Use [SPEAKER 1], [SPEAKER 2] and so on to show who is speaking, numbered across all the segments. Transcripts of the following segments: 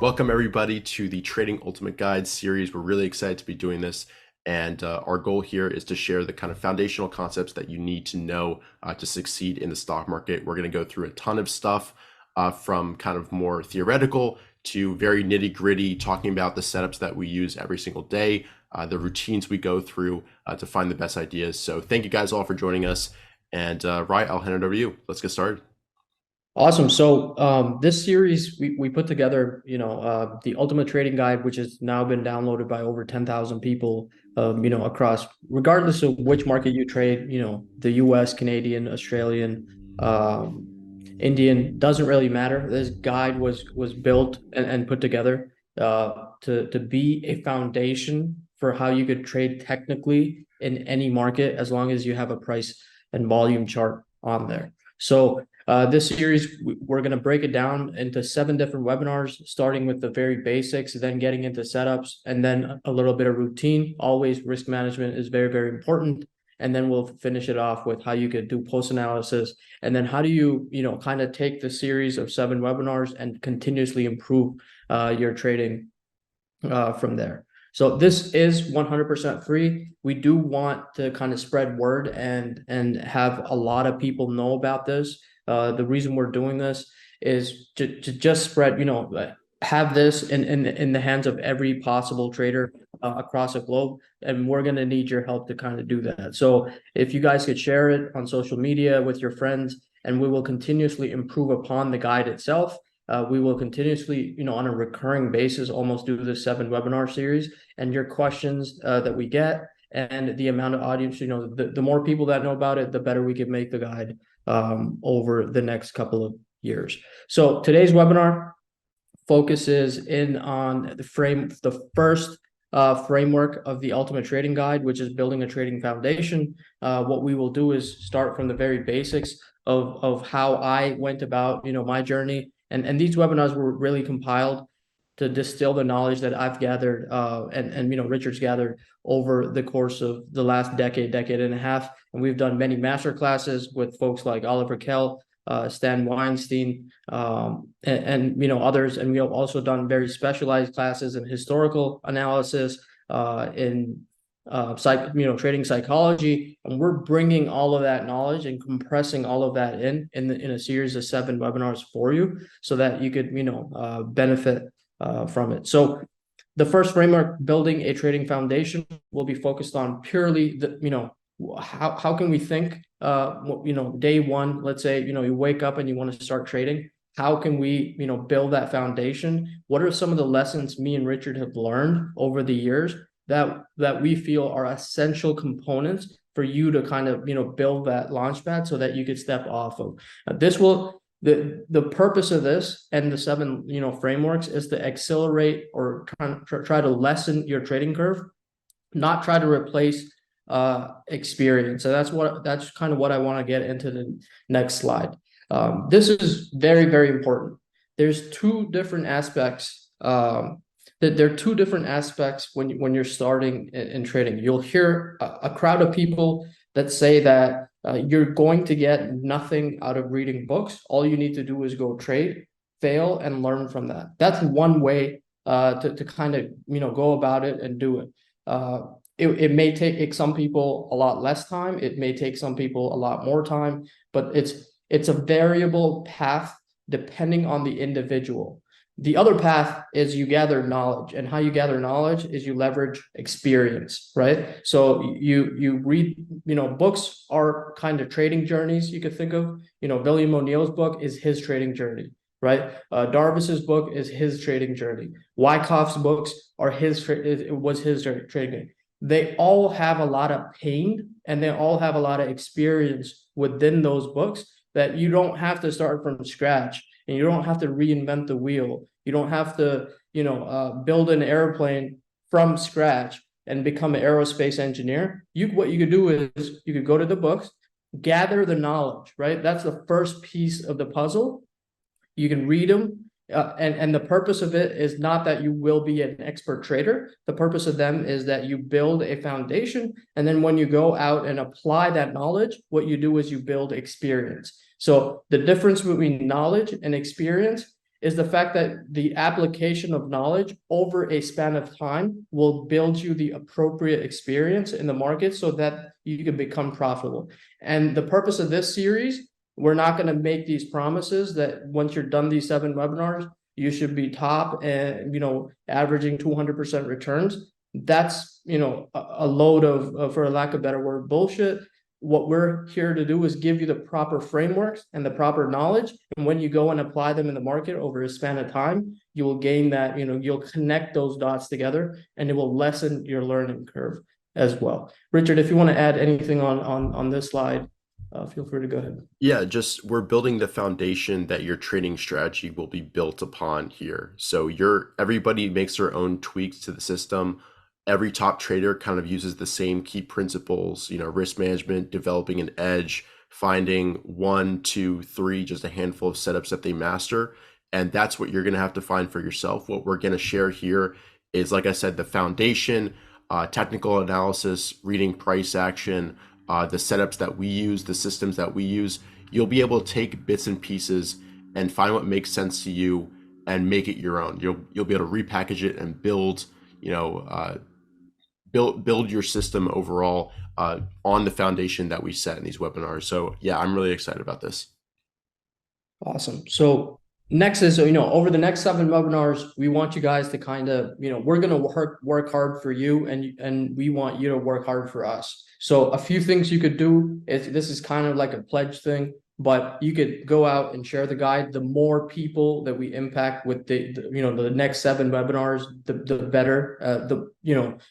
[SPEAKER 1] Welcome everybody to the Trading Ultimate Guide series. We're really excited to be doing this, and our goal here is to share the kind of foundational concepts that you need to know to succeed in the stock market. We're going to go through a ton of stuff from kind of more theoretical to very nitty gritty, talking about the setups that we use every single day, the routines we go through to find the best ideas. So thank you guys all for joining us. And Ryan, I'll hand it over to you. Let's get started.
[SPEAKER 2] Awesome. So this series we put together, the Ultimate Trading Guide, which has now been downloaded by over 10,000 people, across, regardless of which market you trade, the US, Canadian, Australian, Indian, doesn't really matter. This guide was built and put together to be a foundation for how you could trade technically in any market, as long as you have a price and volume chart on there. So this series, we're going to break it down into 7 different webinars, starting with the very basics, then getting into setups, and then a little bit of routine. Always risk management is very, very important. And then we'll finish it off with how you could do post analysis. And then how do you, kind of take the series of 7 webinars and continuously improve your trading from there. So this is 100% free. We do want to kind of spread word and have a lot of people know about this. The reason we're doing this is to just spread, have this in the hands of every possible trader across the globe. And we're going to need your help to kind of do that. So if you guys could share it on social media with your friends, and we will continuously improve upon the guide itself. We will continuously, on a recurring basis, almost do this 7 webinar series, and your questions that we get and the amount of audience, the more people that know about it, the better we can make the guide over the next couple of years. So today's webinar focuses in on the first framework of the Ultimate Trading Guide, which is building a trading foundation. What we will do is start from the very basics of how I went about, my journey. And these webinars were really compiled to distill the knowledge that I've gathered and Richard's gathered over the course of the last decade and a half. And we've done many master classes with folks like Oliver Kell, Stan Weinstein, and others. And we have also done very specialized classes in historical analysis, in trading psychology, and we're bringing all of that knowledge and compressing all of that in a series of 7 webinars for you, so that you could benefit from it. So the first framework, building a trading foundation, will be focused on purely the how can we think day one. Let's say you wake up and you want to start trading. How can we build that foundation? What are some of the lessons me and Richard have learned over the years that we feel are essential components for you to kind of build that launchpad so that you could step off of? The purpose of this and the 7 frameworks is to accelerate or try to lessen your trading curve, not try to replace experience. So that's kind of what I want to get into the next slide. This is very, very important. There's 2 different aspects. There are 2 different aspects when you're starting in trading. You'll hear a crowd of people that say that you're going to get nothing out of reading books. All you need to do is go trade, fail, and learn from that. That's one way to kind of go about it and do it. It may take some people a lot less time. It may take some people a lot more time, but it's a variable path depending on the individual. The other path is you gather knowledge, and how you gather knowledge is you leverage experience, right? So you read, books are kind of trading journeys you could think of. William O'Neill's book is his trading journey, right? Darvas's book is his trading journey. Wyckoff's books are his trading journey. They all have a lot of pain, and they all have a lot of experience within those books that you don't have to start from scratch. And you don't have to reinvent the wheel. You don't have to, build an airplane from scratch and become an aerospace engineer. What you could do is you could go to the books, gather the knowledge, right? That's the first piece of the puzzle. You can read them. And the purpose of it is not that you will be an expert trader. The purpose of them is that you build a foundation. And then when you go out and apply that knowledge, what you do is you build experience. So the difference between knowledge and experience is the fact that the application of knowledge over a span of time will build you the appropriate experience in the market so that you can become profitable. And the purpose of this series, we're not going to make these promises that once you're done these 7 webinars, you should be top and, averaging 200% returns. That's, a load of, for lack of a better word, bullshit. What we're here to do is give you the proper frameworks and the proper knowledge. And when you go and apply them in the market over a span of time, you will gain that, you'll connect those dots together and it will lessen your learning curve as well. Richard, if you want to add anything on this slide, feel free to go ahead.
[SPEAKER 1] Yeah, just we're building the foundation that your trading strategy will be built upon here. So everybody makes their own tweaks to the system. Every top trader kind of uses the same key principles, risk management, developing an edge, finding 1, 2, 3, just a handful of setups that they master. And that's what you're going to have to find for yourself. What we're going to share here is, like I said, the foundation, technical analysis, reading price action, the setups that we use, the systems that we use. You'll be able to take bits and pieces and find what makes sense to you and make it your own. You'll be able to repackage it and build your system overall on the foundation that we set in these webinars. So yeah, I'm really excited about this.
[SPEAKER 2] Awesome. So next is, over the next 7 webinars, we want you guys to kind of, we're going to work hard for you and we want you to work hard for us. So a few things you could do is, this is kind of like a pledge thing, but you could go out and share the guide. The more people that we impact with the next 7 webinars, the better.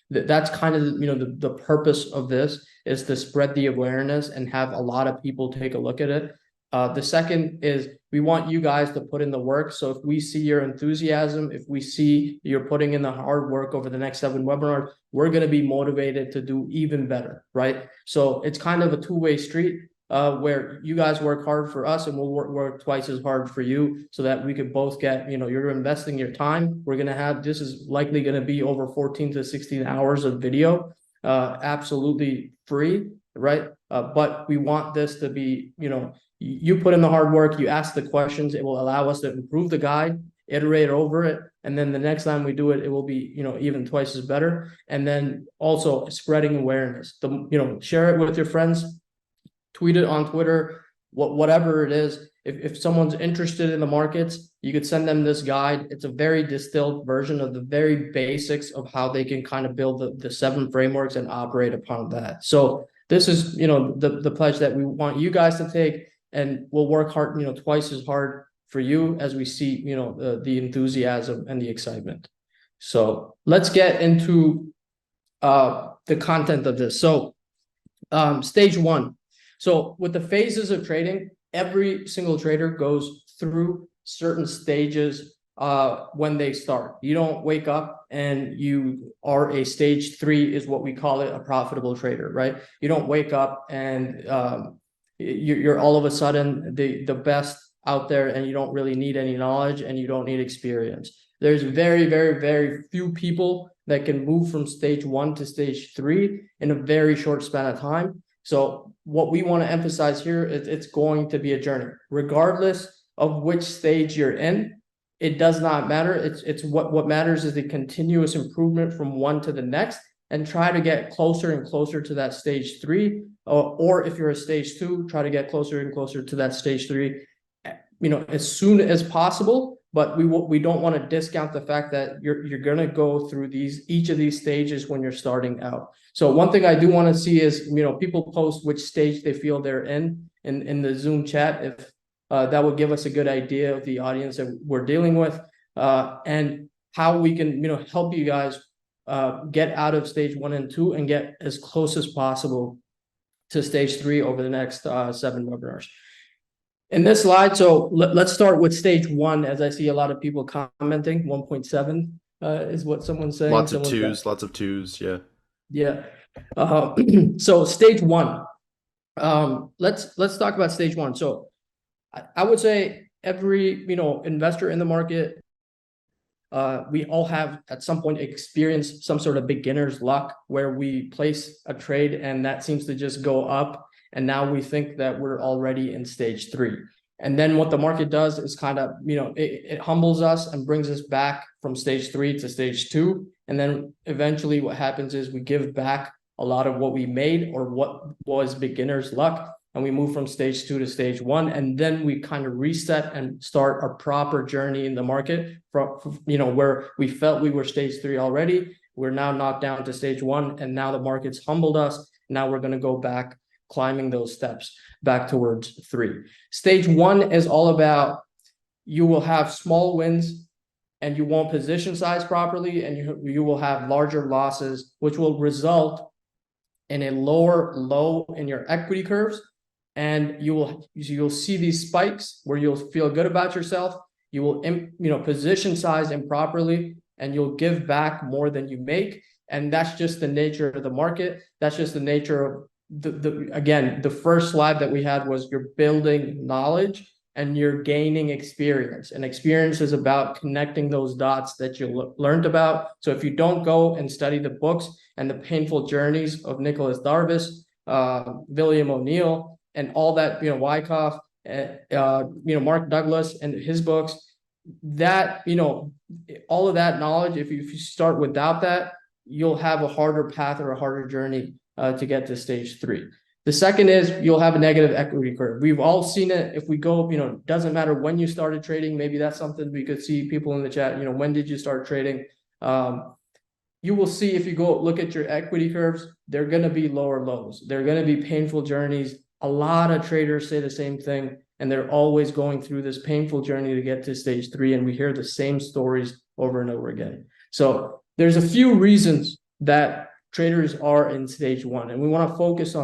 [SPEAKER 2] That's kind of the purpose of this, is to spread the awareness and have a lot of people take a look at it. The second is, we want you guys to put in the work. So if we see your enthusiasm, if we see you're putting in the hard work over the next 7 webinars, we're going to be motivated to do even better, right? So it's kind of a two-way street, where you guys work hard for us and we'll work twice as hard for you, so that we could both get, you're investing your time. We're going to have, this is likely going to be over 14 to 16 hours of video, absolutely free, right? But we want this to be, you put in the hard work, you ask the questions, it will allow us to improve the guide, iterate over it, and then the next time we do it, it will be, even twice as better. And then also spreading awareness, share it with your friends, tweet it on Twitter, whatever it is. If someone's interested in the markets, you could send them this guide. It's a very distilled version of the very basics of how they can kind of build the 7 frameworks and operate upon that. So this is, the pledge that we want you guys to take, and we'll work hard, twice as hard for you as we see, the enthusiasm and the excitement. So let's get into the content of this. So stage 1. So with the phases of trading, every single trader goes through certain stages when they start. You don't wake up and you are a stage 3, is what we call it, a profitable trader, right? You don't wake up and you're all of a sudden the best out there, and you don't really need any knowledge and you don't need experience. There's very, very, very few people that can move from stage 1 to stage 3 in a very short span of time. So what we want to emphasize here is, it's going to be a journey, regardless of which stage you're in. It does not matter. It's what matters is the continuous improvement from one to the next, and try to get closer and closer to that stage 3. Or if you're a stage 2, try to get closer and closer to that stage 3, as soon as possible. But we don't want to discount the fact that you're going to go through each of these stages when you're starting out. So one thing I do want to see is, people post which stage they feel they're in the Zoom chat. If that would give us a good idea of the audience that we're dealing with, and how we can, help you guys get out of stage 1 and 2 and get as close as possible to stage 3 over the next 7 webinars. In this slide, so let's start with stage 1, as I see a lot of people commenting. 1.7 is what someone's saying.
[SPEAKER 1] Lots of twos, yeah.
[SPEAKER 2] Yeah. So stage 1. Let's talk about stage 1. So I would say every investor in the market, we all have at some point experienced some sort of beginner's luck, where we place a trade and that seems to just go up, and now we think that we're already in stage 3. And then what the market does is kind of, it humbles us and brings us back from stage 3 to stage 2. And then eventually what happens is we give back a lot of what we made or what was beginner's luck. And we move from stage 2 to stage 1. And then we kind of reset and start our proper journey in the market from, where we felt we were stage 3 already. We're now knocked down to stage 1. And now the market's humbled us. Now we're going to go back, climbing those steps back towards 3. Stage 1 is all about, you will have small wins and you won't position size properly, and you will have larger losses, which will result in a lower low in your equity curves. And you'll see these spikes where you'll feel good about yourself. You will position size improperly, and you'll give back more than you make. And that's just the nature of the market. That's just the nature of again, the first slide that we had was you're building knowledge and you're gaining experience. And experience is about connecting those dots that you learned about. So if you don't go and study the books and the painful journeys of Nicholas Darvas, William O'Neill, and all that, Wyckoff, Mark Douglas and his books, that, all of that knowledge, if you start without that, you'll have a harder path or a harder journey to get to stage 3. The second is you'll have a negative equity curve. We've all seen it. If we go, doesn't matter when you started trading. Maybe that's something we could see people in the chat. When did you start trading? You will see, if you go look at your equity curves, they're going to be lower lows. They're going to be painful journeys. A lot of traders say the same thing, and they're always going through this painful journey to get to stage 3. And we hear the same stories over and over again. So there's a few reasons that traders are in stage 1, and we want to focus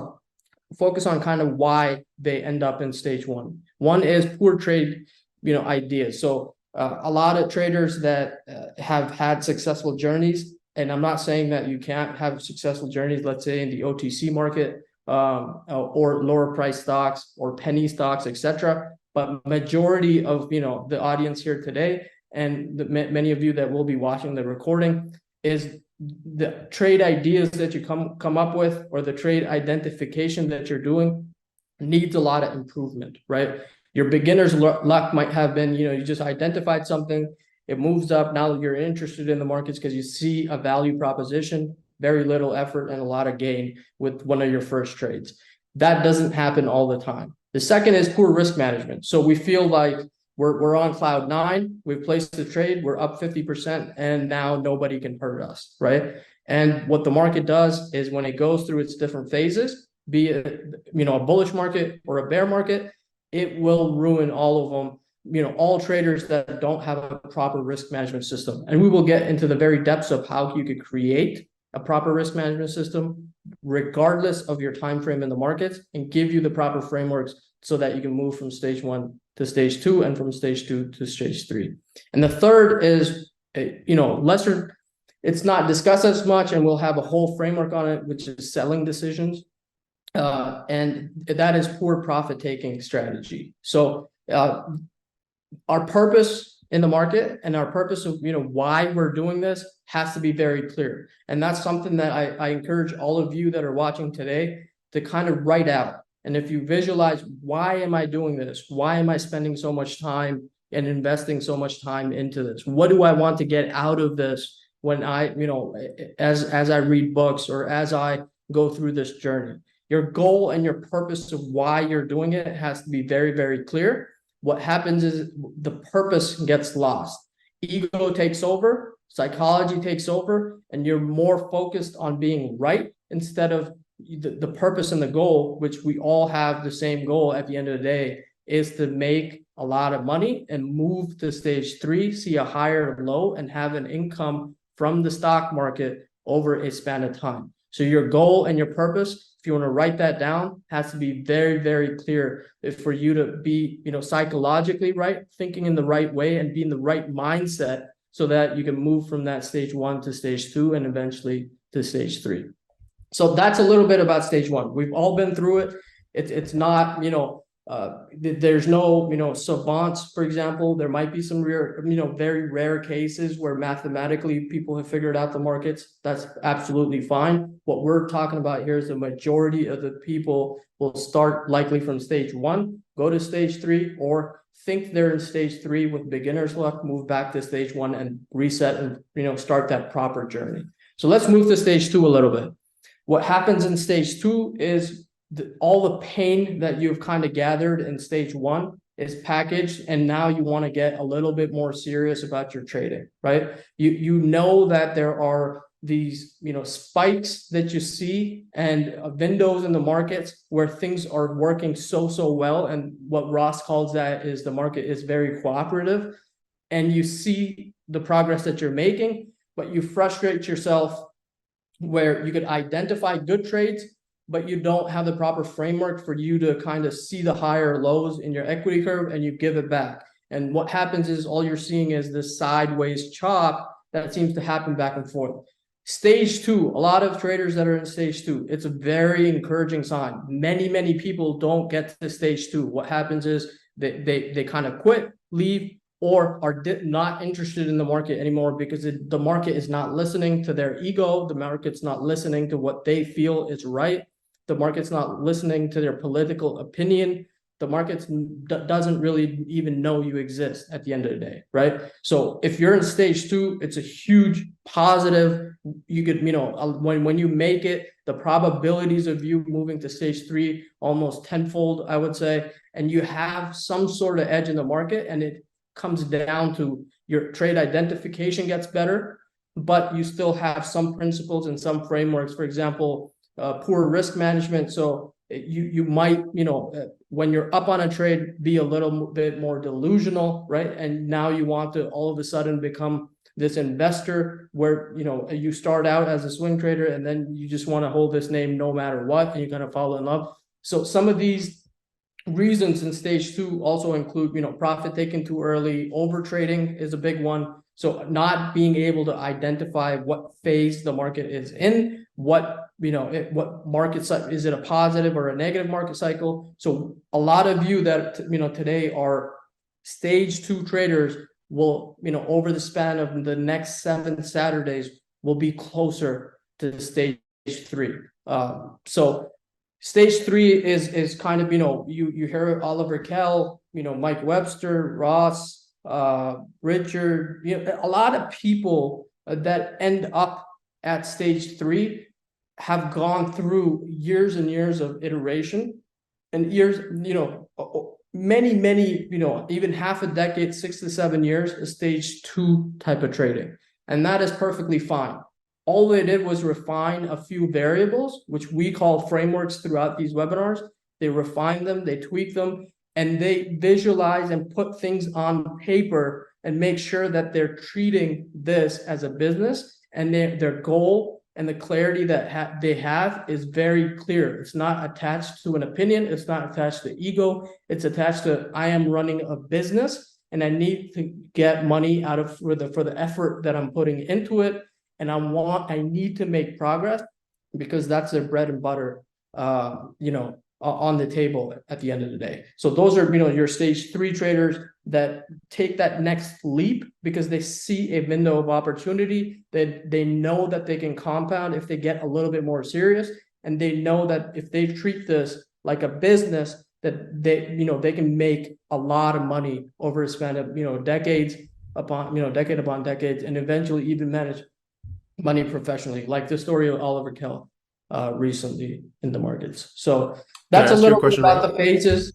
[SPEAKER 2] on kind of why they end up in stage 1. One is poor trade, ideas. So a lot of traders that have had successful journeys, and I'm not saying that you can't have successful journeys, let's say in the OTC market, or lower price stocks or penny stocks, etc. But majority of the audience here today, and many of you that will be watching the recording, is the trade ideas that you come up with, or the trade identification that you're doing, needs a lot of improvement, right? Your beginner's luck might have been, you just identified something, it moves up, now you're interested in the markets because you see a value proposition, very little effort and a lot of gain with one of your first trades. That doesn't happen all the time. The second is poor risk management. So we feel like we're on cloud 9, we've placed the trade, we're up 50%, and now nobody can hurt us, right? And what the market does is, when it goes through its different phases, be it a bullish market or a bear market, it will ruin all of them. All traders that don't have a proper risk management system. And we will get into the very depths of how you could create a proper risk management system regardless of your time frame in the markets, and give you the proper frameworks so that you can move from stage 1 to stage 2, and from stage 2 to stage 3. And the third is, lesser, it's not discussed as much, and we'll have a whole framework on it, which is selling decisions. And that is poor profit-taking strategy. So our purpose in the market and our purpose of, why we're doing this has to be very clear. And that's something that I encourage all of you that are watching today to kind of write out. And if you visualize, why am I doing this? Why am I spending so much time and investing so much time into this? What do I want to get out of this when I, as I read books or as I go through this journey? Your goal and your purpose of why you're doing it has to be very, very clear. What happens is the purpose gets lost. Ego takes over, psychology takes over, and you're more focused on being right instead of the purpose and the goal, which we all have the same goal at the end of the day, is to make a lot of money and move to stage 3, see a higher low, and have an income from the stock market over a span of time. So your goal and your purpose, if you want to write that down, has to be very, very clear for you to be, psychologically right, thinking in the right way, and be in the right mindset so that you can move from that stage 1 to stage 2 and eventually to stage 3. So that's a little bit about stage 1. We've all been through it. It's not, There's no, savants, for example. There might be some rare, very rare cases where mathematically people have figured out the markets. That's absolutely fine. What we're talking about here is the majority of the people will start likely from stage 1, go to stage 3, or think they're in stage 3 with beginner's luck, move back to stage 1 and reset and, start that proper journey. So let's move to stage 2 a little bit. What happens in stage 2 is all the pain that you've kind of gathered in stage 1 is packaged, and now you want to get a little bit more serious about your trading, right? You know that there are these spikes that you see and windows in the markets where things are working so well, and what Ross calls that is the market is very cooperative, and you see the progress that you're making, but you frustrate yourself where you could identify good trades, but you don't have the proper framework for you to kind of see the higher lows in your equity curve, and you give it back. And what happens is all you're seeing is this sideways chop that seems to happen back and forth. Stage 2, a lot of traders that are in stage 2, it's a very encouraging sign. Many people don't get to stage 2. What happens is they kind of quit, leave, or are not interested in the market anymore because the market is not listening to their ego. The market's not listening to what they feel is right. The market's not listening to their political opinion. The market doesn't really even know you exist at the end of the day, right? So if you're in stage 2, it's a huge positive. You could, when you make it, the probabilities of you moving to stage 3 almost tenfold, I would say, and you have some sort of edge in the market, and it comes down to your trade identification gets better, but you still have some principles and some frameworks. For example, poor risk management. So you might, when you're up on a trade, be a little bit more delusional, right? And now you want to all of a sudden become this investor where, you start out as a swing trader and then you just want to hold this name no matter what, and you're going to fall in love. So some of these reasons in stage 2 also include, profit taken too early, overtrading is a big one. So not being able to identify what phase the market is in, what market cycle, is it a positive or a negative market cycle? So a lot of you that, today are stage 2 traders will, over the span of the next 7 Saturdays will be closer to stage 3. So stage 3 is kind of, you hear Oliver Kell, Mike Webster, Ross, Richard, a lot of people that end up at stage 3 have gone through years and years of iteration and years, many, even half a decade, 6 to 7 years of stage 2 type of trading. And that is perfectly fine. All they did was refine a few variables, which we call frameworks throughout these webinars. They refine them, they tweak them, and they visualize and put things on paper and make sure that they're treating this as a business, and their goal and the clarity that they have is very clear. It's not attached to an opinion. It's not attached to ego. It's attached to, I am running a business and I need to get money out of for the effort that I'm putting into it. And I need to make progress because that's their bread and butter, on the table at the end of the day. So those are, your stage 3 traders that take that next leap because they see a window of opportunity, that they know that they can compound if they get a little bit more serious. And they know that if they treat this like a business, that they can make a lot of money over a span of, decades upon, decade upon decades, and eventually even manage money professionally, like the story of Oliver Kell recently in the markets. So that's a little bit about the phases.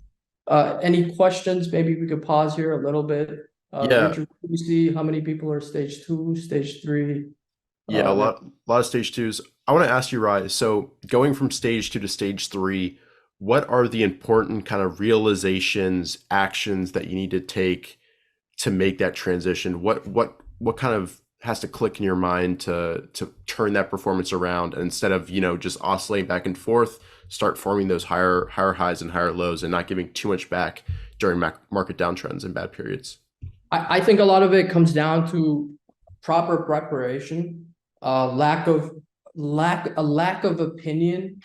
[SPEAKER 2] Any questions? Maybe we could pause here a little bit.
[SPEAKER 1] Yeah.
[SPEAKER 2] Richard, you see how many people are stage 2, stage 3?
[SPEAKER 1] Yeah, a lot of stage 2s. I want to ask you, Rai, so going from stage 2 to stage 3, what are the important kind of realizations, actions that you need to take to make that transition? What kind of has to click in your mind to turn that performance around, and instead of just oscillating back and forth, start forming those higher highs and higher lows and not giving too much back during market downtrends and bad periods?
[SPEAKER 2] I think a lot of it comes down to proper preparation. Lack of opinion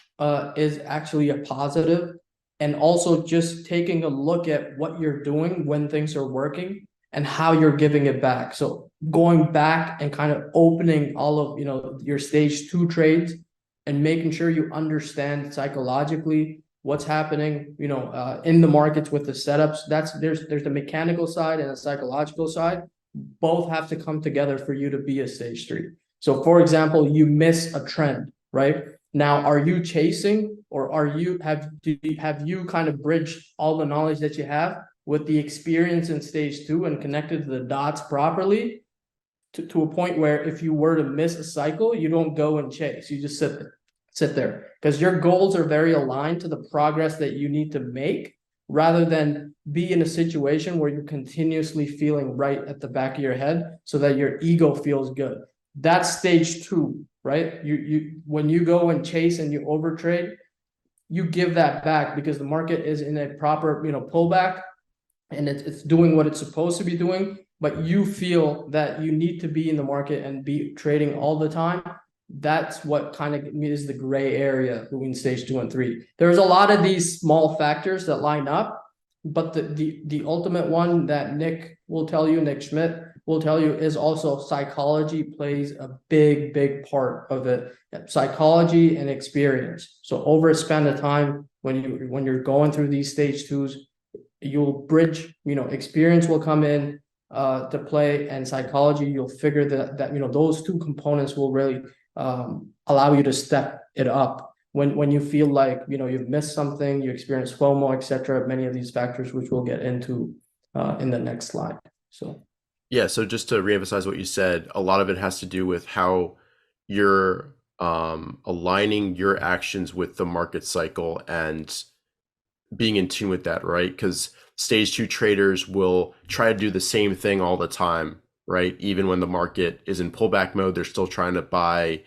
[SPEAKER 2] is actually a positive, and also just taking a look at what you're doing when things are working and how you're giving it back. So going back and kind of opening all of, your stage 2 trades and making sure you understand psychologically what's happening, in the markets with the setups. There's the mechanical side and a psychological side. Both have to come together for you to be a stage 3. So for example, you miss a trend, right? Now, are you chasing, or have you kind of bridged all the knowledge that you have with the experience in stage 2 and connected the dots properly to a point where if you were to miss a cycle, you don't go and chase, you just sit there because your goals are very aligned to the progress that you need to make, rather than be in a situation where you're continuously feeling right at the back of your head so that your ego feels good. That's stage 2, right? You when you go and chase and you overtrade, you give that back because the market is in a proper, pullback, and it's doing what it's supposed to be doing, but you feel that you need to be in the market and be trading all the time. That's what kind of is the gray area between stage 2 and 3. There's a lot of these small factors that line up, but the ultimate one that Nick Schmidt will tell you is also psychology plays a big part of it. Psychology and experience. So over a span of time, when you're going through these stage 2s, you'll bridge, experience will come in to play, and psychology, you'll figure that those two components will really allow you to step it up when you feel like you've missed something, you experience FOMO, etc. Many of these factors, which we'll get into in the next slide. So
[SPEAKER 1] yeah, so just to reemphasize what you said, a lot of it has to do with how you're aligning your actions with the market cycle and being in tune with that, right? Because stage 2 traders will try to do the same thing all the time, right? Even when the market is in pullback mode, they're still trying to buy,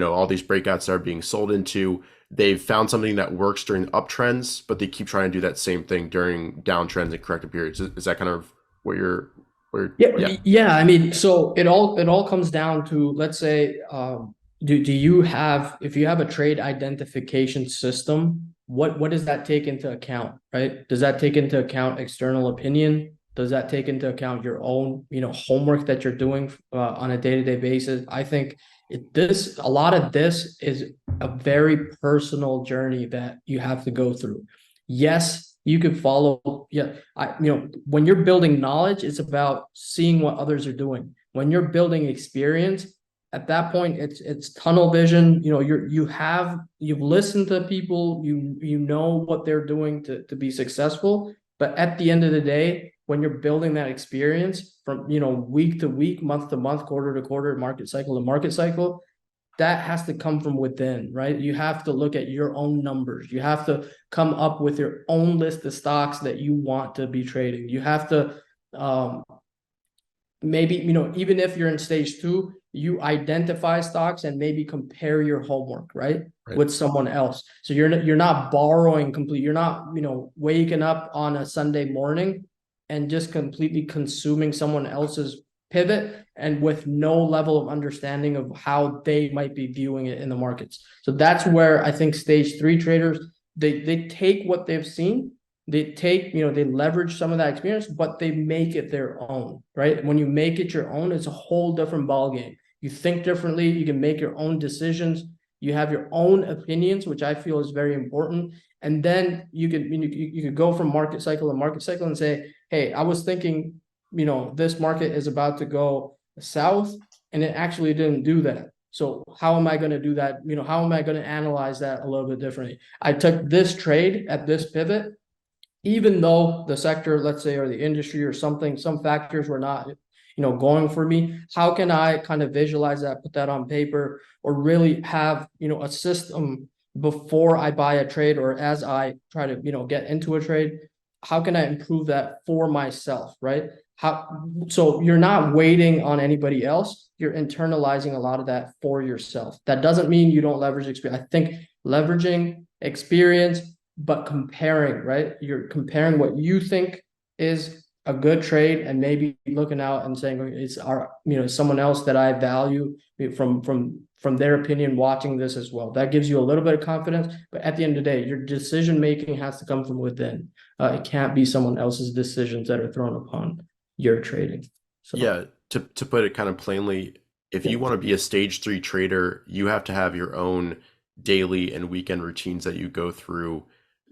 [SPEAKER 1] all these breakouts that are being sold into. They've found something that works during uptrends, but they keep trying to do that same thing during downtrends and corrective periods. Is that kind of where you're?
[SPEAKER 2] Yeah. I mean, so it all comes down to, let's say, do you have, if you have a trade identification system, what does that take into account, right? Does that take into account external opinion? Does that take into account your own, homework that you're doing on a day-to-day basis? I think a lot of this is a very personal journey that you have to go through. Yes, you could follow. Yeah, when you're building knowledge, it's about seeing what others are doing. When you're building experience, at that point, it's tunnel vision. You've listened to people, you know what they're doing to be successful. But at the end of the day, when you're building that experience from week to week, month to month, quarter to quarter, market cycle to market cycle, that has to come from within, right? You have to look at your own numbers. You have to come up with your own list of stocks that you want to be trading. You have to maybe, even if you're in stage 2, you identify stocks and maybe compare your homework, right? With someone else. So you're not borrowing complete. You're not, waking up on a Sunday morning and just completely consuming someone else's pivot and with no level of understanding of how they might be viewing it in the markets. So that's where I think stage 3 traders, they take what they've seen, they take, they leverage some of that experience, but they make it their own, right? When you make it your own, it's a whole different ballgame. You think differently, you can make your own decisions, you have your own opinions, which I feel is very important. And then you could go from market cycle to market cycle and say, hey, I was thinking, this market is about to go south, and it actually didn't do that. So how am I going to do that? How am I going to analyze that a little bit differently? I took this trade at this pivot, even though the sector, let's say, or the industry or something, some factors were not, going for me. How can I kind of visualize that, put that on paper, or really have, a system before I buy a trade or as I try to, get into a trade? How can I improve that for myself, right? So you're not waiting on anybody else. You're internalizing a lot of that for yourself. That doesn't mean you don't leverage experience. I think leveraging experience, but comparing, right? You're comparing what you think is a good trade and maybe looking out and saying it's someone else that I value from their opinion watching this as well. That gives you a little bit of confidence, but at the end of the day, your decision making has to come from within. It can't be someone else's decisions that are thrown upon your trading. So
[SPEAKER 1] Yeah, to put it kind of plainly, if you want to be a stage 3 trader, you have to have your own daily and weekend routines that you go through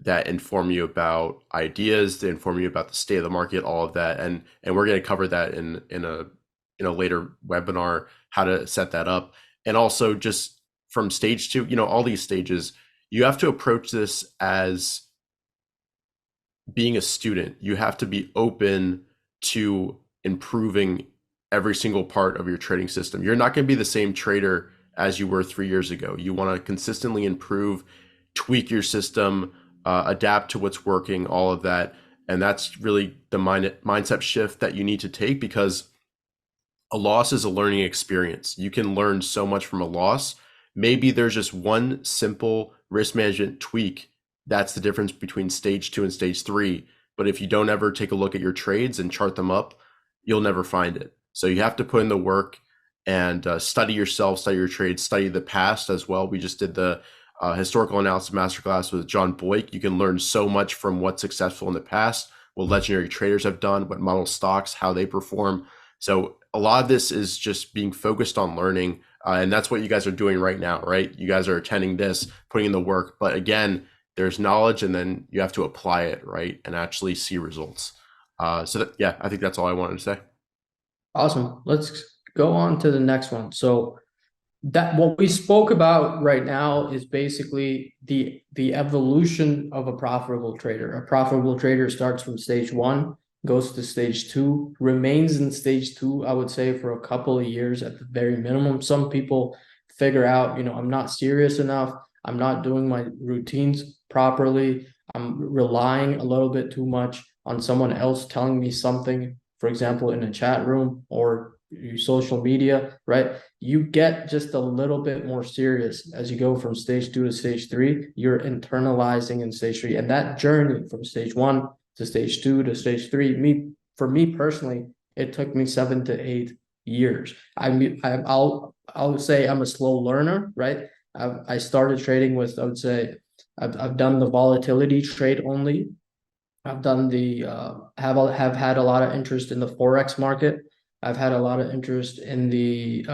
[SPEAKER 1] that inform you about ideas, that inform you about the state of the market, all of that. And we're going to cover that in a later webinar, how to set that up. And also just from stage 2, all these stages, you have to approach this as being a student. You have to be open to improving every single part of your trading system. You're not going to be the same trader as you were 3 years ago. You want to consistently improve, tweak your system, adapt to what's working, all of that. And that's really the mindset shift that you need to take, because a loss is a learning experience. You can learn so much from a loss. Maybe there's just one simple risk management tweak. That's the difference between stage 2 and stage 3. But if you don't ever take a look at your trades and chart them up, you'll never find it. So you have to put in the work and study yourself, study your trades, study the past as well. We just did the historical analysis masterclass with John Boyk. You can learn so much from what's successful in the past, what legendary traders have done, what model stocks, how they perform. So a lot of this is just being focused on learning. And that's what you guys are doing right now, right? You guys are attending this, putting in the work. But again, there's knowledge, and then you have to apply it, right? And actually see results. I think that's all I wanted to say.
[SPEAKER 2] awesome. Let's go on to the next one. So that what we spoke about right now is basically the evolution of a profitable trader. A profitable trader starts from stage 1, goes to stage 2, remains in stage 2, I would say, for a couple of years at the very minimum. Some people figure out, I'm not serious enough. I'm not doing my routines properly. I'm relying a little bit too much on someone else telling me something, for example, in a chat room or social media, right? You get just a little bit more serious as you go from stage 2 to stage 3. You're internalizing in stage 3, and that journey from stage 1 to stage 2 to stage 3, for me personally, it took me 7 to 8 years. I'll say I'm a slow learner, right? I started trading with, I would say, I've done the volatility trade only. I've done the have had a lot of interest in the forex market. I've had a lot of interest in the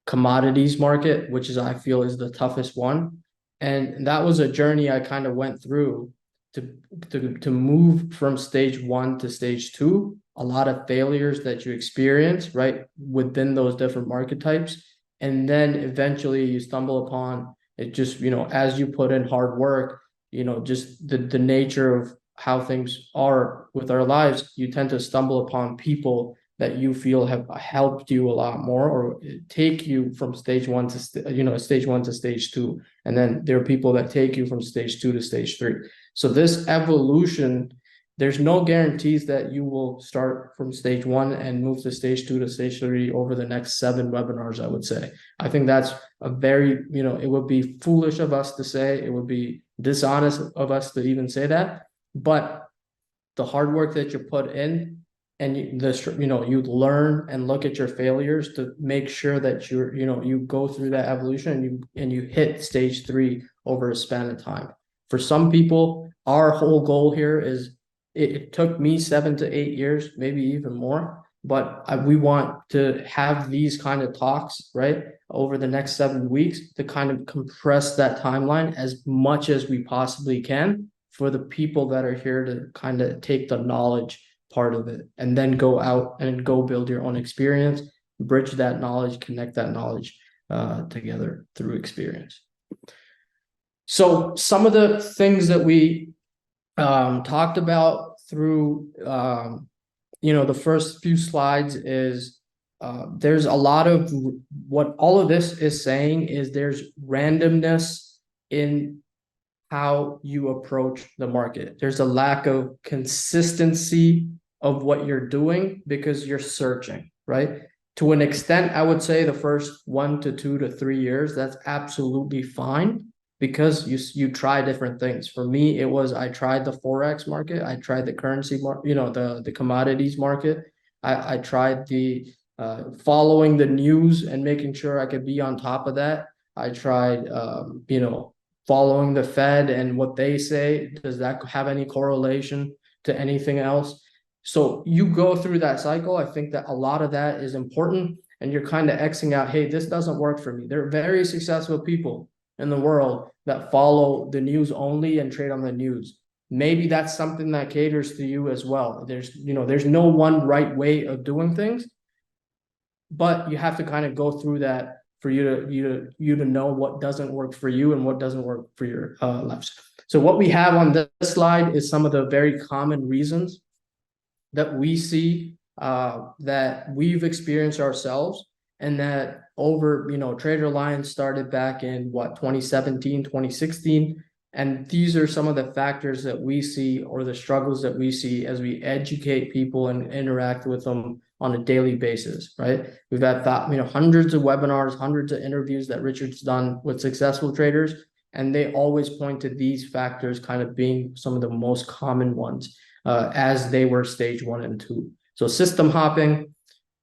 [SPEAKER 2] commodities market, which I feel is the toughest one. And that was a journey I kind of went through to move from stage 1 to stage 2. A lot of failures that you experience, right, within those different market types. And then eventually you stumble upon it, just, as you put in hard work, just the nature of how things are with our lives, you tend to stumble upon people that you feel have helped you a lot more, or take you from stage 1 to stage 1 to stage 2, and then there are people that take you from stage 2 to stage 3. So this evolution, there's no guarantees that you will start from stage 1 and move to stage 2 to stage 3 over the next 7 webinars, I would say. I think that's a very, it would be foolish of us to say, it would be dishonest of us to even say that. But the hard work that you put in, and you learn and look at your failures to make sure that you go through that evolution, and you hit stage 3 over a span of time. For some people, our whole goal here is, it took me 7 to 8 years, maybe even more, but we want to have these kind of talks, right, over the next 7 weeks to kind of compress that timeline as much as we possibly can for the people that are here to kind of take the knowledge part of it, and then go out and go build your own experience, bridge that knowledge, connect that knowledge together through experience. So some of the things that we talked about through the first few slides is there's a lot of what all of this is saying is there's randomness in how you approach the market. There's a lack of consistency of what you're doing because you're searching, right? To an extent, I would say the first 1 to 2 to 3 years, that's absolutely fine. because you try different things. For me, it was I tried the forex market, I tried the currency market, the commodities market. I tried the following the news and making sure I could be on top of that. I tried following the Fed and what they say. Does that have any correlation to anything else? So you go through that cycle. I think that a lot of that is important, and you're kind of Xing out, hey, this doesn't work for me. There are very successful people in the world that follow the news only and trade on the news. Maybe that's something that caters to you as well. There's no one right way of doing things, but you have to kind of go through that for you to know what doesn't work for you and what doesn't work for your left. So what we have on this slide is some of the very common reasons that we see that we've experienced ourselves, and that TraderLion started back in 2017, 2016. And these are some of the factors that we see, or the struggles that we see as we educate people and interact with them on a daily basis, right? We've had hundreds of webinars, hundreds of interviews that Richard's done with successful traders, and they always point to these factors kind of being some of the most common ones as they were stage 1 and 2. So system hopping,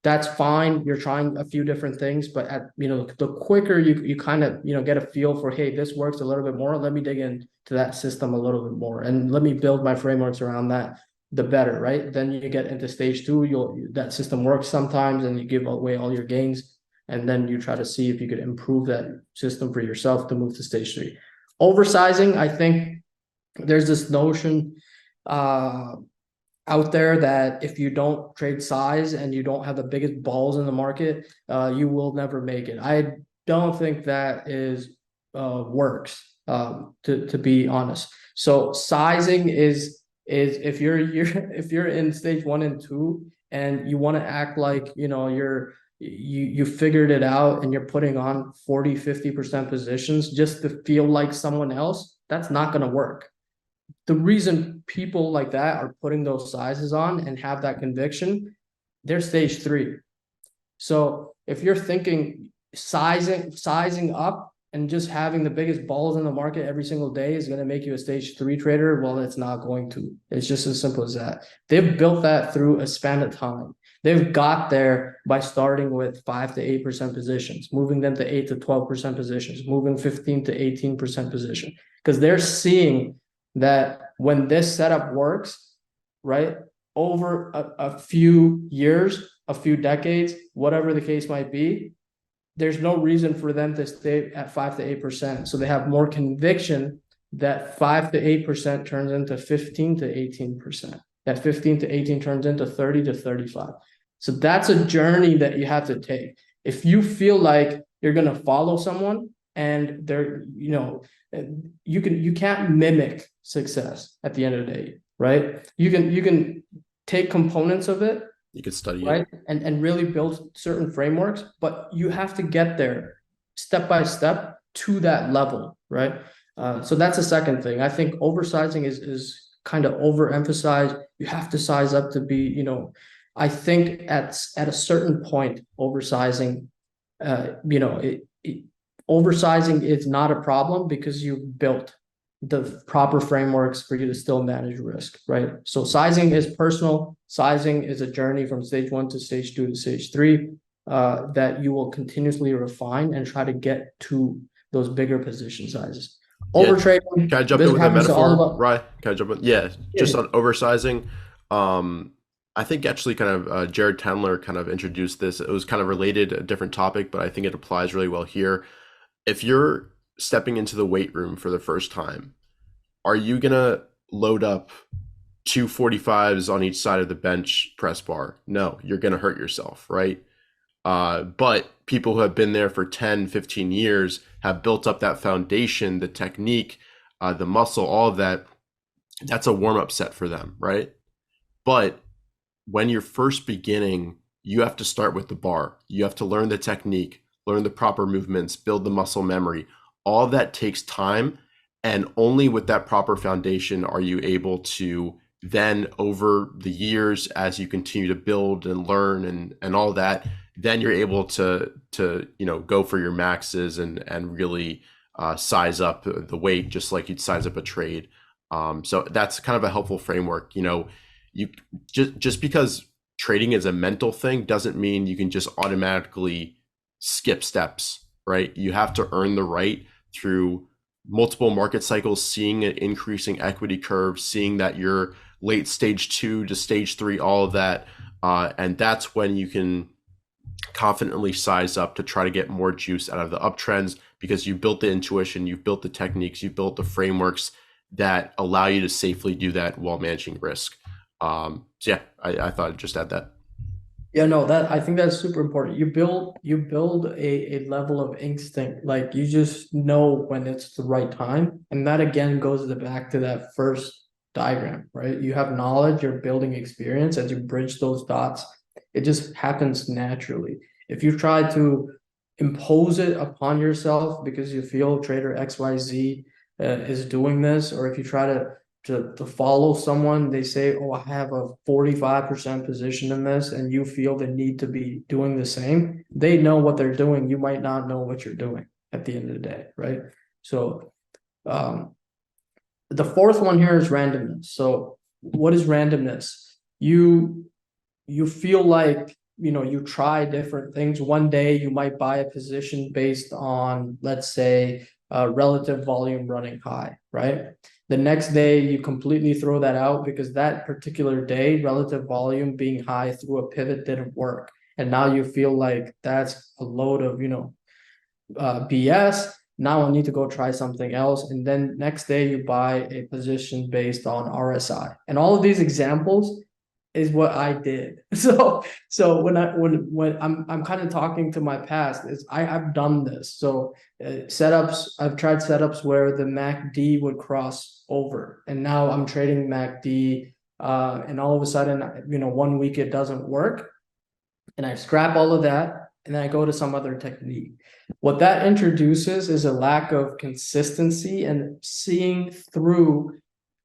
[SPEAKER 2] that's fine. You're trying a few different things, but the quicker you kind of get a feel for, hey, this works a little bit more, let me dig into that system a little bit more and let me build my frameworks around that, the better, right? Then you get into stage 2, that system works sometimes and you give away all your gains, and then you try to see if you could improve that system for yourself to move to stage 3. Oversizing, I think there's this notion out there that if you don't trade size and you don't have the biggest balls in the market, you will never make it. I don't think that works, to be honest. So sizing is if you're in stage 1 and 2 and you want to act like you figured it out and you're putting on 40-50% positions just to feel like someone else, that's not going to work. The reason people like that are putting those sizes on and have that conviction, they're stage 3. So if you're thinking sizing up and just having the biggest balls in the market every single day is going to make you a stage 3 trader, well, it's not going to. It's just as simple as that. They've built that through a span of time. They've got there by starting with 5 to 8% positions, moving them to 8 to 12% positions, moving 15 to 18% position, because they're seeing that when this setup works, right, over a few years, a few decades, whatever the case might be, there's no reason for them to stay at 5 to 8%. So they have more conviction that 5 to 8% turns into 15 to 18%. That 15 to 18 turns into 30 to 35. So that's a journey that you have to take. If you feel like you're going to follow someone and they're, you can't mimic success at the end of the day, right? You can take components of it,
[SPEAKER 1] you can study
[SPEAKER 2] right,
[SPEAKER 1] it
[SPEAKER 2] and really build certain frameworks, but you have to get there step by step to that level, right? So that's the second thing. I think oversizing is kind of overemphasized. You have to size up to be, I think at a certain point, oversizing, oversizing is not a problem because you've built the proper frameworks for you to still manage risk, right? So sizing is personal. Sizing is a journey from stage 1 to stage 2 to stage 3 that you will continuously refine and try to get to those bigger position sizes. Overtrading.
[SPEAKER 1] Can I jump in with a metaphor, right? Can I jump in? Yeah, just on oversizing. I think actually kind of Jared Tendler kind of introduced this. It was kind of related, a different topic, but I think it applies really well here. If you're stepping into the weight room for the first time, are you going to load up 245s on each side of the bench press bar? No, you're going to hurt yourself, right? But people who have been there for 10, 15 years have built up that foundation, the technique, the muscle, all of that. That's a warm-up set for them, right? But when you're first beginning, you have to start with the bar. You have to learn the technique, learn the proper movements, build the muscle memory. All of that takes time. And only with that proper foundation are you able to then, over the years, as you continue to build and learn and all that, then you're able to go for your maxes and really size up the weight just like you'd size up a trade. So that's kind of a helpful framework. You just because trading is a mental thing doesn't mean you can just automatically skip steps, right? You have to earn the right through multiple market cycles, seeing an increasing equity curve, seeing that you're late stage 2 to stage 3, all of that. And that's when you can confidently size up to try to get more juice out of the uptrends, because you built the intuition, you've built the techniques, you've built the frameworks that allow you to safely do that while managing risk. So yeah, I thought I'd just add that.
[SPEAKER 2] Yeah, no, that I think that's super important. You build a level of instinct, like you just know when it's the right time. And that again goes back to that first diagram, right? You have knowledge, you're building experience as you bridge those dots. It just happens naturally. If you try to impose it upon yourself because you feel trader XYZ is doing this, or if you try to follow someone, they say, oh, I have a 45% position in this, and you feel the need to be doing the same. They know what they're doing. You might not know what you're doing at the end of the day, right? So the fourth one here is randomness. So what is randomness? You feel like, you try different things. One day you might buy a position based on, let's say, relative volume running high, right? The next day you completely throw that out because that particular day, relative volume being high through a pivot didn't work. And now you feel like that's a load of, BS. Now I need to go try something else. And then next day you buy a position based on RSI. And all of these examples is what I did. So when I'm kind of talking to my past, is I've done this. So setups, I've tried setups where the MACD would cross over, and now I'm trading MACD, and all of a sudden, 1 week it doesn't work, and I scrap all of that, and then I go to some other technique. What that introduces is a lack of consistency and seeing through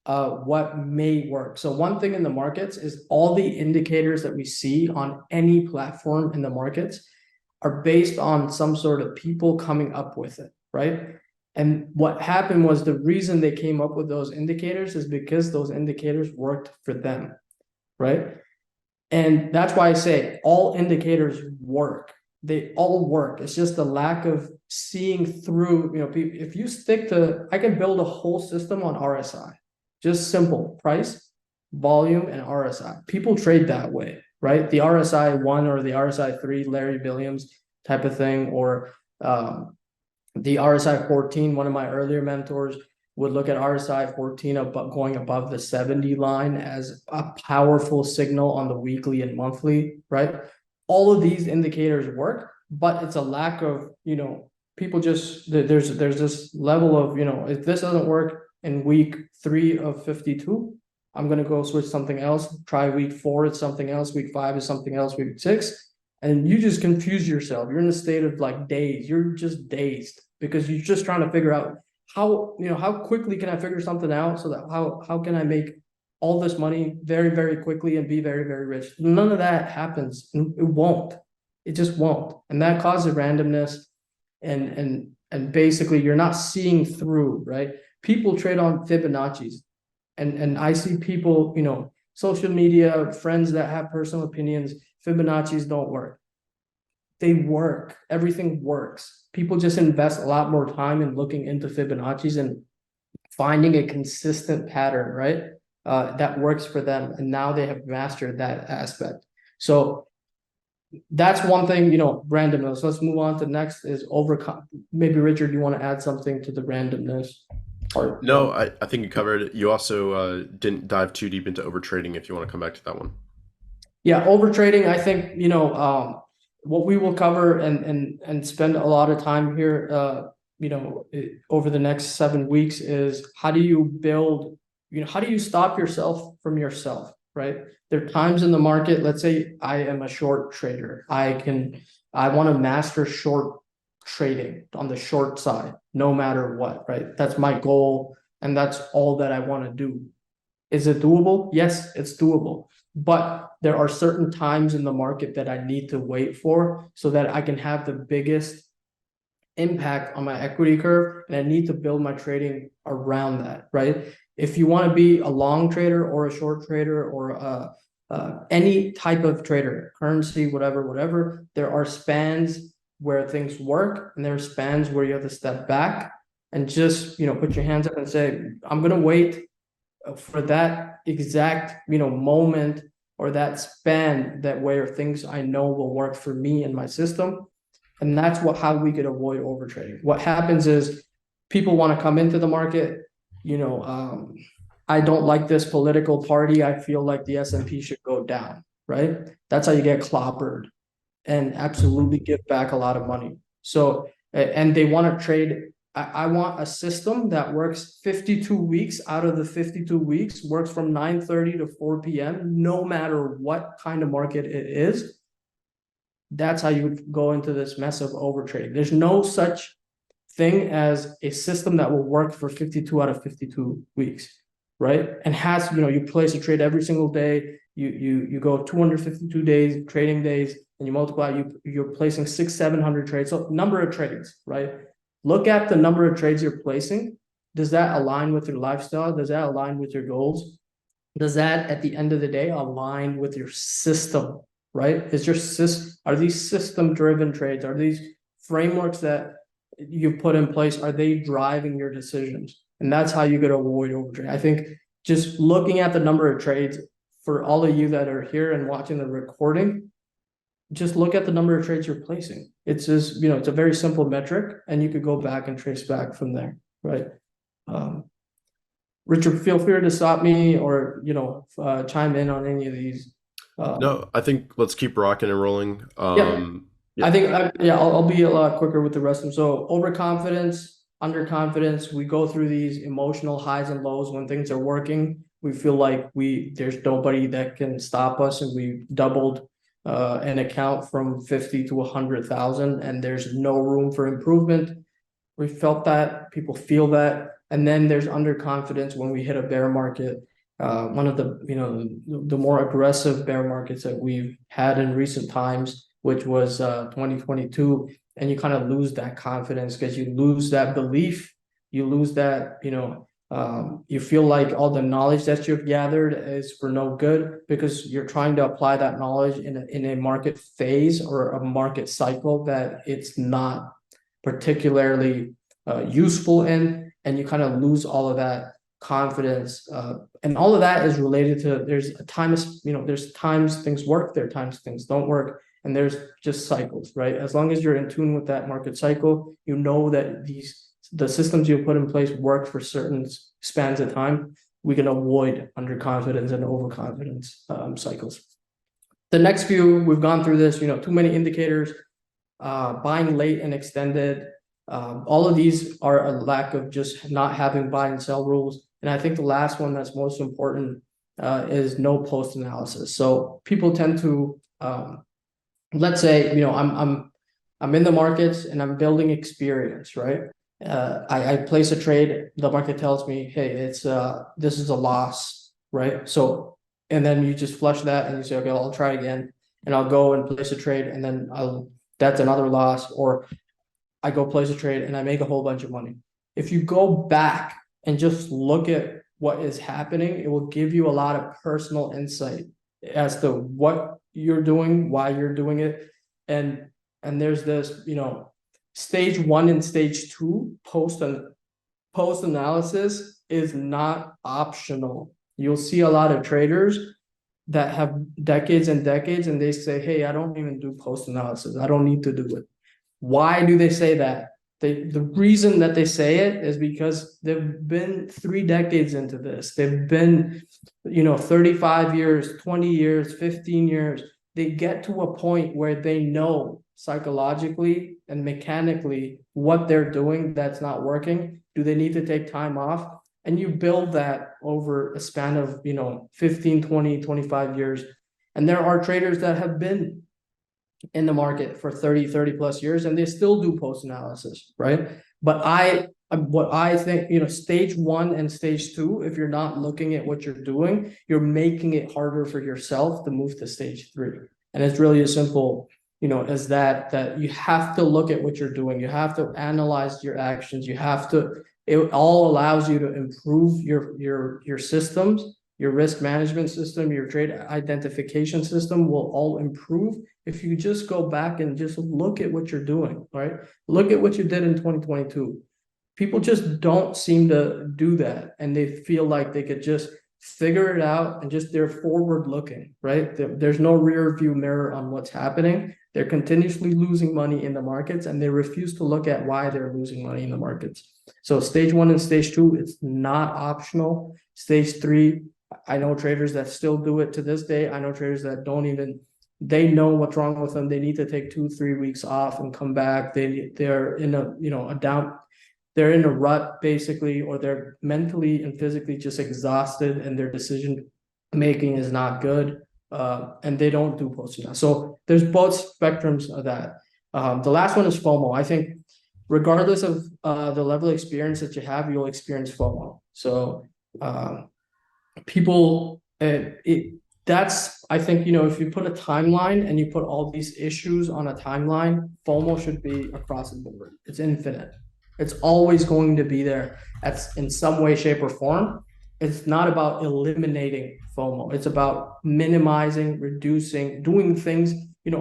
[SPEAKER 2] what may work. So one thing in the markets is all the indicators that we see on any platform in the markets are based on some sort of people coming up with it, right? And what happened was the reason they came up with those indicators is because those indicators worked for them, right? And that's why I say all indicators work. They all work. It's just the lack of seeing through, if you stick to, I can build a whole system on RSI. Just simple price, volume, and RSI. People trade that way, right? The RSI 1 or the RSI 3, Larry Williams type of thing, or the RSI 14, one of my earlier mentors would look at RSI 14 going above the 70 line as a powerful signal on the weekly and monthly, right? All of these indicators work, but it's a lack of, people just, there's this level of, if this doesn't work in week 3 of 52, I'm going to go switch something else. Try week 4, it's something else. Week 5 is something else. Week 6. And you just confuse yourself. You're in a state of like daze. You're just dazed because you're just trying to figure out how quickly can I figure something out, so that how can I make all this money very, very quickly and be very, very rich. None of that happens. It won't. It just won't. And that causes randomness. And basically you're not seeing through, right? People trade on Fibonacci's. And I see people, social media, friends that have personal opinions, Fibonacci's don't work. They work. Everything works. People just invest a lot more time in looking into Fibonacci's and finding a consistent pattern, right? That works for them. And now they have mastered that aspect. So that's one thing, randomness. Let's move on to next is maybe Richard, you want to add something to the randomness part?
[SPEAKER 1] No, I think you covered it. You also didn't dive too deep into overtrading, if you want to come back to that one.
[SPEAKER 2] Yeah, overtrading, I think, what we will cover and spend a lot of time here, over the next 7 weeks is how do you build, how do you stop yourself from yourself, right? There are times in the market, let's say I am a short trader. I want to master short trading on the short side, no matter what, right? That's my goal. And that's all that I want to do. Is it doable? Yes, it's doable. But there are certain times in the market that I need to wait for so that I can have the biggest impact on my equity curve, and I need to build my trading around that, right? If you want to be a long trader or a short trader or any type of trader, currency, whatever, there are spans where things work, and there are spans where you have to step back and just, put your hands up and say, I'm going to wait for that exact, moment or that span that where things I know will work for me and my system. And that's how we could avoid overtrading. What happens is people want to come into the market, I don't like this political party. I feel like the S&P should go down, right? That's how you get clobbered and absolutely give back a lot of money. So, and they want to trade. I want a system that works 52 weeks out of the 52 weeks, works from 9:30 to 4 p.m., no matter what kind of market it is. That's how you would go into this mess of overtrading. There's no such thing as a system that will work for 52 out of 52 weeks, right? And you place a trade every single day. You go 252 days, trading days, and you multiply, you're placing 600-700 trades. So number of trades, right? Look at the number of trades you're placing. Does that align with your lifestyle? Does that align with your goals? Does that, at the end of the day, align with your system, right? Are these system-driven trades? Are these frameworks that you put in place, are they driving your decisions? And that's how you could avoid overtrade. I think just looking at the number of trades, for all of you that are here and watching the recording, just look at the number of trades you're placing. It's just, it's a very simple metric, and you could go back and trace back from there, right? Richard, feel free to stop me or, chime in on any of these.
[SPEAKER 1] No, I think let's keep rocking and rolling.
[SPEAKER 2] I think, I'll be a lot quicker with the rest of them. So overconfidence, underconfidence, we go through these emotional highs and lows when things are working. We feel like there's nobody that can stop us, and we doubled an account from 50 to 100,000, and there's no room for improvement. We felt that, people feel that. And then there's underconfidence when we hit a bear market. One of the more aggressive bear markets that we've had in recent times, which was 2022, and you kind of lose that confidence because you lose that belief, you lose that, you feel like all the knowledge that you've gathered is for no good because you're trying to apply that knowledge in a market phase or a market cycle that it's not particularly useful in, and you kind of lose all of that confidence, and all of that is related to there's times things work, there are times things don't work, and there's just cycles, right? As long as you're in tune with that market cycle, you know that the systems you put in place work for certain spans of time. We can avoid underconfidence and overconfidence cycles. The next few, we've gone through this, too many indicators, buying late and extended. All of these are a lack of just not having buy and sell rules. And I think the last one that's most important is no post analysis. So people tend to, let's say, I'm in the markets and I'm building experience, right? I place a trade, the market tells me, hey, this is a loss, right? So, and then you just flush that and you say, okay, I'll try again, and I'll go and place a trade, and then that's another loss. Or I go place a trade and I make a whole bunch of money. If you go back and just look at what is happening, it will give you a lot of personal insight as to what you're doing, why you're doing it. And there's this, stage 1 and stage 2 post analysis is not optional. You'll see a lot of traders that have decades and decades, and they say, hey, I don't even do post analysis. I don't need to do it. Why do they say that? The reason that they say it is because they've been 3 decades into this. They've been, 35 years, 20 years, 15 years. They get to a point where they know psychologically and mechanically what they're doing that's not working. Do they need to take time off? And you build that over a span of, 15, 20, 25 years. And there are traders that have been in the market for 30 plus years, and they still do post analysis, right? But what I think, stage 1 and stage 2, if you're not looking at what you're doing, you're making it harder for yourself to move to stage 3. And it's really a simple, is that you have to look at what you're doing. You have to analyze your actions. It all allows you to improve your systems, your risk management system, your trade identification system will all improve if you just go back and just look at what you're doing, right? Look at what you did in 2022. People just don't seem to do that, and they feel like they could just figure it out and just they're forward looking, right? There's no rear view mirror on what's happening. They're continuously losing money in the markets, and they refuse to look at why they're losing money in the markets. So stage 1 and stage 2, it's not optional. Stage 3, I know traders that still do it to this day. I know traders that don't even, they know what's wrong with them. They need to take 2-3 weeks off and come back. They're in a down, they're in a rut basically, or they're mentally and physically just exhausted and their decision making is not good. And they don't do post-analysis. So there's both spectrums of that. The last one is FOMO. I think regardless of the level of experience that you have, you'll experience FOMO. So people, that's, I think, if you put a timeline and you put all these issues on a timeline, FOMO should be across the board. It's infinite. It's always going to be there. That's in some way, shape, or form. It's not about eliminating FOMO. It's about minimizing, reducing, doing things.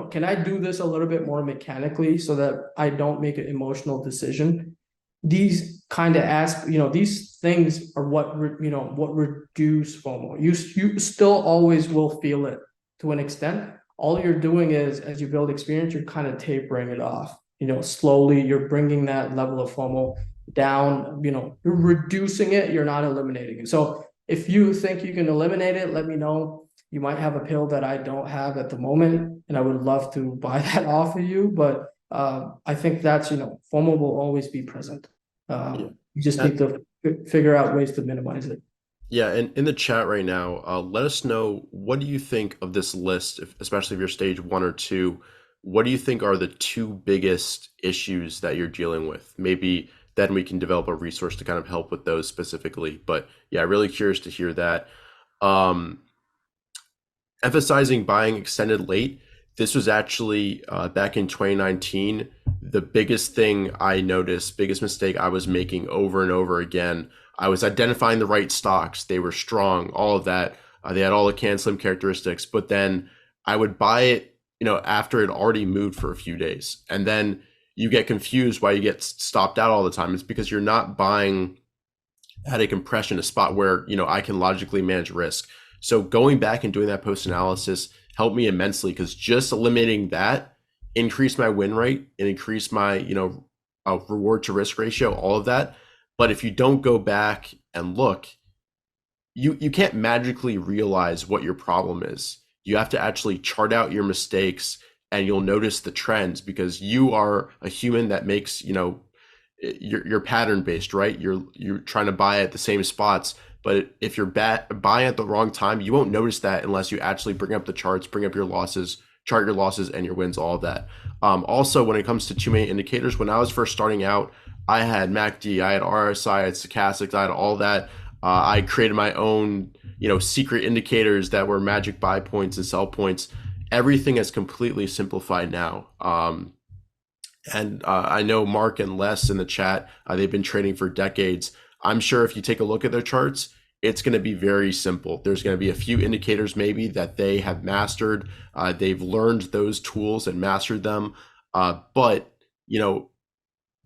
[SPEAKER 2] Can I do this a little bit more mechanically so that I don't make an emotional decision? These kind of these things are what reduce FOMO. You still always will feel it to an extent. All you're doing is, as you build experience, you're kind of tapering it off. Slowly you're bringing that level of FOMO down. You're reducing it. You're not eliminating it. So if you think you can eliminate it, let me know. You might have a pill that I don't have at the moment, and I would love to buy that off of you. But I think that's, FOMO will always be present. You just need to figure out ways to minimize it.
[SPEAKER 1] Yeah, and in the chat right now, let us know, what do you think of this list, especially if you're stage 1 or 2? What do you think are the 2 biggest issues that you're dealing with? Maybe then we can develop a resource to kind of help with those specifically. But yeah, really curious to hear that. Emphasizing buying extended late. This was actually back in 2019. The biggest thing I noticed, biggest mistake I was making over and over again, I was identifying the right stocks. They were strong, all of that. They had all the can slim characteristics, but then I would buy it, after it already moved for a few days. And then you get confused why you get stopped out all the time. It's because you're not buying at a compression, a spot where, I can logically manage risk. So going back and doing that post analysis helped me immensely, because just eliminating that increased my win rate and increased my, reward to risk ratio, all of that. But if you don't go back and look, you can't magically realize what your problem is. You have to actually chart out your mistakes, and you'll notice the trends, because you are a human that makes, you're pattern based, right? You're trying to buy at the same spots. But if you're buying at the wrong time, you won't notice that unless you actually bring up the charts, bring up your losses, chart your losses and your wins, all of that. Also, when it comes to 2-minute indicators, when I was first starting out, I had MACD, I had RSI, I had stochastics, I had all that. I created my own, secret indicators that were magic buy points and sell points. Everything is completely simplified now. And I know Mark and Les in the chat, they've been trading for decades. I'm sure if you take a look at their charts, it's going to be very simple. There's going to be a few indicators maybe that they have mastered. They've learned those tools and mastered them. But,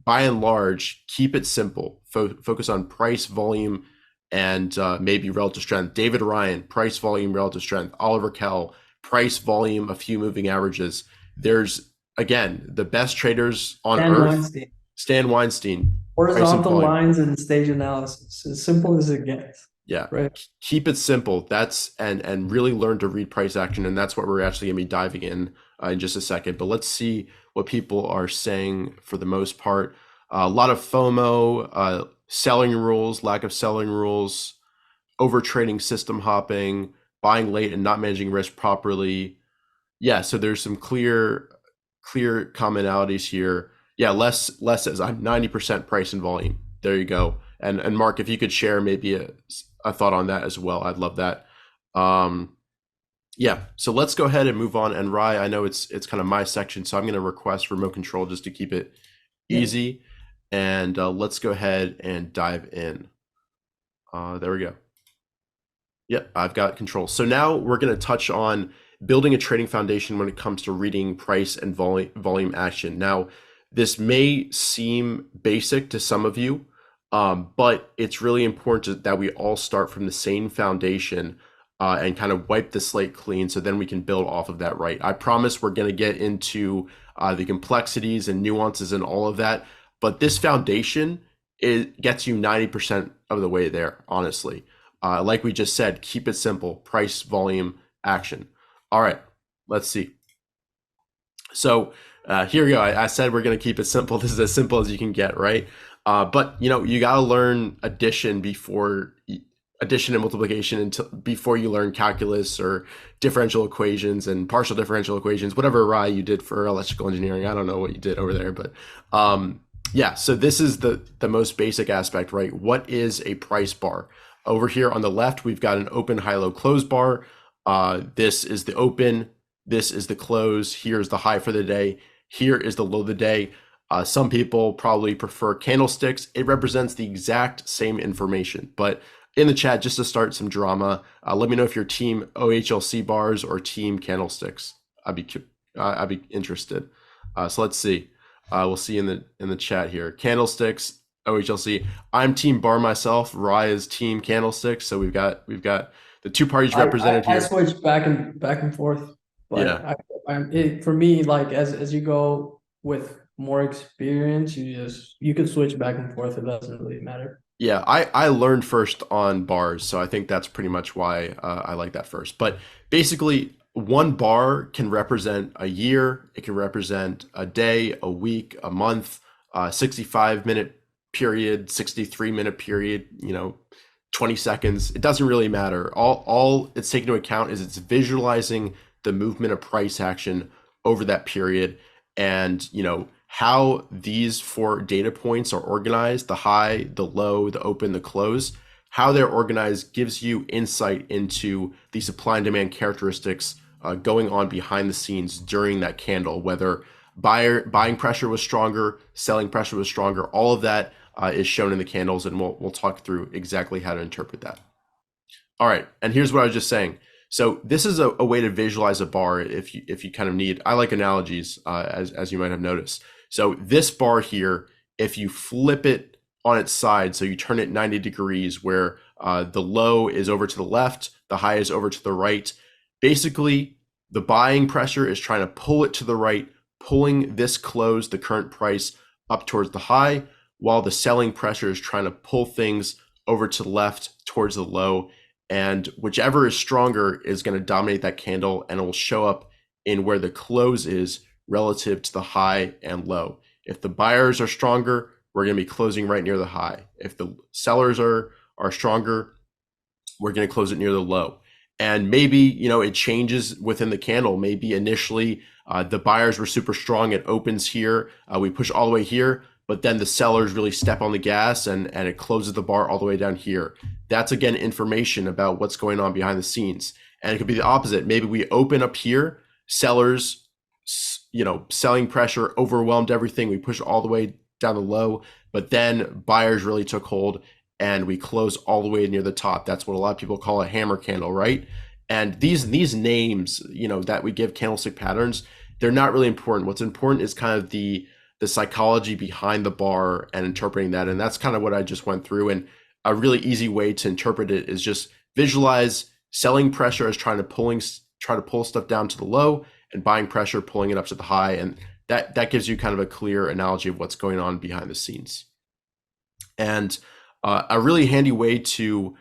[SPEAKER 1] by and large, keep it simple. Focus on price, volume, and maybe relative strength. David Ryan, price, volume, relative strength. Oliver Kell, price, volume, a few moving averages. There's, again, the best traders on earth. Stan Weinstein.
[SPEAKER 2] Horizontal lines and stage analysis, as simple as it gets.
[SPEAKER 1] Yeah,
[SPEAKER 2] right.
[SPEAKER 1] Keep it simple. That's and really learn to read price action, and that's what we're actually gonna be diving in just a second. But let's see what people are saying for the most part. A lot of FOMO, selling rules, lack of selling rules, overtrading, system hopping, buying late and not managing risk properly. Yeah, so there's some clear commonalities here. Yeah, less says I'm 90% price and volume. There you go. And Mark, if you could share maybe a thought on that as well, I'd love that. Yeah, so let's go ahead and move on. And Rye, I know it's kind of my section, so I'm going to request remote control just to keep it
[SPEAKER 2] Yeah.
[SPEAKER 1] easy. And let's go ahead and dive in. There we go. Yep, I've got control. So now we're going to touch on building a trading foundation when it comes to reading price and volume action. Now, this may seem basic to some of you, but it's really important that we all start from the same foundation and kind of wipe the slate clean so then we can build off of that, right? I promise we're going to get into the complexities and nuances and all of that, but this foundation, it gets you 90% of the way there, honestly. Like we just said, keep it simple: price, volume, action. All right, let's see. So here we go. I said we're going to keep it simple. This is as simple as you can get, right? But you got to learn addition and multiplication before you learn calculus or differential equations and partial differential equations, whatever Rye you did for electrical engineering. I don't know what you did over there, but yeah. So this is the most basic aspect, right? What is a price bar? Over here on the left, we've got an open, high, low, close bar. This is the open. This is the close. Here's the high for the day. Here is the low of the day. Some people probably prefer candlesticks. It represents the exact same information. But in the chat, just to start some drama, let me know if you're team OHLC bars or team candlesticks. I'd be interested. So let's see. We'll see in the chat here. Candlesticks, OHLC. I'm team bar myself. Rye is team candlesticks. So we've got the two parties represented
[SPEAKER 2] I
[SPEAKER 1] here.
[SPEAKER 2] switch back and forth, but
[SPEAKER 1] Yeah.
[SPEAKER 2] for me, like as you go with more experience, you could switch back and forth. It doesn't really matter.
[SPEAKER 1] Yeah, I learned first on bars, so I think that's pretty much why I like that first. But basically, one bar can represent a year, it can represent a day, a week, a month, 65-minute period, 63-minute period, 20 seconds. It doesn't really matter. All it's taking into account is it's visualizing the movement of price action over that period, and how these four data points are organized: the high, the low, the open, the close. How they're organized gives you insight into the supply and demand characteristics going on behind the scenes during that candle, whether buying pressure was stronger, selling pressure was stronger. All of that is shown in the candles, and we'll talk through exactly how to interpret that. All right, and here's what I was just saying. So this is a way to visualize a bar if you kind of need. I like analogies, as you might have noticed. So this bar here, if you flip it on its side, so you turn it 90 degrees, where the low is over to the left, the high is over to the right. Basically, the buying pressure is trying to pull it to the right, pulling this close, the current price, up towards the high, while the selling pressure is trying to pull things over to the left towards the low. And whichever is stronger is going to dominate that candle, and it will show up in where the close is relative to the high and low. If the buyers are stronger, we're going to be closing right near the high. If the sellers are stronger, we're going to close it near the low. And maybe it changes within the candle. Maybe initially the buyers were super strong. It opens here, we push all the way here, but then the sellers really step on the gas and it closes the bar all the way down here. That's, again, information about what's going on behind the scenes. And it could be the opposite. Maybe we open up here, sellers, selling pressure overwhelmed everything. We push all the way down the low, but then buyers really took hold and we close all the way near the top. That's what a lot of people call a hammer candle, right? And these names, that we give candlestick patterns, they're not really important. What's important is kind of the psychology behind the bar and interpreting that. And that's kind of what I just went through. And a really easy way to interpret it is just visualize selling pressure as try to pull stuff down to the low, and buying pressure pulling it up to the high. And that gives you kind of a clear analogy of what's going on behind the scenes. And a really handy way to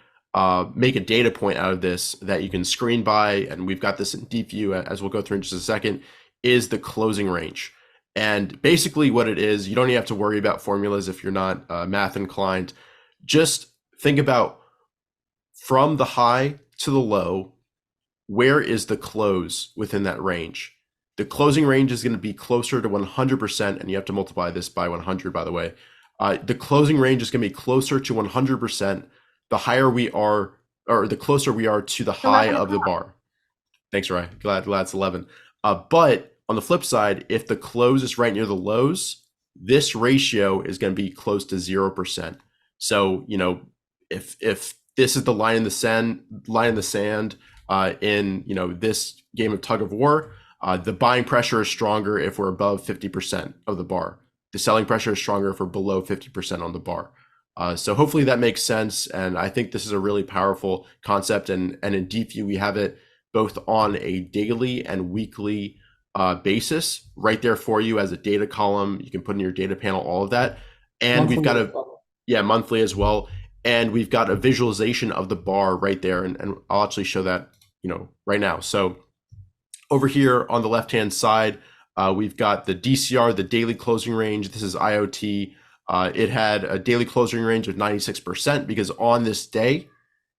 [SPEAKER 1] make a data point out of this that you can screen by, and we've got this in Deepvue as we'll go through in just a second, is the closing range. And basically what it is, you don't even have to worry about formulas if you're not math inclined. Just think about from the high to the low, where is the close within that range? The closing range is going to be closer to 100%, and you have to multiply this by 100, by the way. The closing range is going to be closer to 100% the higher we are, or the closer we are to the high of the bar. Thanks, Ryan. Glad it's 11. But on the flip side, if the close is right near the lows, this ratio is going to be close to 0%. So, if this is the line in the sand in this game of tug of war, the buying pressure is stronger if we're above 50% of the bar. The selling pressure is stronger if we're below 50% on the bar. So hopefully that makes sense. And I think this is a really powerful concept. And in Deepvue, we have it both on a daily and weekly basis right there for you as a data column. You can put in your data panel, all of that. And we've got monthly as well. And we've got a visualization of the bar right there. And I'll actually show that, right now. So over here on the left-hand side, we've got the DCR, the daily closing range. This is IoT. It had a daily closing range of 96% because on this day,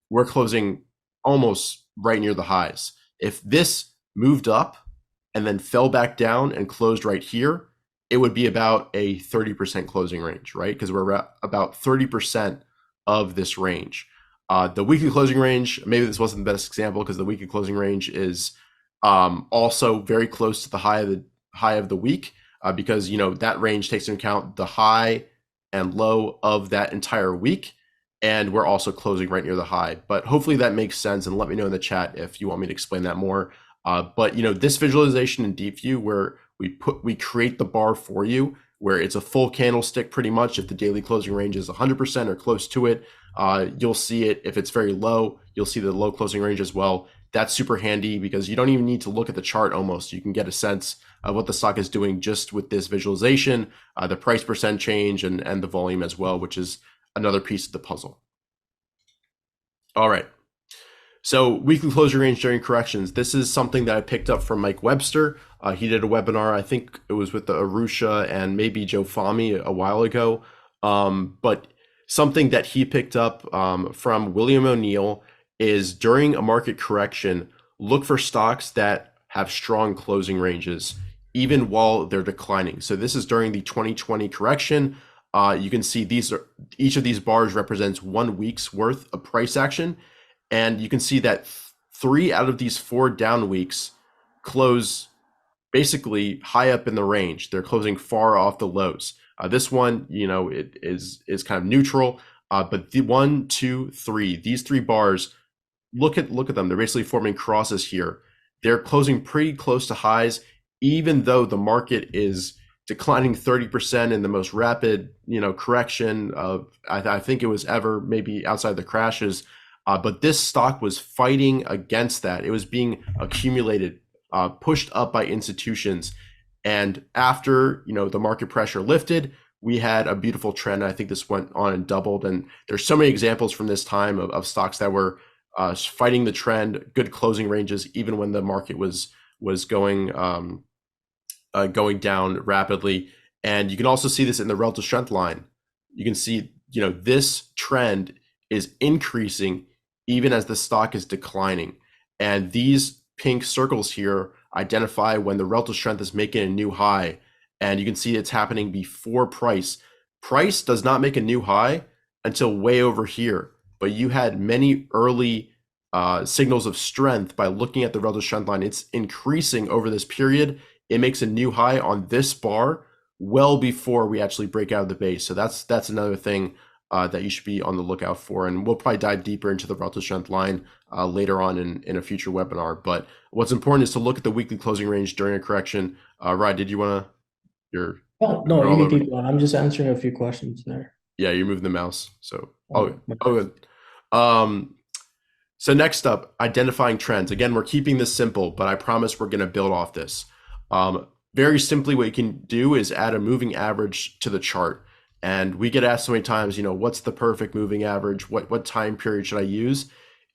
[SPEAKER 1] we're closing almost right near the highs. If this moved up and then fell back down and closed right here, it would be about a 30% closing range, right? Because we're at about 30% of this range. The weekly closing range, maybe this wasn't the best example because the weekly closing range is also very close to the high of the week because that range takes into account the high and low of that entire week, and we're also closing right near the high. But hopefully that makes sense, and let me know in the chat if you want me to explain that more. But this visualization in Deepvue where we create the bar for you, where it's a full candlestick pretty much. If the daily closing range is 100% or close to it, you'll see it. If it's very low, you'll see the low closing range as well. That's super handy because you don't even need to look at the chart almost. You can get a sense of what the stock is doing just with this visualization, the price percent change and the volume as well, which is another piece of the puzzle. All right. So weekly closing range during corrections. This is something that I picked up from Mike Webster. He did a webinar, I think it was with the Arusha and maybe Joe Fahmy a while ago. But something that he picked up from William O'Neill is during a market correction, look for stocks that have strong closing ranges, even while they're declining. So this is during the 2020 correction. You can see each of these bars represents 1 week's worth of price action. And you can see that 3 out of these 4 down weeks close basically high up in the range. They're closing far off the lows. This one, it is kind of neutral. But the 1, 2, 3, these 3 bars, look at them. They're basically forming crosses here. They're closing pretty close to highs, even though the market is declining 30% in the most rapid, correction of I think it was ever, maybe outside the crashes. But this stock was fighting against that. It was being accumulated, pushed up by institutions. And after, the market pressure lifted, we had a beautiful trend. I think this went on and doubled. And there's so many examples from this time of stocks that were fighting the trend, good closing ranges, even when the market was going down rapidly. And you can also see this in the relative strength line. You can see, this trend is increasing even as the stock is declining. And these pink circles here identify when the relative strength is making a new high. And you can see it's happening before price. Price does not make a new high until way over here. But you had many early signals of strength by looking at the relative strength line. It's increasing over this period. It makes a new high on this bar well before we actually break out of the base. So that's another thing that you should be on the lookout for. And we'll probably dive deeper into the relative strength line later on in a future webinar. But what's important is to look at the weekly closing range during a correction. Ryan, did you want to?
[SPEAKER 2] Oh, no, you can keep going. I'm just answering a few questions there.
[SPEAKER 1] Yeah, you're moving the mouse. So, good. So next up, identifying trends. Again, we're keeping this simple, but I promise we're going to build off this. Very simply, what you can do is add a moving average to the chart. And we get asked so many times, what's the perfect moving average? What time period should I use?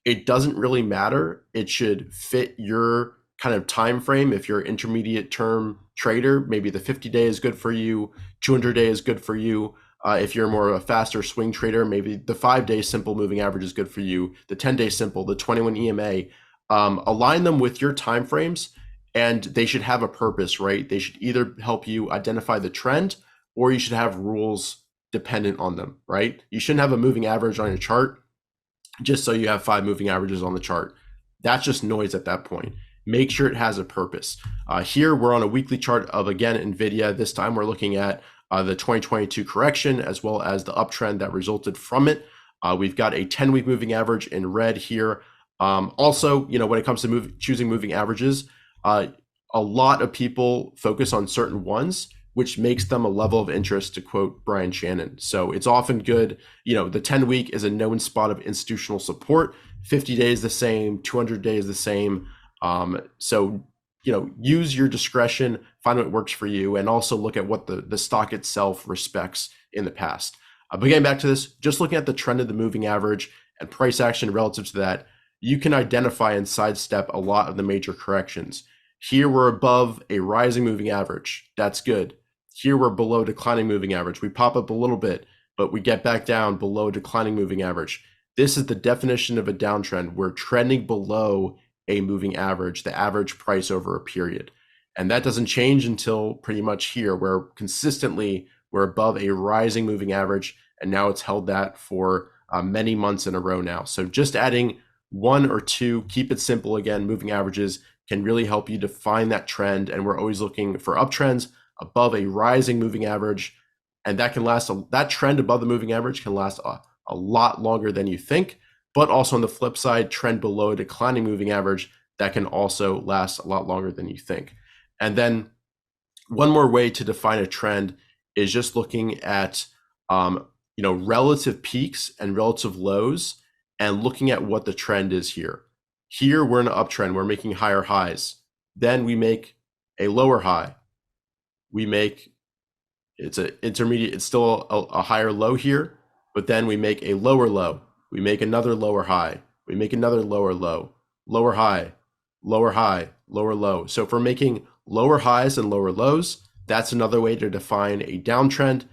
[SPEAKER 1] It doesn't really matter. It should fit your kind of time frame. If you're an intermediate term trader, maybe the 50-day is good for you, 200-day is good for you. If you're more of a faster swing trader, maybe the 5-day simple moving average is good for you, the 10-day simple, the 21 EMA. Align them with your time frames, and they should have a purpose, right? They should either help you identify the trend, or you should have rules dependent on them, right? You shouldn't have a moving average on your chart just so you have 5 moving averages on the chart. That's just noise at that point. make sure it has a purpose. Here we're on a weekly chart of, again, NVIDIA. This time we're looking at the 2022 correction as well as the uptrend that resulted from it. We've got a 10-week moving average in red here. Also, when it comes to choosing moving averages, a lot of people focus on certain ones, which makes them a level of interest, to quote Brian Shannon. So it's often good, the 10-week is a known spot of institutional support, 50 days the same, 200 days the same. So use your discretion, find what works for you, and also look at what the stock itself respects in the past. But getting back to this, just looking at the trend of the moving average and price action relative to that, you can identify and sidestep a lot of the major corrections. Here we're above a rising moving average. That's good. Here we're below declining moving average. We pop up a little bit, but we get back down below declining moving average. This is the definition of a downtrend. We're trending below a moving average, the average price over a period. And that doesn't change until pretty much here, where consistently we're above a rising moving average, and now it's held that for many months in a row now. So just adding one or two, keep it simple again, moving averages can really help you define that trend. And we're always looking for uptrends above a rising moving average. And that can last, that trend above the moving average can last a lot longer than you think. But also on the flip side, trend below a declining moving average, that can also last a lot longer than you think. And then one more way to define a trend is just looking at relative peaks and relative lows and looking at what the trend is here. Here we're in an uptrend, we're making higher highs. Then we make a lower high. It's an intermediate, it's still a higher low here, but then we make a lower low. We make another lower high. We make another lower low, lower high, lower high, lower low. So if we're making lower highs and lower lows, that's another way to define a downtrend.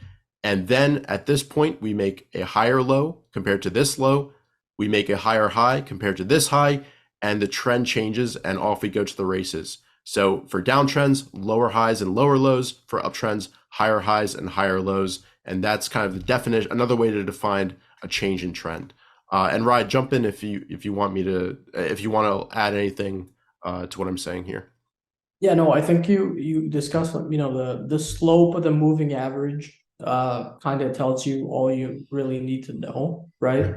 [SPEAKER 1] And then at this point, we make a higher low compared to this low. We make a higher high compared to this high, and the trend changes, and off we go to the races. So for downtrends, lower highs and lower lows. For uptrends, higher highs and higher lows. And that's kind of the definition, another way to define a change in trend. And Ryan, jump in if you want to add anything to what I'm saying here.
[SPEAKER 2] Yeah, no, I think you discussed, the slope of the moving average kind of tells you all you really need to know, right?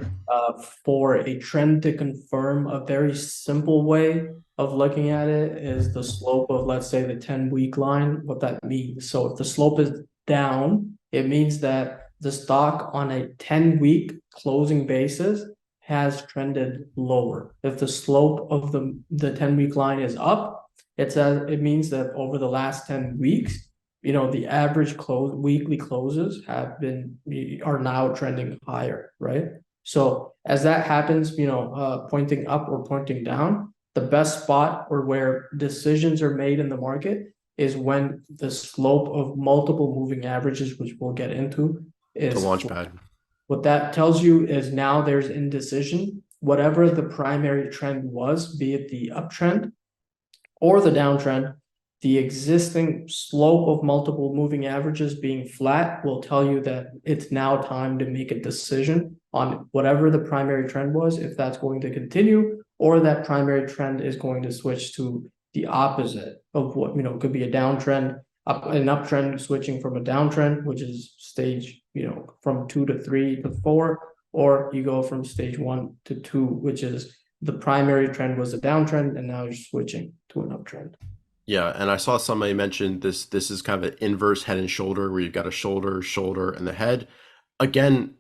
[SPEAKER 2] For a trend to confirm, a very simple way of looking at it is the slope of, let's say, the 10-week line, what that means. So if the slope is down, it means that the stock on a 10-week closing basis has trended lower. If the slope of the 10-week line is up, it means that over the last 10 weeks, the average weekly closes are now trending higher, right? So as that happens, pointing up or pointing down, the best spot or where decisions are made in the market is when the slope of multiple moving averages, which we'll get into, is
[SPEAKER 1] the launch pad.
[SPEAKER 2] What that tells you is now there's indecision. Whatever the primary trend was, be it the uptrend or the downtrend, the existing slope of multiple moving averages being flat will tell you that it's now time to make a decision on whatever the primary trend was, if that's going to continue, or that primary trend is going to switch to the opposite of what, could be a downtrend, an uptrend switching from a downtrend, which is stage, from 2 to 3 to 4, or you go from stage 1 to 2, which is the primary trend was a downtrend, and now you're switching to an uptrend.
[SPEAKER 1] Yeah, and I saw somebody mention this. This is kind of an inverse head and shoulder, where you've got a shoulder, and the head. Again,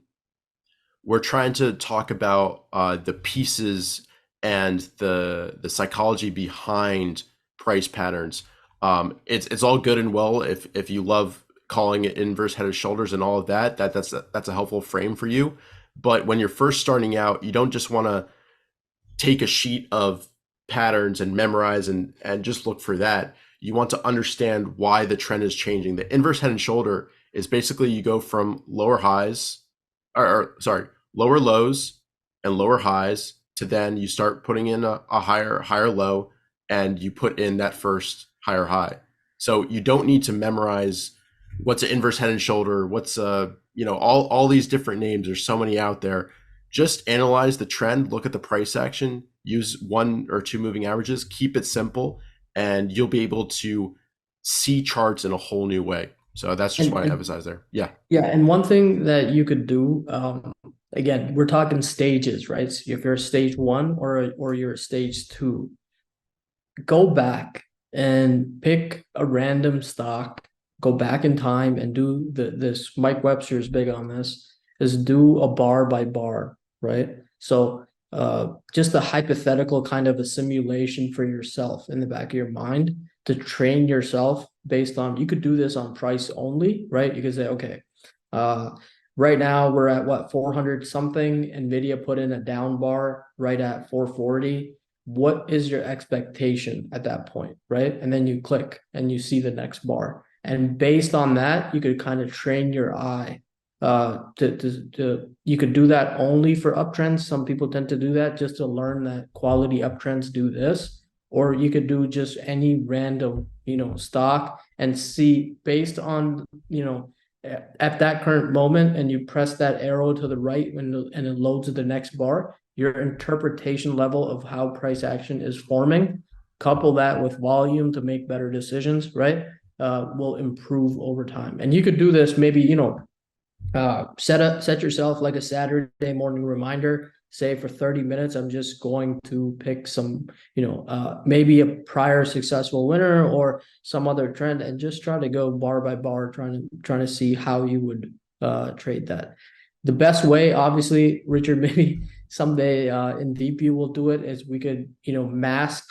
[SPEAKER 1] we're trying to talk about the pieces and the psychology behind price patterns. It's all good and well if you love calling it inverse head and shoulders and all of that. That's a helpful frame for you. But when you're first starting out, you don't just want to take a sheet of patterns and memorize and just look for that. You want to understand why the trend is changing. The inverse head and shoulder is basically you go from lower highs, lower lows and lower highs, to then you start putting in a higher low, and you put in that first higher high. So you don't need to memorize what's an inverse head and shoulder, what's all these different names. There's so many out there. just analyze the trend, look at the price action, use 1 or 2 moving averages, keep it simple, and you'll be able to see charts in a whole new way. So that's just what I
[SPEAKER 2] And
[SPEAKER 1] emphasize there. Yeah.
[SPEAKER 2] yeah, and one thing that you could do, again, we're talking stages, right? So if you're stage one or you're stage two, go back and pick a random stock, go back in time and do this. Mike Webster is big on this, is do a bar by bar, right? So just a hypothetical kind of a simulation for yourself in the back of your mind to train yourself based on, you could do this on price only, right? You could say, okay, right now we're at what, 400 something. Nvidia put in a down bar right at 440. What is your expectation at that point, right? And then you click and you see the next bar. And based on that, you could kind of train your eye. You could do that only for uptrends. Some people tend to do that just to learn that quality uptrends do this. Or you could do just any random, stock and see based on, at that current moment, and you press that arrow to the right and it loads to the next bar, your interpretation level of how price action is forming, couple that with volume to make better decisions, right? Will improve over time. And you could do this maybe, set yourself like a Saturday morning reminder. Say for 30 minutes, I'm just going to pick some, maybe a prior successful winner or some other trend, and just try to go bar by bar, trying to see how you would trade that. The best way, obviously, Richard, maybe someday in Deepvue we'll do it, is we could, mask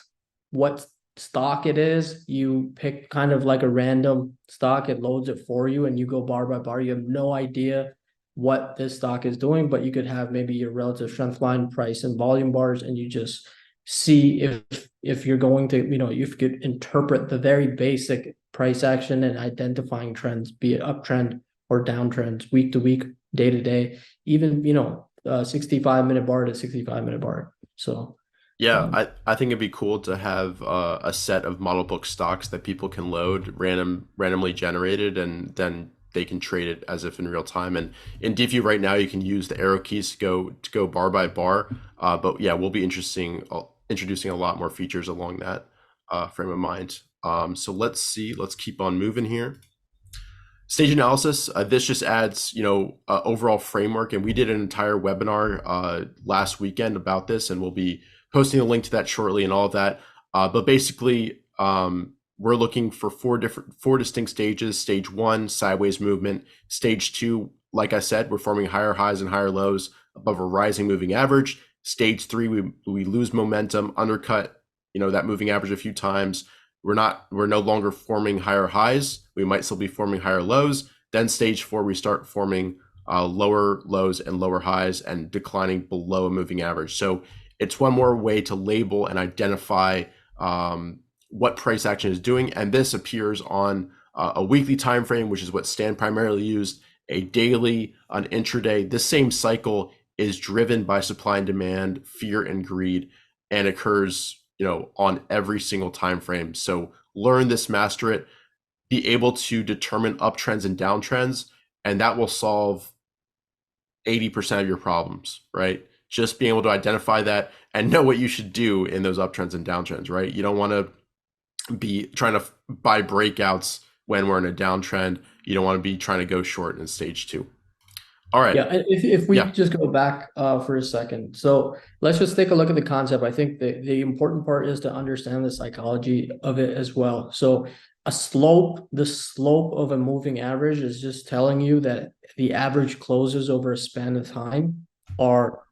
[SPEAKER 2] what stock it is. You pick kind of like a random stock, it loads it for you, and you go bar by bar. You have no idea what this stock is doing, but you could have maybe your relative strength line, price, and volume bars, and you just see if you're going to, you could interpret the very basic price action and identifying trends, be it uptrend or downtrends, week to week, day to day, even 65-minute bar to 65-minute bar. So
[SPEAKER 1] Yeah, I think it'd be cool to have a set of model book stocks that people can load randomly generated, and then they can trade it as if in real time. And in Deepvue right now, you can use the arrow keys to go bar by bar. But yeah, we'll be introducing a lot more features along that frame of mind. So let's see. Let's keep on moving here. Stage analysis. This just adds, overall framework, and we did an entire webinar last weekend about this, and we'll be posting a link to that shortly and all of that. But basically, we're looking for four distinct stages. Stage one, sideways movement. Stage two, like I said, we're forming higher highs and higher lows above a rising moving average. Stage three, we lose momentum, undercut, that moving average a few times. We're no longer forming higher highs. We might still be forming higher lows. Then stage four, we start forming lower lows and lower highs and declining below a moving average. So it's one more way to label and identify what price action is doing. And this appears on a weekly time frame, which is what Stan primarily used, a daily, an intraday. This same cycle is driven by supply and demand, fear and greed, and occurs on every single time frame. So learn this, master it, be able to determine uptrends and downtrends, and that will solve 80% of your problems, right? Just being able to identify that and know what you should do in those uptrends and downtrends, right? You don't want to be trying to buy breakouts when we're in a downtrend. You don't want to be trying to go short in stage two. All right.
[SPEAKER 2] Yeah, if we just go back for a second. So let's just take a look at the concept. I think the important part is to understand the psychology of it as well. So the slope of a moving average is just telling you that the average closes over a span of time are,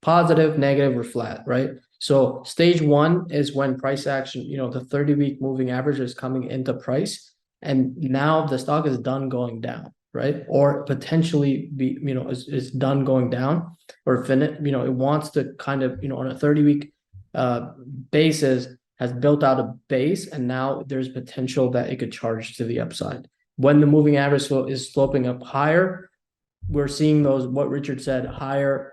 [SPEAKER 2] positive, negative, or flat, right? So stage one is when price action, the 30-week moving average is coming into price, and now the stock is done going down, right? Or potentially be, is done going down or it wants to kind of, on a 30-week basis, has built out a base, and now there's potential that it could charge to the upside. When the moving average is sloping up higher, we're seeing those, what Richard said, higher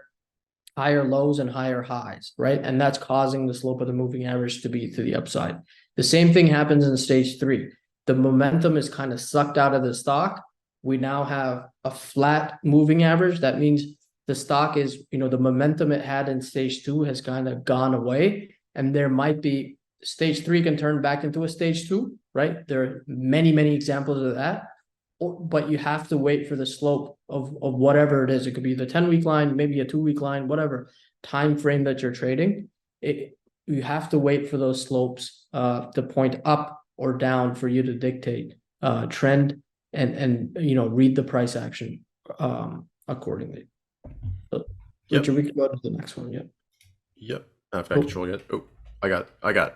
[SPEAKER 2] lows and higher highs, right? And that's causing the slope of the moving average to be to the upside. The same thing happens in stage three. The momentum is kind of sucked out of the stock. We now have a flat moving average. That means the stock is, the momentum it had in stage 2 has kind of gone away, and there might be stage 3 can turn back into a stage 2, right? There are many, many examples of that. But you have to wait for the slope of whatever it is. It could be the 10-week line, maybe a 2-week line, whatever time frame that you're trading. You have to wait for those slopes to point up or down for you to dictate trend and read the price action accordingly. So,
[SPEAKER 1] Yep.
[SPEAKER 2] Richard, we can go to the next one.
[SPEAKER 1] Yep. I've got control yet. Oh, I got it.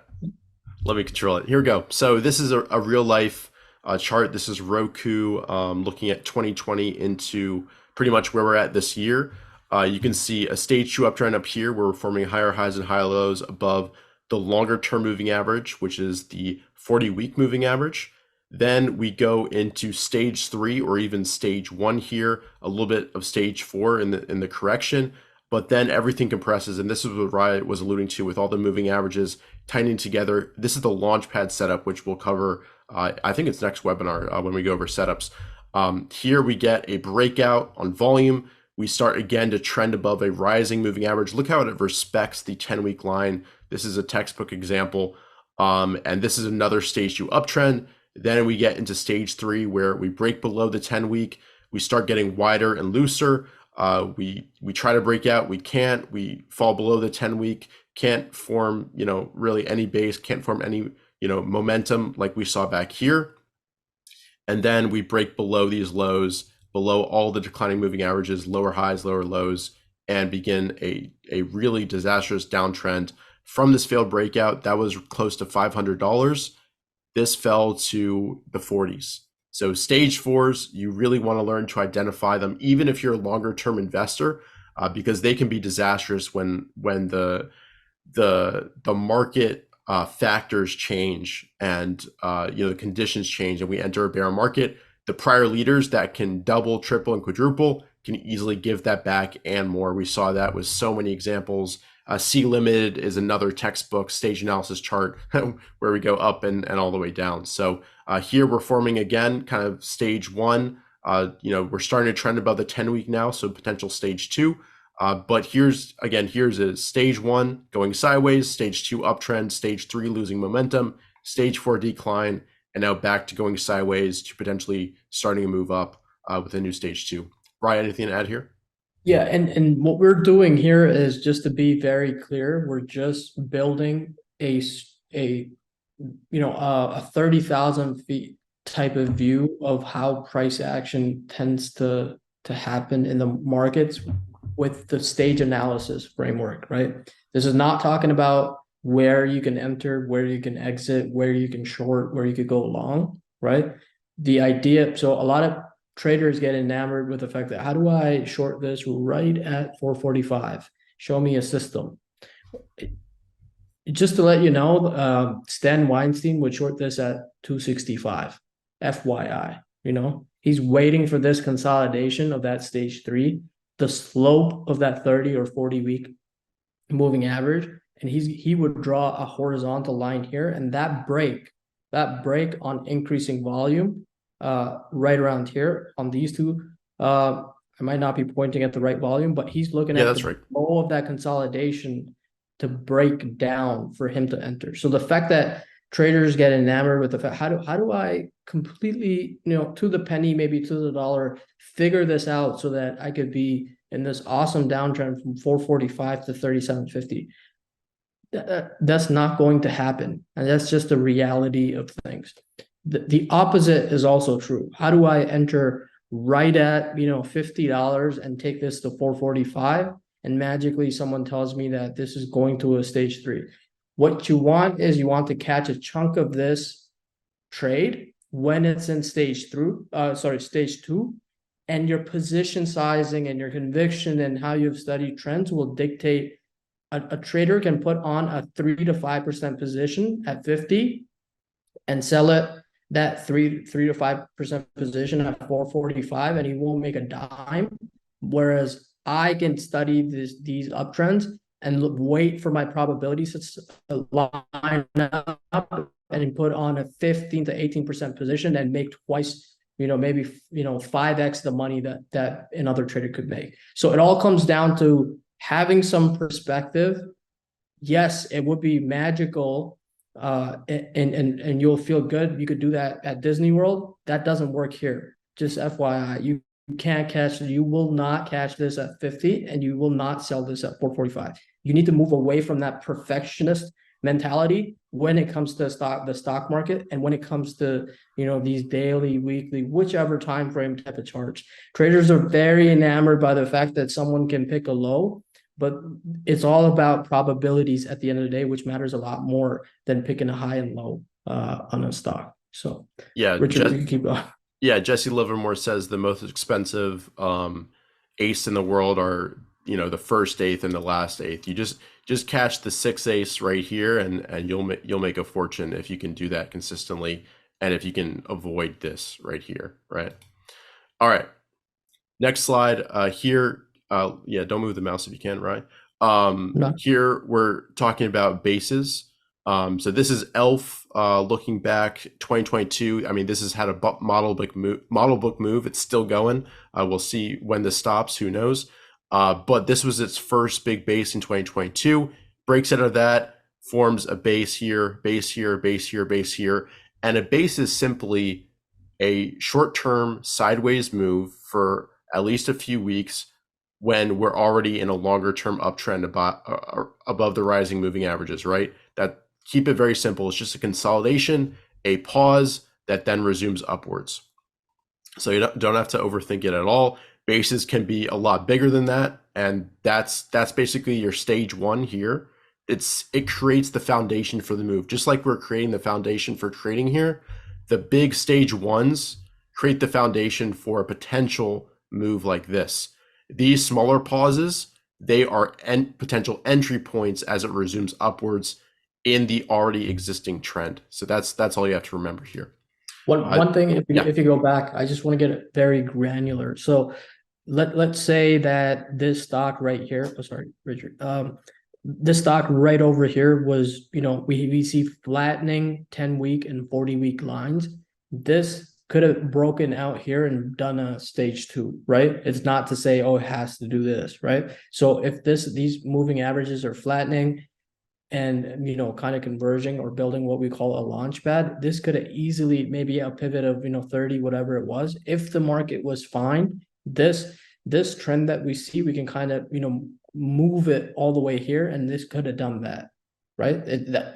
[SPEAKER 1] Let me control it. Here we go. So this is a real life chart. This is ROKU looking at 2020 into pretty much where we're at this year. You can see a stage 2 uptrend up here where we're forming higher highs and higher lows above the longer term moving average, which is the 40-week moving average. Then we go into stage 3 or even stage 1 here, a little bit of stage 4 in the correction, but then everything compresses. And this is what Riot was alluding to with all the moving averages tightening together. This is the launchpad setup, which we'll cover, I think it's next webinar when we go over setups. Here we get a breakout on volume. We start again to trend above a rising moving average. Look how it respects the 10-week line. This is a textbook example. And this is another stage 2 uptrend. Then we get into stage 3 where we break below the 10-week. We start getting wider and looser. We try to break out. We can't. We fall below the 10-week. Can't form, really any base. Can't form any, momentum like we saw back here. And then we break below these lows, below all the declining moving averages, lower highs, lower lows, and begin a really disastrous downtrend. From this failed breakout, that was close to $500. This fell to the 40s. So stage 4s, you really want to learn to identify them, even if you're a longer term investor, because they can be disastrous when the market factors change and the conditions change and we enter a bear market. The prior leaders that can double, triple, and quadruple can easily give that back and more. We saw that with so many examples. C limited is another textbook stage analysis chart where we go up and all the way down. So here we're forming again kind of stage 1. We're starting to trend above the 10-week now, so potential stage 2. But here's a stage 1 going sideways, stage 2 uptrend, stage 3 losing momentum, stage 4 decline, and now back to going sideways to potentially starting to move up with a new stage 2. Brian, anything to add here?
[SPEAKER 2] Yeah, and what we're doing here is, just to be very clear, we're just building a 30,000 feet type of view of how price action tends to happen in the markets with the stage analysis framework, right? This is not talking about where you can enter, where you can exit, where you can short, where you could go long, right? The idea, so a lot of traders get enamored with the fact that, how do I short this right at 445? Show me a system. Just to let you know, Stan Weinstein would short this at 265, FYI. He's waiting for this consolidation of that stage 3, the slope of that 30 or 40 week moving average, and he would draw a horizontal line here, and that break on increasing volume right around here on these two, I might not be pointing at the right volume, but he's looking at the low of that consolidation to break down for him to enter. So the fact that traders get enamored with the fact, how do I completely, to the penny, maybe to the dollar, figure this out so that I could be in this awesome downtrend from 445 to 3750. That's not going to happen. And that's just the reality of things. The opposite is also true. How do I enter right at $50 and take this to 445, and magically someone tells me that this is going to a stage 3? What you want is, you want to catch a chunk of this trade when it's in stage 2, and your position sizing and your conviction and how you've studied trends will dictate. A trader can put on a 3 to 5% position at 50 and sell it that 3 to 5% position at 445, and he won't make a dime. Whereas I can study these uptrends and wait for my probabilities to line up and put on a 15 to 18% position and make twice maybe 5x the money that another trader could make. So it all comes down to having some perspective. Yes, it would be magical, and you'll feel good. You could do that at Disney World. That doesn't work here. Just FYI, you can't catch. You will not catch this at 50, and you will not sell this at 445. You need to move away from that perfectionist mentality when it comes to the stock market, and when it comes to these daily, weekly, whichever time frame type of charts. Traders are very enamored by the fact that someone can pick a low, but it's all about probabilities at the end of the day, which matters a lot more than picking a high and low on a stock. So
[SPEAKER 1] Yeah,
[SPEAKER 2] Richard, you can keep going.
[SPEAKER 1] Yeah, Jesse Livermore says the most expensive ace in the world are the first eighth and the last eighth. You just catch the sixth ace right here, and you'll make a fortune if you can do that consistently, and if you can avoid this right here, right? All right, next slide. Here, yeah, don't move the mouse if you can, right?
[SPEAKER 2] No.
[SPEAKER 1] Here we're talking about bases. So this is ELF looking back 2022. I mean, this has had a model book move. It's still going. We'll see when this stops. Who knows? But this was its first big base in 2022. Breaks out of that, forms a base here, base here, base here, base here. And a base is simply a short-term sideways move for at least a few weeks when we're already in a longer-term uptrend above the rising moving averages, right? That keep it very simple. It's just a consolidation, a pause that then resumes upwards. So you don't have to overthink it at all. Bases can be a lot bigger than that, and that's basically your stage one here. It creates the foundation for the move, just like we're creating the foundation for trading here. The big stage ones create the foundation for a potential move like this. These smaller pauses, they are potential entry points as it resumes upwards in the already existing trend. So that's all you have to remember here.
[SPEAKER 2] One thing, if you go back, I just want to get it very granular. So let's say that this stock right here, oh sorry, Richard, this stock right over here was, we see flattening 10-week and 40-week lines. This could have broken out here and done a stage two, right? It's not to say, oh, it has to do this, right? So if these moving averages are flattening and kind of converging or building what we call a launch pad, this could have easily maybe a pivot of 30, whatever it was. If the market was fine, this trend that we see, we can kind of move it all the way here, and this could have done that, right?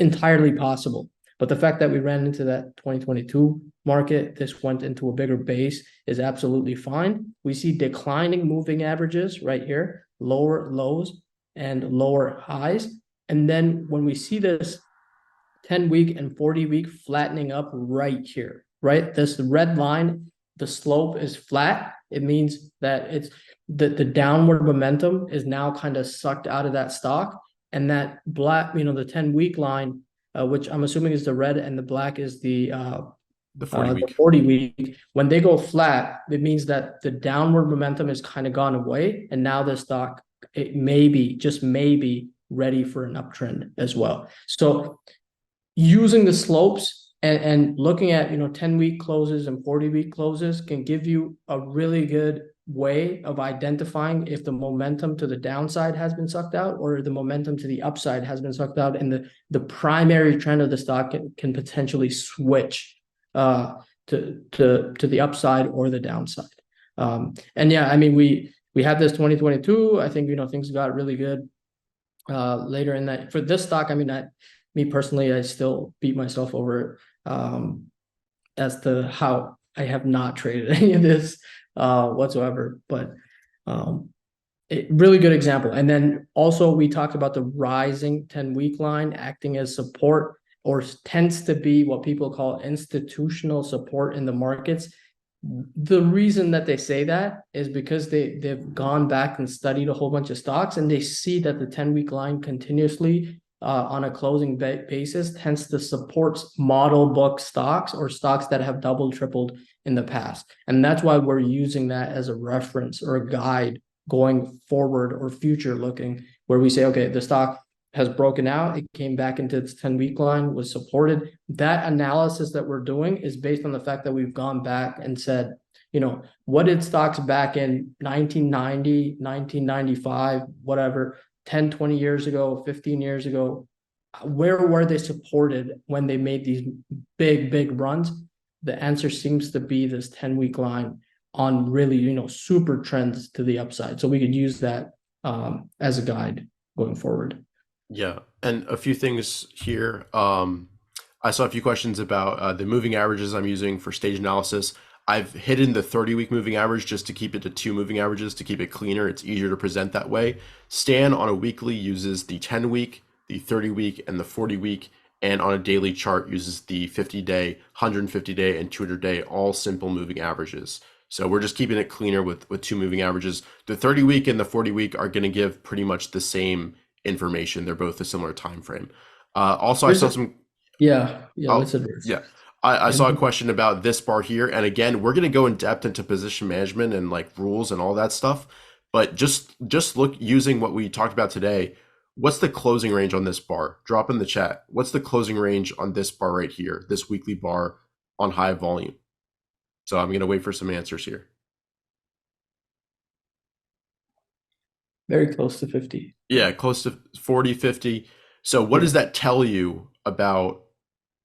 [SPEAKER 2] Entirely possible. But the fact that we ran into that 2022 market, this went into a bigger base, is absolutely fine. We see declining moving averages right here, lower lows and lower highs. And then when we see this 10-week and 40-week flattening up right here, right? This red line, the slope is flat. It means that it's the downward momentum is now kind of sucked out of that stock. And that black, the 10-week line, which I'm assuming is the red, and the black is the 40-week. When they go flat, it means that the downward momentum has kind of gone away. And now the stock, it may be, just maybe, ready for an uptrend as well. So using the slopes and looking at 10-week closes and 40-week closes can give you a really good way of identifying if the momentum to the downside has been sucked out or the momentum to the upside has been sucked out, and the primary trend of the stock can potentially switch to the upside or the downside. And yeah, I mean, we had this 2022. I think things got really good later in that. For this stock, I mean, me personally, I still beat myself over as to how I have not traded any of this whatsoever. But really good example. And then also we talked about the rising 10-week line acting as support, or tends to be what people call institutional support in the markets. The reason that they say that is because they've gone back and studied a whole bunch of stocks, and they see that the 10-week line continuously on a closing basis tends to support model book stocks or stocks that have doubled, tripled in the past. And that's why we're using that as a reference or a guide going forward or future looking, where we say, okay, the stock has broken out. It came back into its 10-week line, was supported. That analysis that we're doing is based on the fact that we've gone back and said, what did stocks back in 1990, 1995, whatever, 10, 20 years ago, 15 years ago, where were they supported when they made these big runs? The answer seems to be this 10-week line on really, super trends to the upside. So we could use that as a guide going forward.
[SPEAKER 1] Yeah, and a few things here. I saw a few questions about the moving averages I'm using for stage analysis. I've hidden the 30-week moving average just to keep it to 2 moving averages to keep it cleaner. It's easier to present that way. Stan on a weekly uses the 10-week, the 30-week, and the 40-week, and on a daily chart uses the 50-day, 150-day, and 200-day, all simple moving averages. So we're just keeping it cleaner with 2 moving averages. The 30-week and the 40-week are going to give pretty much the same information. They're both a similar time frame. Also, I saw some.
[SPEAKER 2] Yeah,
[SPEAKER 1] Oh,
[SPEAKER 2] let's address.
[SPEAKER 1] yeah. I saw a question about this bar here. And again, we're going to go in depth into position management and like rules and all that stuff. But just look using what we talked about today. What's the closing range on this bar? Drop in the chat. What's the closing range on this bar right here, this weekly bar on high volume? So I'm going to wait for some answers here.
[SPEAKER 2] Very close to 50.
[SPEAKER 1] Yeah, close to 40, 50. So what does that tell you about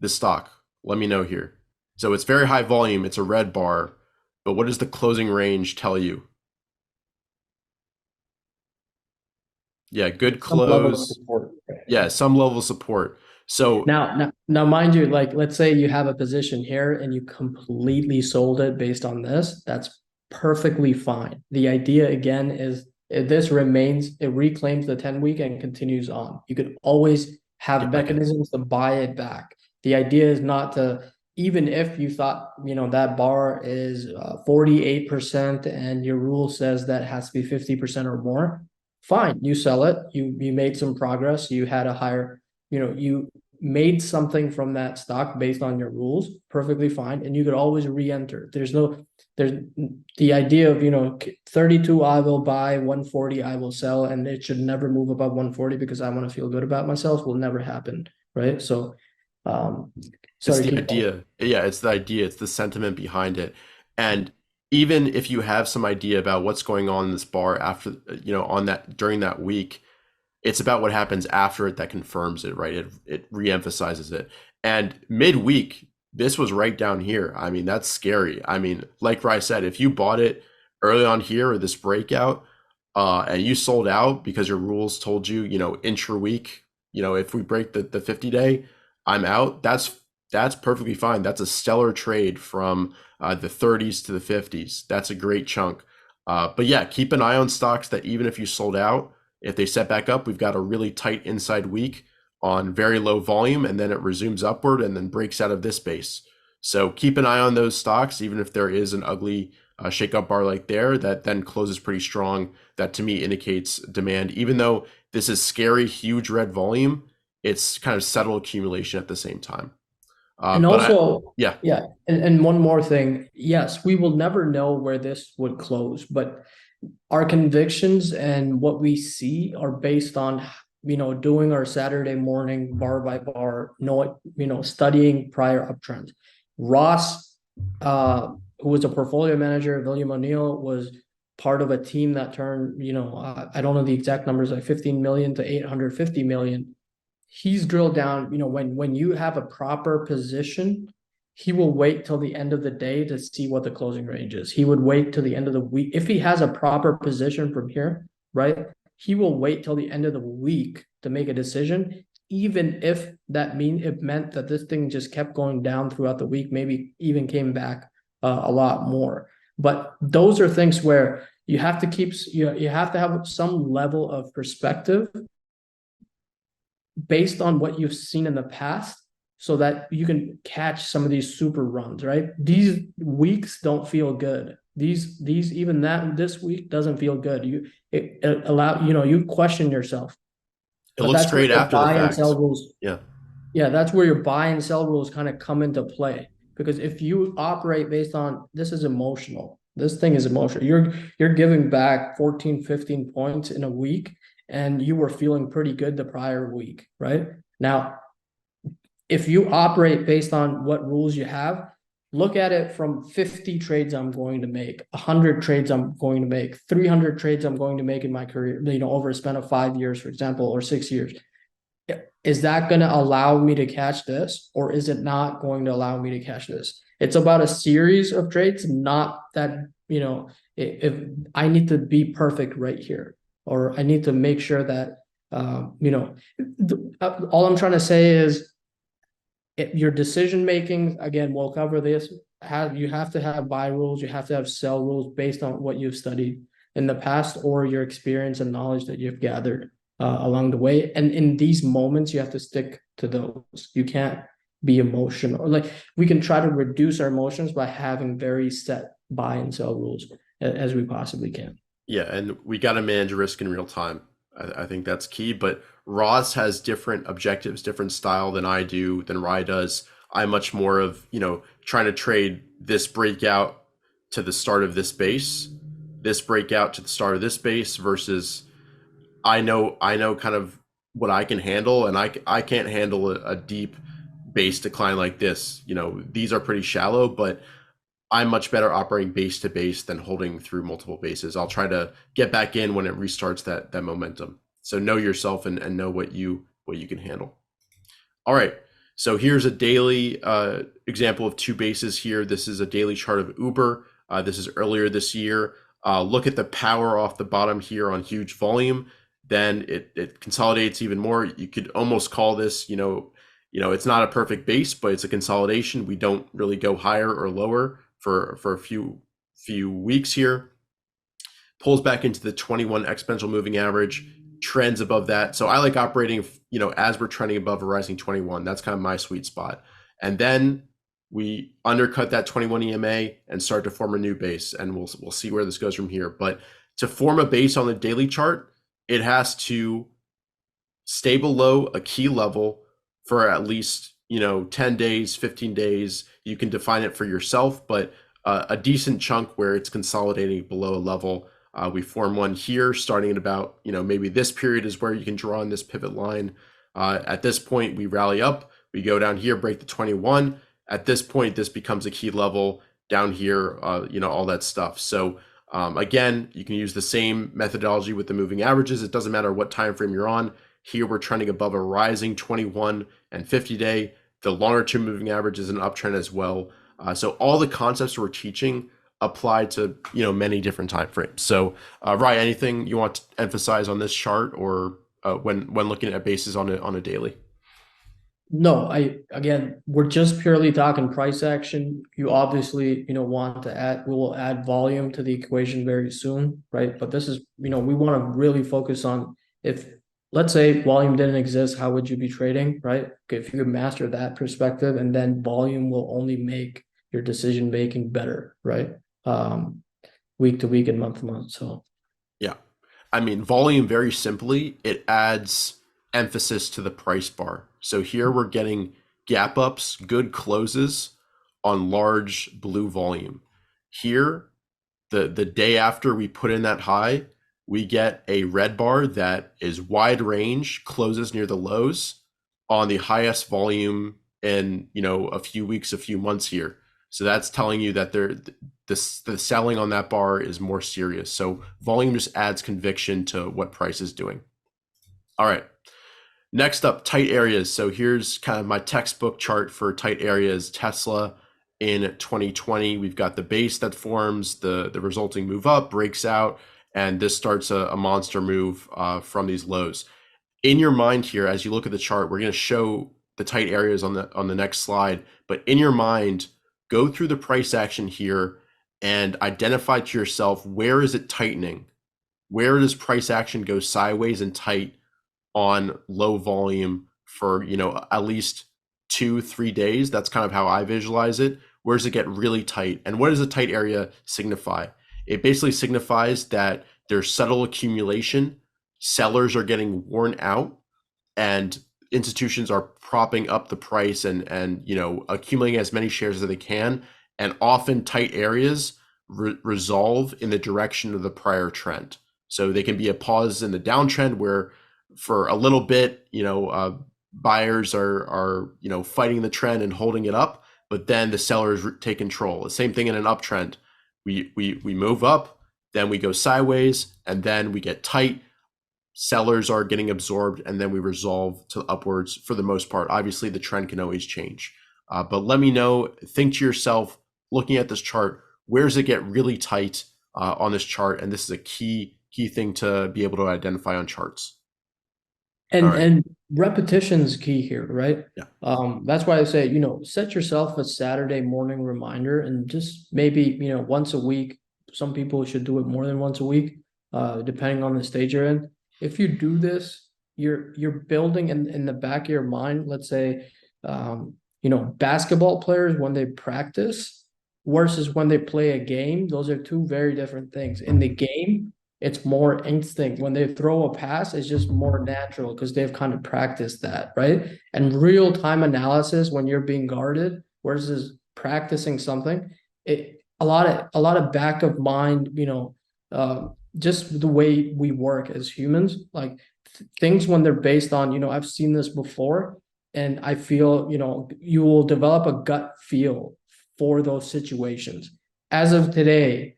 [SPEAKER 1] the stock? Let me know here. So it's very high volume. It's a red bar. But what does the closing range tell you? Yeah, good close. Yeah, some level of support. So
[SPEAKER 2] now, mind you, like let's say you have a position here and you completely sold it based on this. That's perfectly fine. The idea again is if this remains, it reclaims the 10-week and continues on. You could always have mechanisms to buy it back. The idea is not to, even if you thought, that bar is 48% and your rule says that it has to be 50% or more, fine, you sell it. You made some progress. You had a higher, you made something from that stock based on your rules, perfectly fine. And you could always re-enter. There's the idea of, 32 I will buy, 140 I will sell, and it should never move above 140 because I want to feel good about myself will never happen, right? So
[SPEAKER 1] it's the idea. Yeah, it's the idea. It's the sentiment behind it. And even if you have some idea about what's going on in this bar after, on that during that week, it's about what happens after it that confirms it, right? It reemphasizes it. And midweek, this was right down here. I mean, that's scary. I mean, like Rai said, if you bought it early on here or this breakout, and you sold out because your rules told you, intra-week, if we break the 50-day, I'm out. That's perfectly fine. That's a stellar trade from the 30s to the 50s. That's a great chunk. But yeah, keep an eye on stocks that even if you sold out, if they set back up, we've got a really tight inside week on very low volume, and then it resumes upward and then breaks out of this base. So keep an eye on those stocks, even if there is an ugly shake-up bar like there that then closes pretty strong. That to me indicates demand. Even though this is scary, huge red volume, it's kind of subtle accumulation at the same time.
[SPEAKER 2] And also, and one more thing. Yes, we will never know where this would close, but our convictions and what we see are based on, doing our Saturday morning bar by bar, studying prior uptrends. Ross, who was a portfolio manager, William O'Neill, was part of a team that turned, I don't know the exact numbers, like 15 million to 850 million. He's drilled down, when you have a proper position, he will wait till the end of the day to see what the closing range is. He would wait till the end of the week. If he has a proper position from here, right, he will wait till the end of the week to make a decision, even if it meant that this thing just kept going down throughout the week, maybe even came back a lot more. But those are things where you have to keep, you have to have some level of perspective based on what you've seen in the past, so that you can catch some of these super runs, right? These weeks don't feel good. This week doesn't feel good. You question yourself.
[SPEAKER 1] It looks great after the fact.
[SPEAKER 2] Yeah, that's where your buy and sell rules kind of come into play. Because if you operate based on this is emotional, this thing is emotional. You're giving back 14, 15 points in a week, and you were feeling pretty good the prior week, right? Now, if you operate based on what rules you have, look at it from 50 trades I'm going to make, 100 trades I'm going to make, 300 trades I'm going to make in my career, over a span of 5 years, for example, or 6 years. Is that going to allow me to catch this, or is it not going to allow me to catch this? It's about a series of trades, not that, if I need to be perfect right here, or I need to make sure that, all I'm trying to say is your decision making, again, we'll cover this. You have to have buy rules, you have to have sell rules based on what you've studied in the past or your experience and knowledge that you've gathered along the way. And in these moments, you have to stick to those. You can't be emotional. Like, we can try to reduce our emotions by having very set buy and sell rules as we possibly can.
[SPEAKER 1] Yeah, and we got to manage risk in real time. I think that's key. But Ross has different objectives, different style than I do, than Rye does. I'm much more of, trying to trade this breakout to the start of this base, this breakout to the start of this base, versus I know kind of what I can handle, and I can't handle a deep base decline like this. These are pretty shallow, but I'm much better operating base to base than holding through multiple bases. I'll try to get back in when it restarts that momentum. So know yourself and know what you can handle. All right. So here's a daily example of 2 bases here. This is a daily chart of Uber. This is earlier this year. Look at the power off the bottom here on huge volume. Then it consolidates even more. You could almost call this, it's not a perfect base, but it's a consolidation. We don't really go higher or lower for a few weeks here. Pulls back into the 21 exponential moving average, trends above that. So I like operating, as we're trending above a rising 21. That's kind of my sweet spot. And then we undercut that 21 EMA and start to form a new base, and we'll see where this goes from here. But to form a base on the daily chart, it has to stay below a key level for at least 10 days, 15 days. You can define it for yourself, but a decent chunk where it's consolidating below a level. We form one here starting at about, maybe this period is where you can draw on this pivot line. At this point, we rally up, we go down here, break the 21. At this point, this becomes a key level down here, all that stuff. So again, you can use the same methodology with the moving averages. It doesn't matter what time frame you're on. Here we're trending above a rising 21 and 50 day. The longer term moving average is an uptrend as well. So all the concepts we're teaching apply to many different time frames. So Ryan, anything you want to emphasize on this chart, or when looking at bases on a daily?
[SPEAKER 2] No, again, we're just purely talking price action. You obviously, want to add, we will add volume to the equation very soon, right? But this is, we want to really focus on, if, let's say volume didn't exist, how would you be trading, right? If you could master that perspective, and then volume will only make your decision making better, right? Week to week and month to month. So
[SPEAKER 1] yeah, I mean, volume, very simply, it adds emphasis to the price bar. So here we're getting gap ups, good closes on large blue volume. Here, the day after we put in that high, we get a red bar that is wide range, closes near the lows on the highest volume in a few weeks, a few months here. So that's telling you that the selling on that bar is more serious. So volume just adds conviction to what price is doing. All right. Next up, tight areas. So here's kind of my textbook chart for tight areas. Tesla in 2020, we've got the base that forms, the resulting move up, breaks out, and this starts a monster move from these lows. In your mind here, as you look at the chart, we're going to show the tight areas on the next slide, but in your mind, go through the price action here and identify to yourself, where is it tightening? Where does price action go sideways and tight on low volume for at least 2-3 days? That's kind of how I visualize it. Where does it get really tight? And what does a tight area signify? It basically signifies that there's subtle accumulation, sellers are getting worn out, and institutions are propping up the price and accumulating as many shares as they can. And often tight areas resolve in the direction of the prior trend. So they can be a pause in the downtrend where for a little bit, buyers are fighting the trend and holding it up, but then the sellers take control. The same thing in an uptrend. We move up, then we go sideways, and then we get tight. Sellers are getting absorbed, and then we resolve to upwards for the most part. Obviously, the trend can always change. But let me know, think to yourself, looking at this chart, where does it get really tight on this chart? And this is a key thing to be able to identify on charts.
[SPEAKER 2] And repetition is key here, right?
[SPEAKER 1] Yeah.
[SPEAKER 2] That's why I say, set yourself a Saturday morning reminder and just maybe, once a week. Some people should do it more than once a week, depending on the stage you're in. If you do this, you're building in the back of your mind, let's say, basketball players when they practice versus when they play a game, those are two very different things. In the game, it's more instinct. When they throw a pass, it's just more natural because they've kind of practiced that, right? And real-time analysis when you're being guarded versus practicing something, a lot of back of mind, just the way we work as humans, like things when they're based on, I've seen this before, and I feel, you will develop a gut feel for those situations. As of today,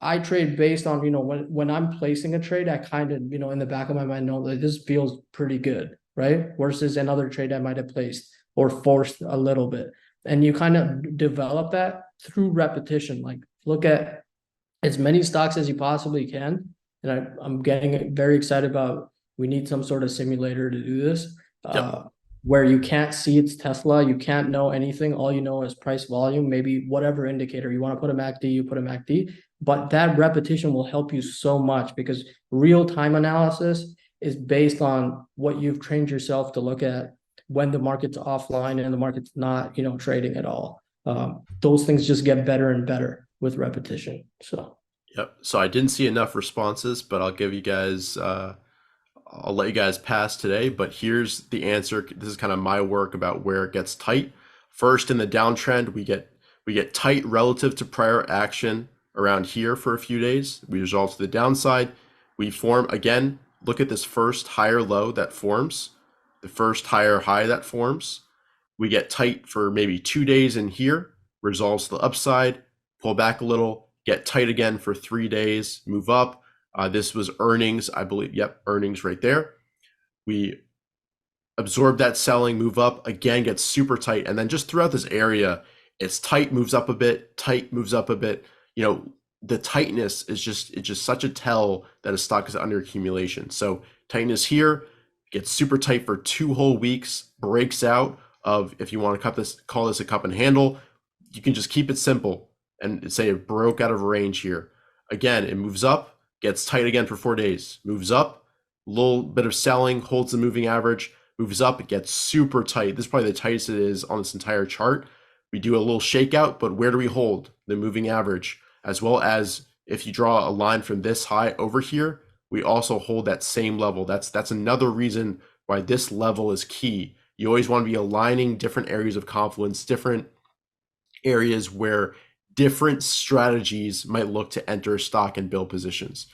[SPEAKER 2] I trade based on, when I'm placing a trade, I kind of, in the back of my mind know that this feels pretty good, right? Versus another trade I might have placed or forced a little bit. And you kind of develop that through repetition. Like look at as many stocks as you possibly can. And I'm getting very excited about, we need some sort of simulator to do this.
[SPEAKER 1] Yep.
[SPEAKER 2] Where you can't see it's Tesla, you can't know anything. All you know is price volume, maybe whatever indicator you want to put a MACD, you put a MACD. But that repetition will help you so much because real-time analysis is based on what you've trained yourself to look at when the market's offline and the market's not, trading at all. Those things just get better and better with repetition. So.
[SPEAKER 1] Yep. So I didn't see enough responses, but I'll give you guys. I'll let you guys pass today, but here's the answer. This is kind of my work about where it gets tight. First, in the downtrend, we get tight relative to prior action around here for a few days. We resolve to the downside. We form again. Look at this first higher low that forms, the first higher high that forms. We get tight for maybe 2 days in here, resolves to the upside, pull back a little, get tight again for 3 days, move up. This was earnings, I believe. Yep, earnings right there. We absorb that selling, move up, again, gets super tight. And then just throughout this area, it's tight, moves up a bit, tight, moves up a bit. The tightness is it's just such a tell that a stock is under accumulation. So tightness here, gets super tight for 2 whole weeks, breaks out of, if you want to call this a cup and handle, you can just keep it simple and say it broke out of range here. Again, it moves up, gets tight again for 4 days, moves up, a little bit of selling, holds the moving average, moves up, it gets super tight. This is probably the tightest it is on this entire chart. We do a little shakeout, but where do we hold? The moving average, as well as if you draw a line from this high over here, we also hold that same level. That's another reason why this level is key. You always want to be aligning different areas of confluence, different areas where different strategies might look to enter a stock and build positions.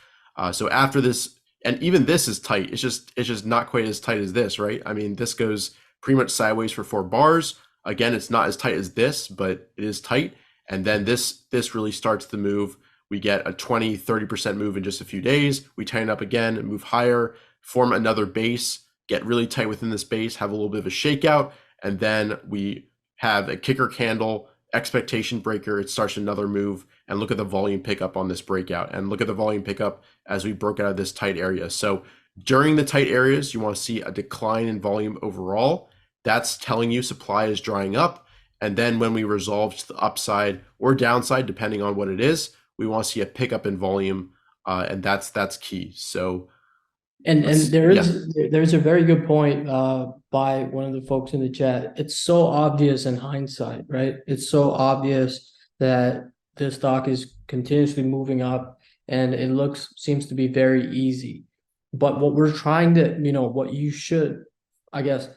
[SPEAKER 1] So after this, and even this is tight. It's just not quite as tight as this, right? I mean, this goes pretty much sideways for 4 bars. Again, it's not as tight as this, but it is tight. And then this really starts the move. We get a 20, 30% move in just a few days. We tighten up again, move higher, form another base, get really tight within this base, have a little bit of a shakeout, and then we have a kicker candle, expectation breaker. It starts another move, and look at the volume pickup on this breakout, and look at the volume pickup as we broke out of this tight area. So during the tight areas, you want to see a decline in volume overall. That's telling you supply is drying up. And then when we resolve to the upside or downside, depending on what it is, we want to see a pickup in volume, and that's key. So,
[SPEAKER 2] and there's a very good point by one of the folks in the chat. It's so obvious in hindsight, right? It's so obvious that this stock is continuously moving up, and it seems to be very easy. But what we're trying to, what you should, I guess,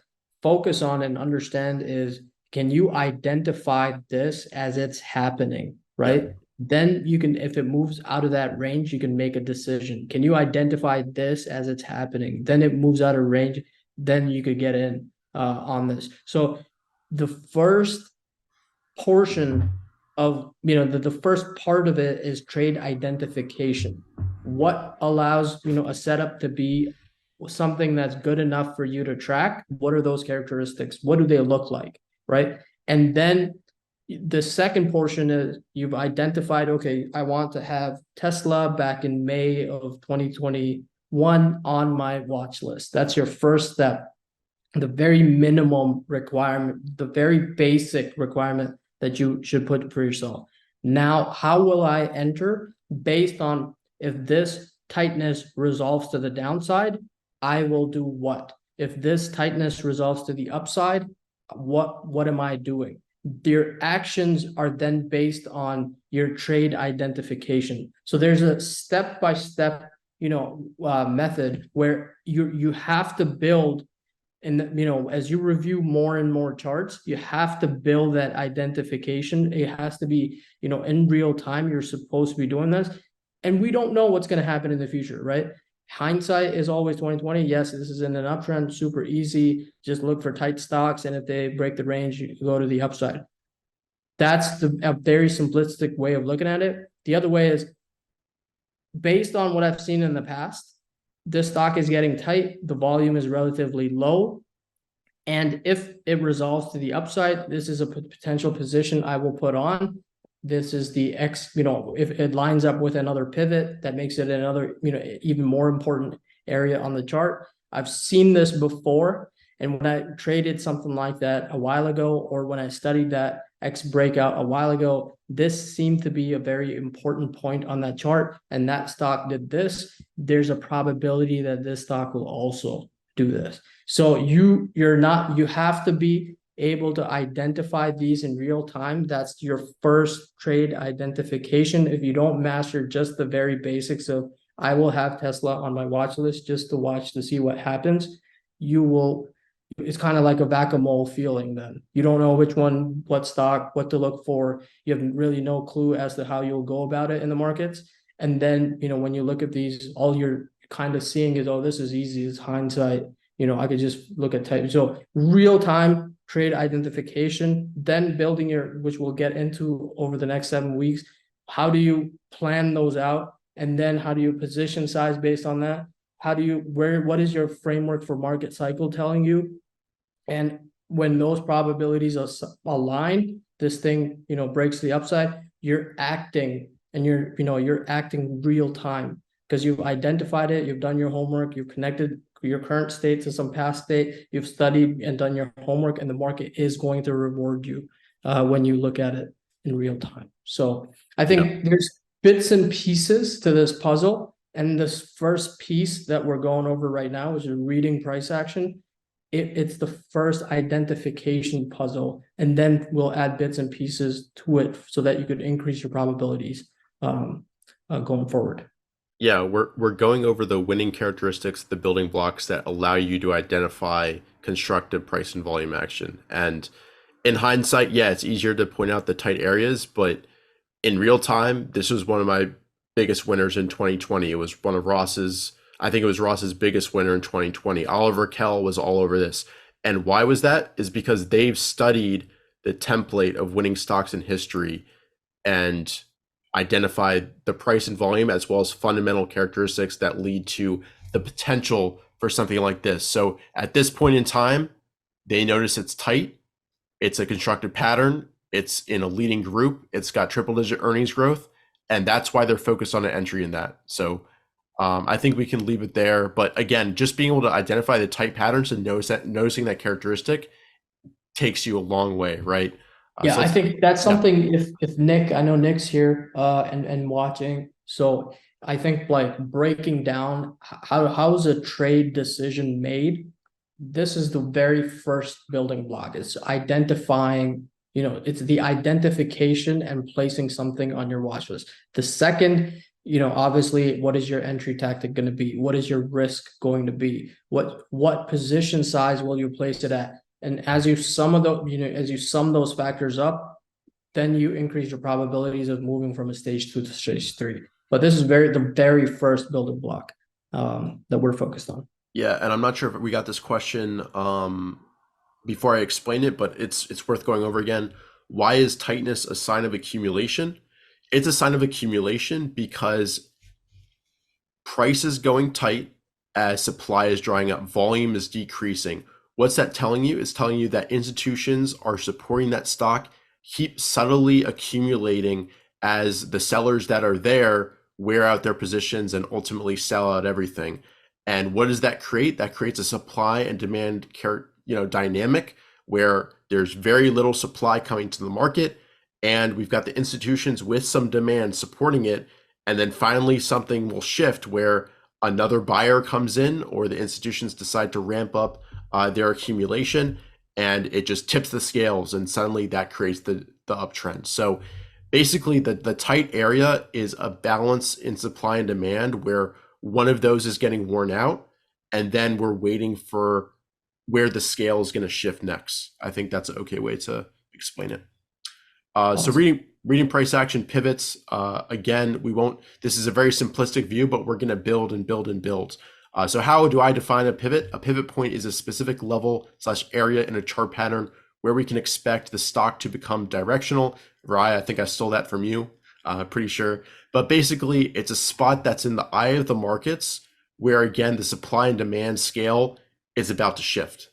[SPEAKER 2] focus on and understand is, can you identify this as it's happening, right? Then you can, if it moves out of that range, you can make a decision. Can you identify this as it's happening? Then it moves out of range, then you could get in on this. So the first portion of, the first part of it is trade identification. What allows, a setup to be something that's good enough for you to track? What are those characteristics? What do they look like? Right. And then the second portion is you've identified, okay, I want to have Tesla back in May of 2021 on my watch list. That's your first step. The very minimum requirement, the very basic requirement that you should put for yourself. Now, how will I enter? Based on if this tightness resolves to the downside, I will do what? If this tightness resolves to the upside, what am I doing? Your actions are then based on your trade identification. So there's a step-by-step, method where you have to build. And, as you review more and more charts, you have to build that identification. It has to be, in real time, you're supposed to be doing this. And we don't know what's going to happen in the future, right? Hindsight is always 2020. Yes, this is in an uptrend, super easy. Just look for tight stocks. And if they break the range, you go to the upside. That's a very simplistic way of looking at it. The other way is based on what I've seen in the past, this stock is getting tight, the volume is relatively low. And if it resolves to the upside, this is a potential position I will put on. This is the X, if it lines up with another pivot, that makes it another, even more important area on the chart. I've seen this before. And when I traded something like that a while ago, or when I studied that X breakout a while ago, this seemed to be a very important point on that chart. And that stock did this. There's a probability that this stock will also do this. So you have to be able to identify these in real time. That's your first trade identification. If you don't master just the very basics of, I will have Tesla on my watch list just to watch to see what happens, it's kind of like a whack-a-mole feeling. Then you don't know which one, what stock, what to look for. You have really no clue as to how you'll go about it in the markets. And then, when you look at these, all you're kind of seeing is, oh, this is easy. It's hindsight. I could just look at type. So real time trade identification, then building which we'll get into over the next 7 weeks. How do you plan those out? And then how do you position size based on that? What is your framework for market cycle telling you? And when those probabilities align, this thing, breaks the upside, you're acting, and you're acting real time because you've identified it, you've done your homework, you've connected your current state to some past state, you've studied and done your homework, and the market is going to reward you when you look at it in real time. So I think there's bits and pieces to this puzzle. And this first piece that we're going over right now, which is reading price action, it's the first identification puzzle, and then we'll add bits and pieces to it so that you could increase your probabilities going forward.
[SPEAKER 1] Yeah, we're going over the winning characteristics, the building blocks that allow you to identify constructive price and volume action. And in hindsight, yeah, it's easier to point out the tight areas, but in real time, this was one of my biggest winners in 2020. It was one of I think it was Ross's biggest winner in 2020. Oliver Kell was all over this. And why was that? Is because they've studied the template of winning stocks in history and identified the price and volume as well as fundamental characteristics that lead to the potential for something like this. So at this point in time, they notice it's tight. It's a constructive pattern. It's in a leading group. It's got triple-digit earnings growth. And that's why they're focused on an entry in that. So I think we can leave it there. But again, just being able to identify the tight patterns and noticing that characteristic takes you a long way, right?
[SPEAKER 2] Yeah, so I think that's something. If Nick, I know Nick's here and watching, so I think like breaking down how is a trade decision made. This is the very first building block. It's identifying. It's the identification and placing something on your watch list. The second, obviously, what is your entry tactic going to be? What is your risk going to be? What position size will you place it at? And as you sum those factors up, then you increase your probabilities of moving from a stage 2 to stage 3. But this is the very first building block that we're focused on.
[SPEAKER 1] Yeah, and I'm not sure if we got this question before I explain it, but it's worth going over again. Why is tightness a sign of accumulation? It's a sign of accumulation because price is going tight as supply is drying up, volume is decreasing. What's that telling you? It's telling you that institutions are supporting that stock, keep subtly accumulating as the sellers that are there wear out their positions and ultimately sell out everything. And what does that create? That creates a supply and demand dynamic where there's very little supply coming to the market, and we've got the institutions with some demand supporting it, and then finally something will shift where another buyer comes in or the institutions decide to ramp up their accumulation, and it just tips the scales, and suddenly that creates the uptrend. So basically the tight area is a balance in supply and demand where one of those is getting worn out, and then we're waiting for where the scale is going to shift next. I think that's an okay way to explain it.
[SPEAKER 2] Awesome.
[SPEAKER 1] So reading price action pivots, again, this is a very simplistic view, but we're going to build and build and build. So how do I define a pivot? A pivot point is a specific level / area in a chart pattern where we can expect the stock to become directional. Rye, I think I stole that from you, pretty sure. But basically, it's a spot that's in the eye of the markets where, again, the supply and demand scale is about to shift.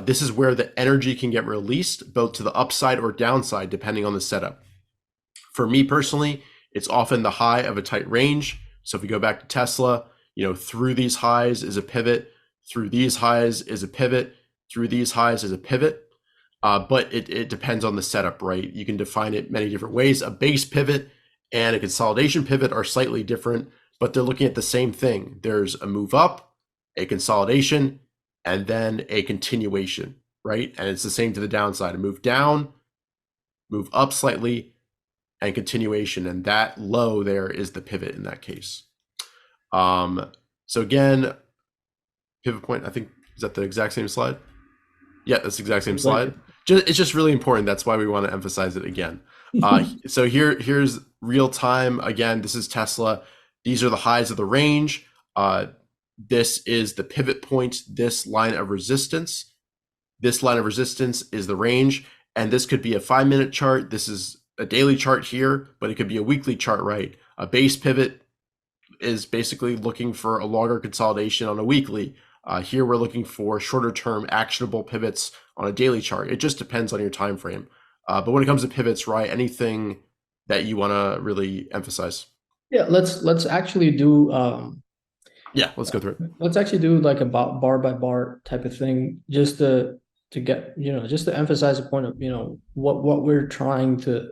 [SPEAKER 1] This is where the energy can get released, both to the upside or downside, depending on the setup. For me personally, it's often the high of a tight range. So if we go back to Tesla, through these highs is a pivot, through these highs is a pivot, through these highs is a pivot. But it depends on the setup, right? You can define it many different ways. A base pivot and a consolidation pivot are slightly different, but they're looking at the same thing. There's a move up, a consolidation, and then a continuation, right? And it's the same to the downside. A move down, move up slightly, and continuation. And that low there is the pivot in that case. So again, pivot point, I think, is that the exact same slide? Yeah, that's the exact same slide. It's just really important. That's why we want to emphasize it again. So here's real time. Again, this is Tesla. These are the highs of the range. This is the pivot point, this line of resistance. This line of resistance is the range. And this could be a 5-minute chart. This is a daily chart here, but it could be a weekly chart, right? A base pivot is basically looking for a longer consolidation on a weekly. Here we're looking for shorter term actionable pivots on a daily chart. It just depends on your time frame. But when it comes to pivots, right, anything that you want to really emphasize?
[SPEAKER 2] Yeah, let's actually do
[SPEAKER 1] yeah, let's go through it.
[SPEAKER 2] Let's actually do like a bar by bar type of thing, just to get, just to emphasize the point of, what we're trying to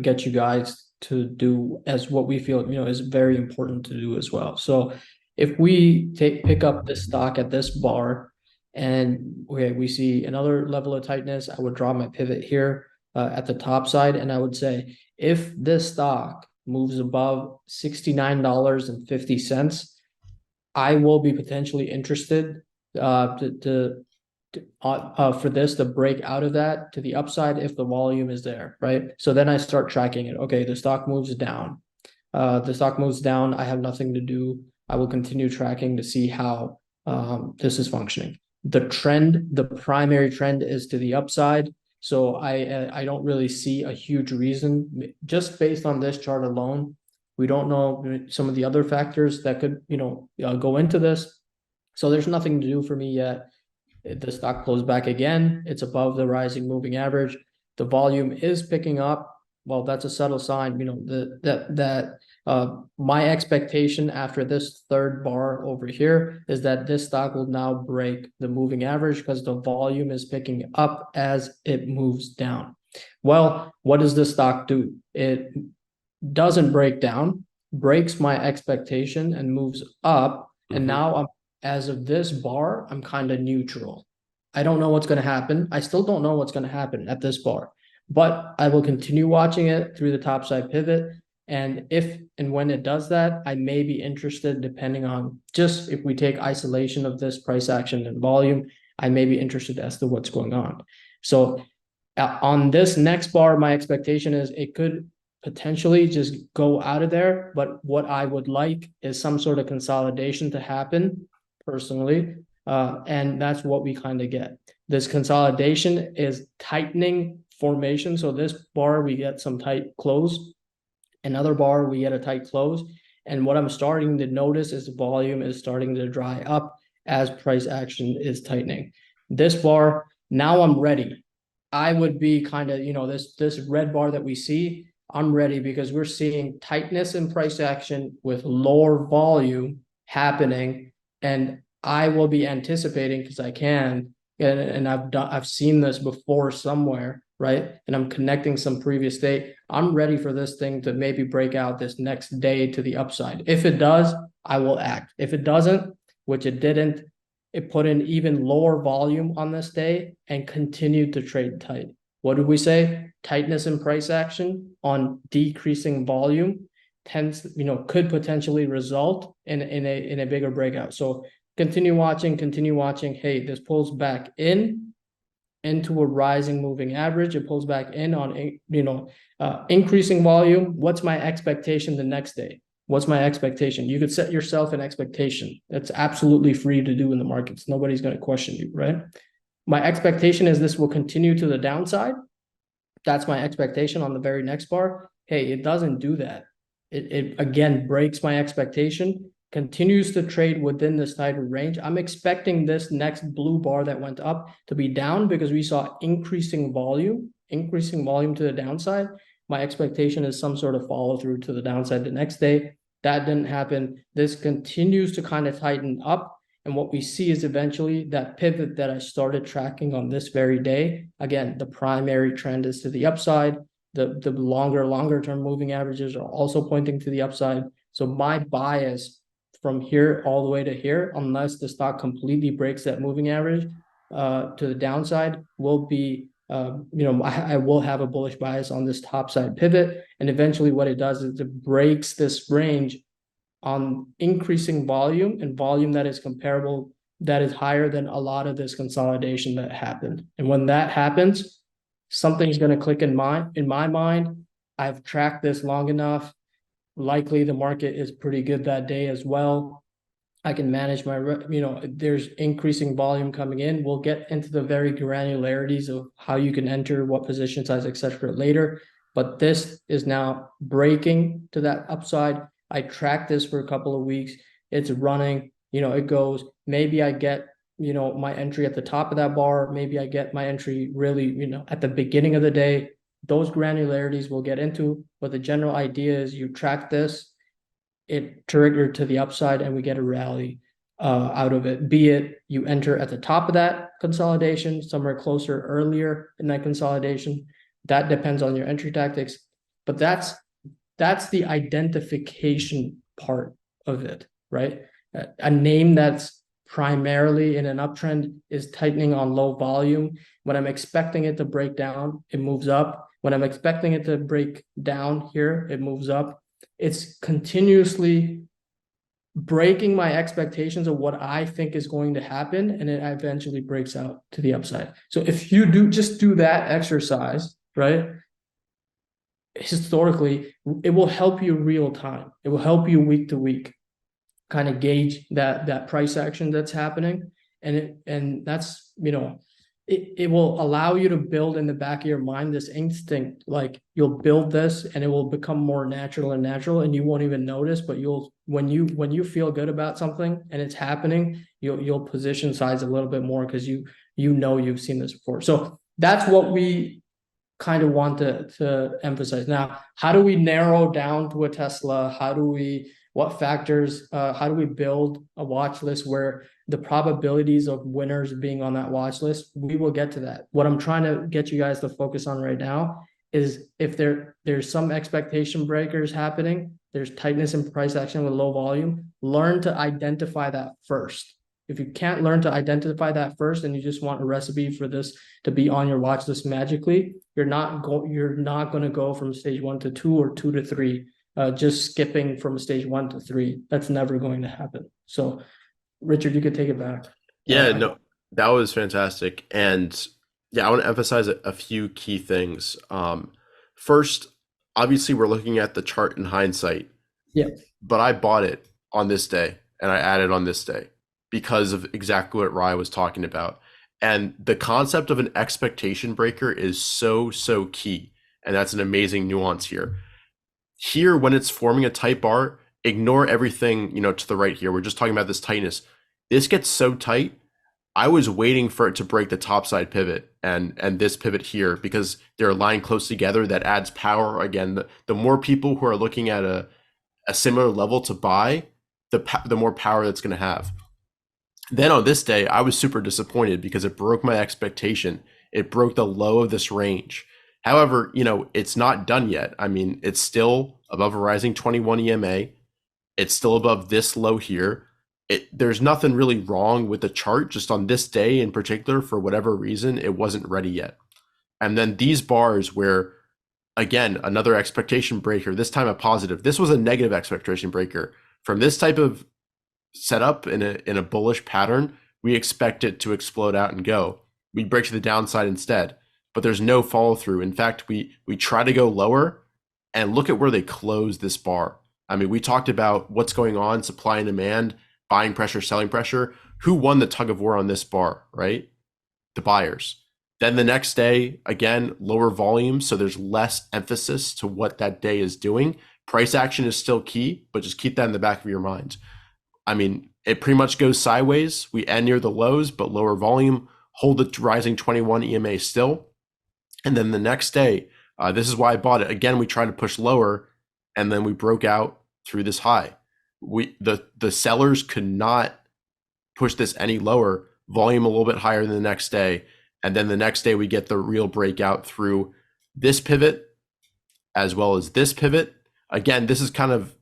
[SPEAKER 2] get you guys to do as what we feel, is very important to do as well. So if we pick up this stock at this bar and we see another level of tightness, I would draw my pivot here at the top side. And I would say, if this stock moves above $69.50, I will be potentially interested for this to break out of that to the upside if the volume is there, right? So then I start tracking it. Okay, the stock moves down. The stock moves down. I have nothing to do. I will continue tracking to see how this is functioning. The primary trend is to the upside. So I don't really see a huge reason, just based on this chart alone. We don't know some of the other factors that could, go into this. So there's nothing to do for me yet. The stock closed back again. It's above the rising moving average. The volume is picking up. Well, that's a subtle sign, my expectation after this third bar over here is that this stock will now break the moving average because the volume is picking up as it moves down. Well, what does this stock do? It doesn't break down, breaks my expectation and moves up. And now as of this bar, I'm kind of neutral. I don't know what's going to happen. I still don't know what's going to happen at this bar, but I will continue watching it through the top side pivot. And if and when it does that, I may be interested, depending on just if we take isolation of this price action and volume, I may be interested as to what's going on. So On this next bar, my expectation is it could potentially just go out of there. But what I would like is some sort of consolidation to happen personally. And that's what we kind of get. This consolidation is tightening formation. So this bar, we get some tight close. Another bar, we get a tight close. And what I'm starting to notice is the volume is starting to dry up as price action is tightening. This bar, now I'm ready. I would be kind of, this red bar that we see, I'm ready because we're seeing tightness in price action with lower volume happening. And I will be anticipating because I can, and I've seen this before somewhere, right? And I'm connecting some previous day. I'm ready for this thing to maybe break out this next day to the upside. If it does, I will act. If it doesn't, which it didn't, it put in even lower volume on this day and continued to trade tight. What did we say? Tightness in price action on decreasing volume tends, could potentially result in a bigger breakout. So continue watching. Hey, this pulls back into a rising moving average. It pulls back in on, increasing volume. What's my expectation the next day? What's my expectation? You could set yourself an expectation. That's absolutely free to do in the markets. Nobody's going to question you, right? My expectation is this will continue to the downside. That's my expectation on the very next bar. Hey, it doesn't do that. It again breaks my expectation, continues to trade within this type of range. I'm expecting this next blue bar that went up to be down because we saw increasing volume to the downside. My expectation is some sort of follow through to the downside the next day. That didn't happen. This continues to kind of tighten up. And what we see is eventually that pivot that I started tracking on this very day. Again, the primary trend is to the upside. The longer term moving averages are also pointing to the upside. So my bias from here all the way to here, unless the stock completely breaks that moving average to the downside, will be I will have a bullish bias on this top side pivot. And eventually what it does is it breaks this range on increasing volume and volume that is comparable, that is higher than a lot of this consolidation that happened. And when that happens, something's going to click in my mind. I've tracked this long enough. Likely the market is pretty good that day as well. I can manage my, there's increasing volume coming in. We'll get into the very granularities of how you can enter, what position size, etc. later. But this is now breaking to that upside. I tracked this for a couple of weeks. It's running, it goes, maybe I get, my entry at the top of that bar. Maybe I get my entry really, at the beginning of the day. Those granularities we'll get into, but the general idea is you track this, it triggered to the upside and we get a rally out of it, be it you enter at the top of that consolidation, somewhere closer earlier in that consolidation. That depends on your entry tactics, but that's the identification part of it, right? A name that's primarily in an uptrend is tightening on low volume. When I'm expecting it to break down, it moves up. When I'm expecting it to break down here, it moves up. It's continuously breaking my expectations of what I think is going to happen, and it eventually breaks out to the upside. So if you do that exercise, right? Historically, it will help you real time. It will help you week to week kind of gauge that price action that's happening. And that's, it will allow you to build in the back of your mind this instinct, like you'll build this and it will become more natural and you won't even notice, but when you feel good about something and it's happening, you'll position size a little bit more because you've seen this before. So that's what we kind of want to emphasize. Now, how do we narrow down to a Tesla? What factors, how do we build a watch list where the probabilities of winners being on that watch list? We will get to that. What I'm trying to get you guys to focus on right now is if there's some expectation breakers happening, there's tightness in price action with low volume, learn to identify that first. If you can't learn to identify that first and you just want a recipe for this to be on your watch list magically, you're not going to go from stage 1 to 2 or 2 to 3. Just skipping from stage 1 to 3. That's never going to happen. So, Richard, you could take it back.
[SPEAKER 1] Yeah, no, that was fantastic. And Yeah, I want to emphasize a few key things. First, obviously, we're looking at the chart in hindsight,
[SPEAKER 2] Yeah.
[SPEAKER 1] but I bought it on this day and I added on this day because of exactly what Rye was talking about. And the concept of an expectation breaker is so, so key. And that's an amazing nuance here. Here, when it's forming a tight bar, ignore everything, to the right here. We're just talking about this tightness. This gets so tight. I was waiting for it to break the topside pivot and this pivot here because they're aligned close together. That adds power. Again, the more people who are looking at a similar level to buy, the more power that's going to have. Then on this day, I was super disappointed because it broke my expectation. It broke the low of this range. However, it's not done yet. I mean, it's still above a rising 21 EMA. It's still above this low here. There's nothing really wrong with the chart. Just on this day in particular, for whatever reason, it wasn't ready yet. And then these bars where, again, another expectation breaker, this time a positive. This was a negative expectation breaker. From this type of setup in a bullish pattern, we expect it to explode out and go. We break to the downside instead, but there's no follow through. In fact, we try to go lower and look at where they close this bar. I mean, we talked about what's going on, supply and demand, buying pressure, selling pressure. Who won the tug of war on this bar, right? The buyers. Then the next day, again, lower volume, so there's less emphasis to what that day is doing. Price action is still key, but just keep that in the back of your mind. I mean, it pretty much goes sideways. We end near the lows, but lower volume, hold the rising 21 EMA still. And then the next day, this is why I bought it. Again, we tried to push lower, and then we broke out through this high. The sellers could not push this any lower. Volume a little bit higher than the next day, and then the next day we get the real breakout through this pivot as well as this pivot. Again, this is kind of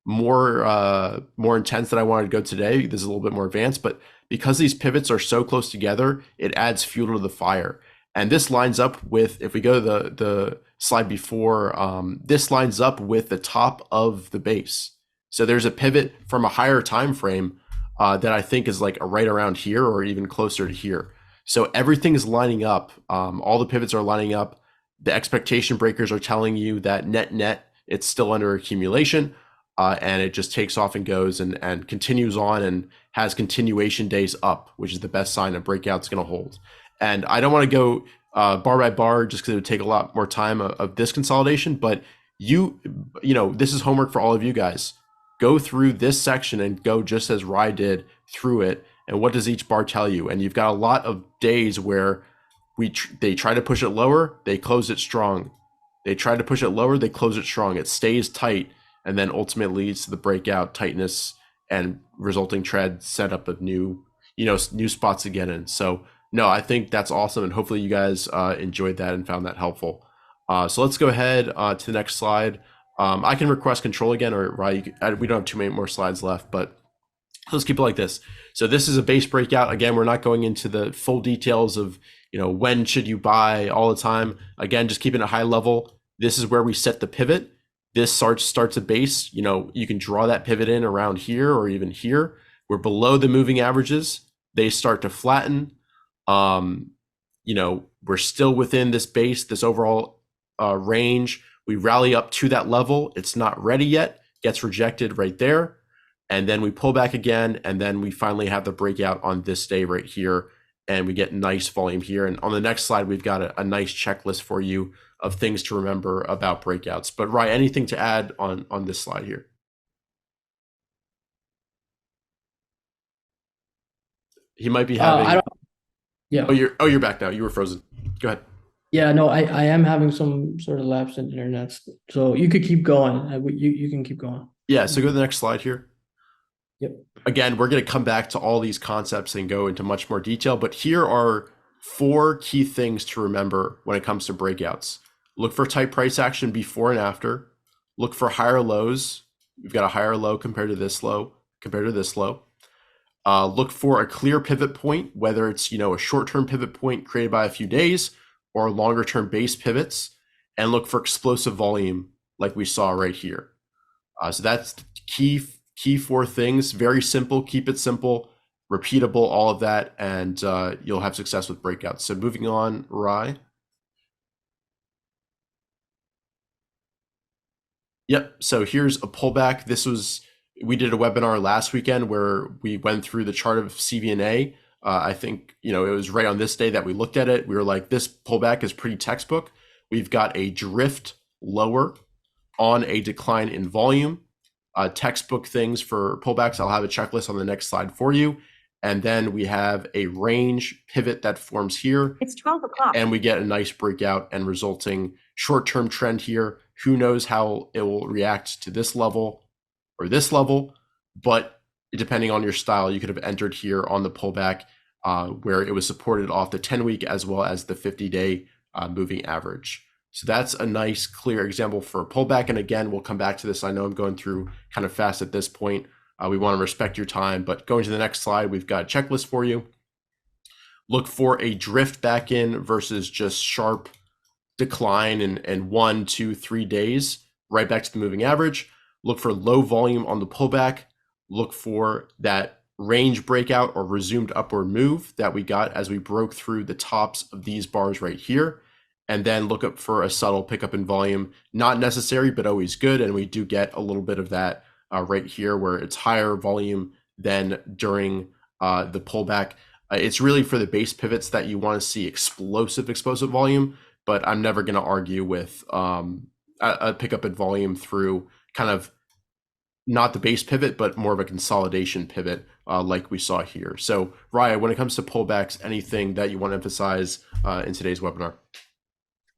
[SPEAKER 1] more intense than I wanted to go today. This is a little bit more advanced, but because these pivots are so close together, it adds fuel to the fire. And this lines up with, if we go to the slide before, this lines up with the top of the base. So there's a pivot from a higher time frame that I think is like right around here or even closer to here. So everything is lining up. All the pivots are lining up. The expectation breakers are telling you that net, it's still under accumulation. And it just takes off and goes and continues on and has continuation days up, which is the best sign a breakout's going to hold. And I don't want to go bar by bar just because it would take a lot more time of this consolidation. But this is homework for all of you guys. Go through this section and go just as Rye did through it. And what does each bar tell you? And you've got a lot of days where they try to push it lower, they close it strong. They try to push it lower, they close it strong. It stays tight. And then ultimately leads to the breakout, tightness, and resulting tread setup of new spots to get in. So no, I think that's awesome, and hopefully you guys enjoyed that and found that helpful. So let's go ahead to the next slide. I can request control again, or Ryan, we don't have too many more slides left, but let's keep it like this. So this is a base breakout. Again, we're not going into the full details of when should you buy all the time. Again, just keeping it high level. This is where we set the pivot. This starts a base. You can draw that pivot in around here or even here. We're below the moving averages. They start to flatten. We're still within this base, this overall range. We rally up to that level. It's not ready yet. Gets rejected right there. And then we pull back again. And then we finally have the breakout on this day right here. And we get nice volume here. And on the next slide, we've got a nice checklist for you of things to remember about breakouts. But Rye, anything to add on this slide here? He might be having.
[SPEAKER 2] Yeah.
[SPEAKER 1] You're back now. You were frozen. Go ahead.
[SPEAKER 2] Yeah, no, I am having some sort of lapse in internet, so you could keep going. You can keep going.
[SPEAKER 1] Yeah. So go to the next slide here.
[SPEAKER 2] Yep.
[SPEAKER 1] Again, we're going to come back to all these concepts and go into much more detail. But here are 4 key things to remember when it comes to breakouts. Look for tight price action before and after. Look for higher lows. We've got a higher low compared to this low, compared to this low. Look for a clear pivot point, whether it's a short-term pivot point created by a few days or longer-term base pivots, and look for explosive volume like we saw right here. So that's key 4 things. Very simple. Keep it simple. repeatable, all of that, and you'll have success with breakouts. So moving on, Rye. Yep. So here's a pullback. We did a webinar last weekend where we went through the chart of CVNA. I think, it was right on this day that we looked at it. We were like, this pullback is pretty textbook. We've got a drift lower on a decline in volume. Textbook things for pullbacks. I'll have a checklist on the next slide for you. And then we have a range pivot that forms here.
[SPEAKER 3] It's 12 o'clock.
[SPEAKER 1] And we get a nice breakout and resulting short-term trend here. Who knows how it will react to this level or this level, but depending on your style, you could have entered here on the pullback where it was supported off the 10-week as well as the 50-day moving average. So that's a nice, clear example for a pullback. And again, we'll come back to this. I know I'm going through kind of fast at this point. We want to respect your time, but going to the next slide, we've got a checklist for you. Look for a drift back in versus just sharp decline in 1, 2, 3 days, right back to the moving average. Look for low volume on the pullback. Look for that range breakout or resumed upward move that we got as we broke through the tops of these bars right here. And then look up for a subtle pickup in volume. Not necessary, but always good. And we do get a little bit of that right here where it's higher volume than during the pullback. It's really for the base pivots that you want to see explosive volume, but I'm never going to argue with a pickup in volume through kind of not the base pivot, but more of a consolidation pivot like we saw here. So Raya, when it comes to pullbacks, anything that you want to emphasize in today's webinar?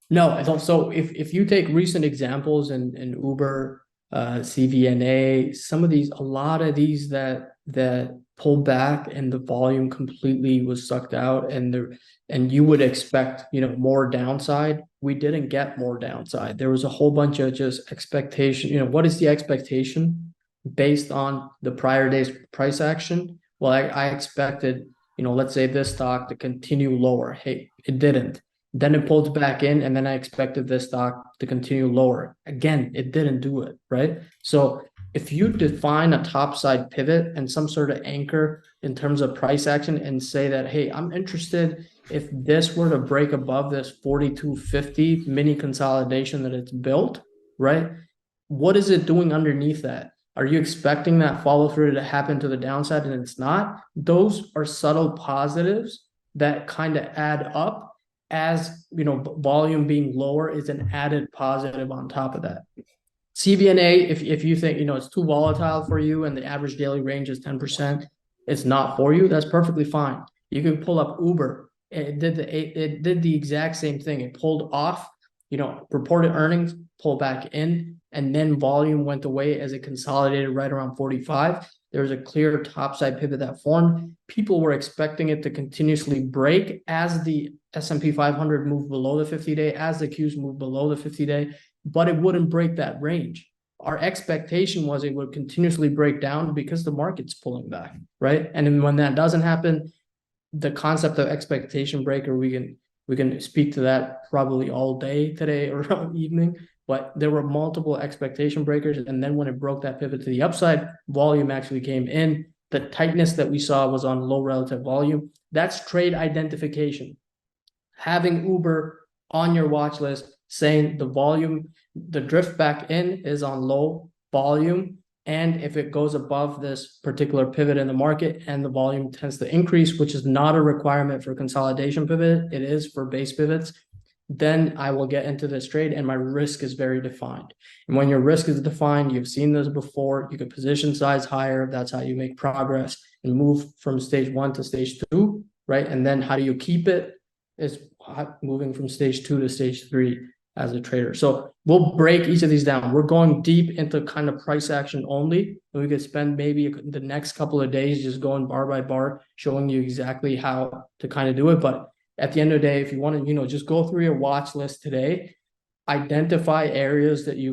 [SPEAKER 2] No, I don't. So if you take recent examples in Uber, CVNA, a lot of these that pulled back and the volume completely was sucked out, and you would expect more downside. We didn't get more downside. There was a whole bunch of just expectation. What is the expectation based on the prior day's price action? Well, I expected let's say this stock to continue lower. Hey, it didn't. Then it pulled back in, and then I expected this stock to continue lower. Again, it didn't do it, right? So if you define a topside pivot and some sort of anchor in terms of price action and say that, hey, I'm interested if this were to break above this 4250 mini consolidation that it's built, right? What is it doing underneath that? Are you expecting that follow through to happen to the downside and it's not? Those are subtle positives that kind of add up. As volume being lower is an added positive on top of that. CVNA, if you think it's too volatile for you and the average daily range is 10%, it's not for you. That's perfectly fine. You can pull up Uber. It did the exact same thing. It pulled off, reported earnings, pulled back in, and then volume went away as it consolidated right around 45. There was a clear topside pivot that formed. People were expecting it to continuously break as the S&P 500 moved below the 50-day, as the Qs moved below the 50-day, but it wouldn't break that range. Our expectation was it would continuously break down because the market's pulling back, right? And then when that doesn't happen, the concept of expectation breaker, we can speak to that probably all day today or evening. But there were multiple expectation breakers. And then when it broke that pivot to the upside, volume actually came in. The tightness that we saw was on low relative volume. That's trade identification. Having Uber on your watch list, saying the drift back in is on low volume. And if it goes above this particular pivot in the market and the volume tends to increase, which is not a requirement for consolidation pivot, it is for base pivots, then I will get into this trade and my risk is very defined. And when your risk is defined, you've seen this before, you can position size higher. That's how you make progress and move from stage 1 to stage 2, right? And then how do you keep it is moving from stage 2 to stage 3 as a trader. So we'll break each of these down. We're going deep into kind of price action only. And we could spend maybe the next couple of days just going bar by bar, showing you exactly how to kind of do it. But at the end of the day, if you want to, just go through your watch list today, identify areas that you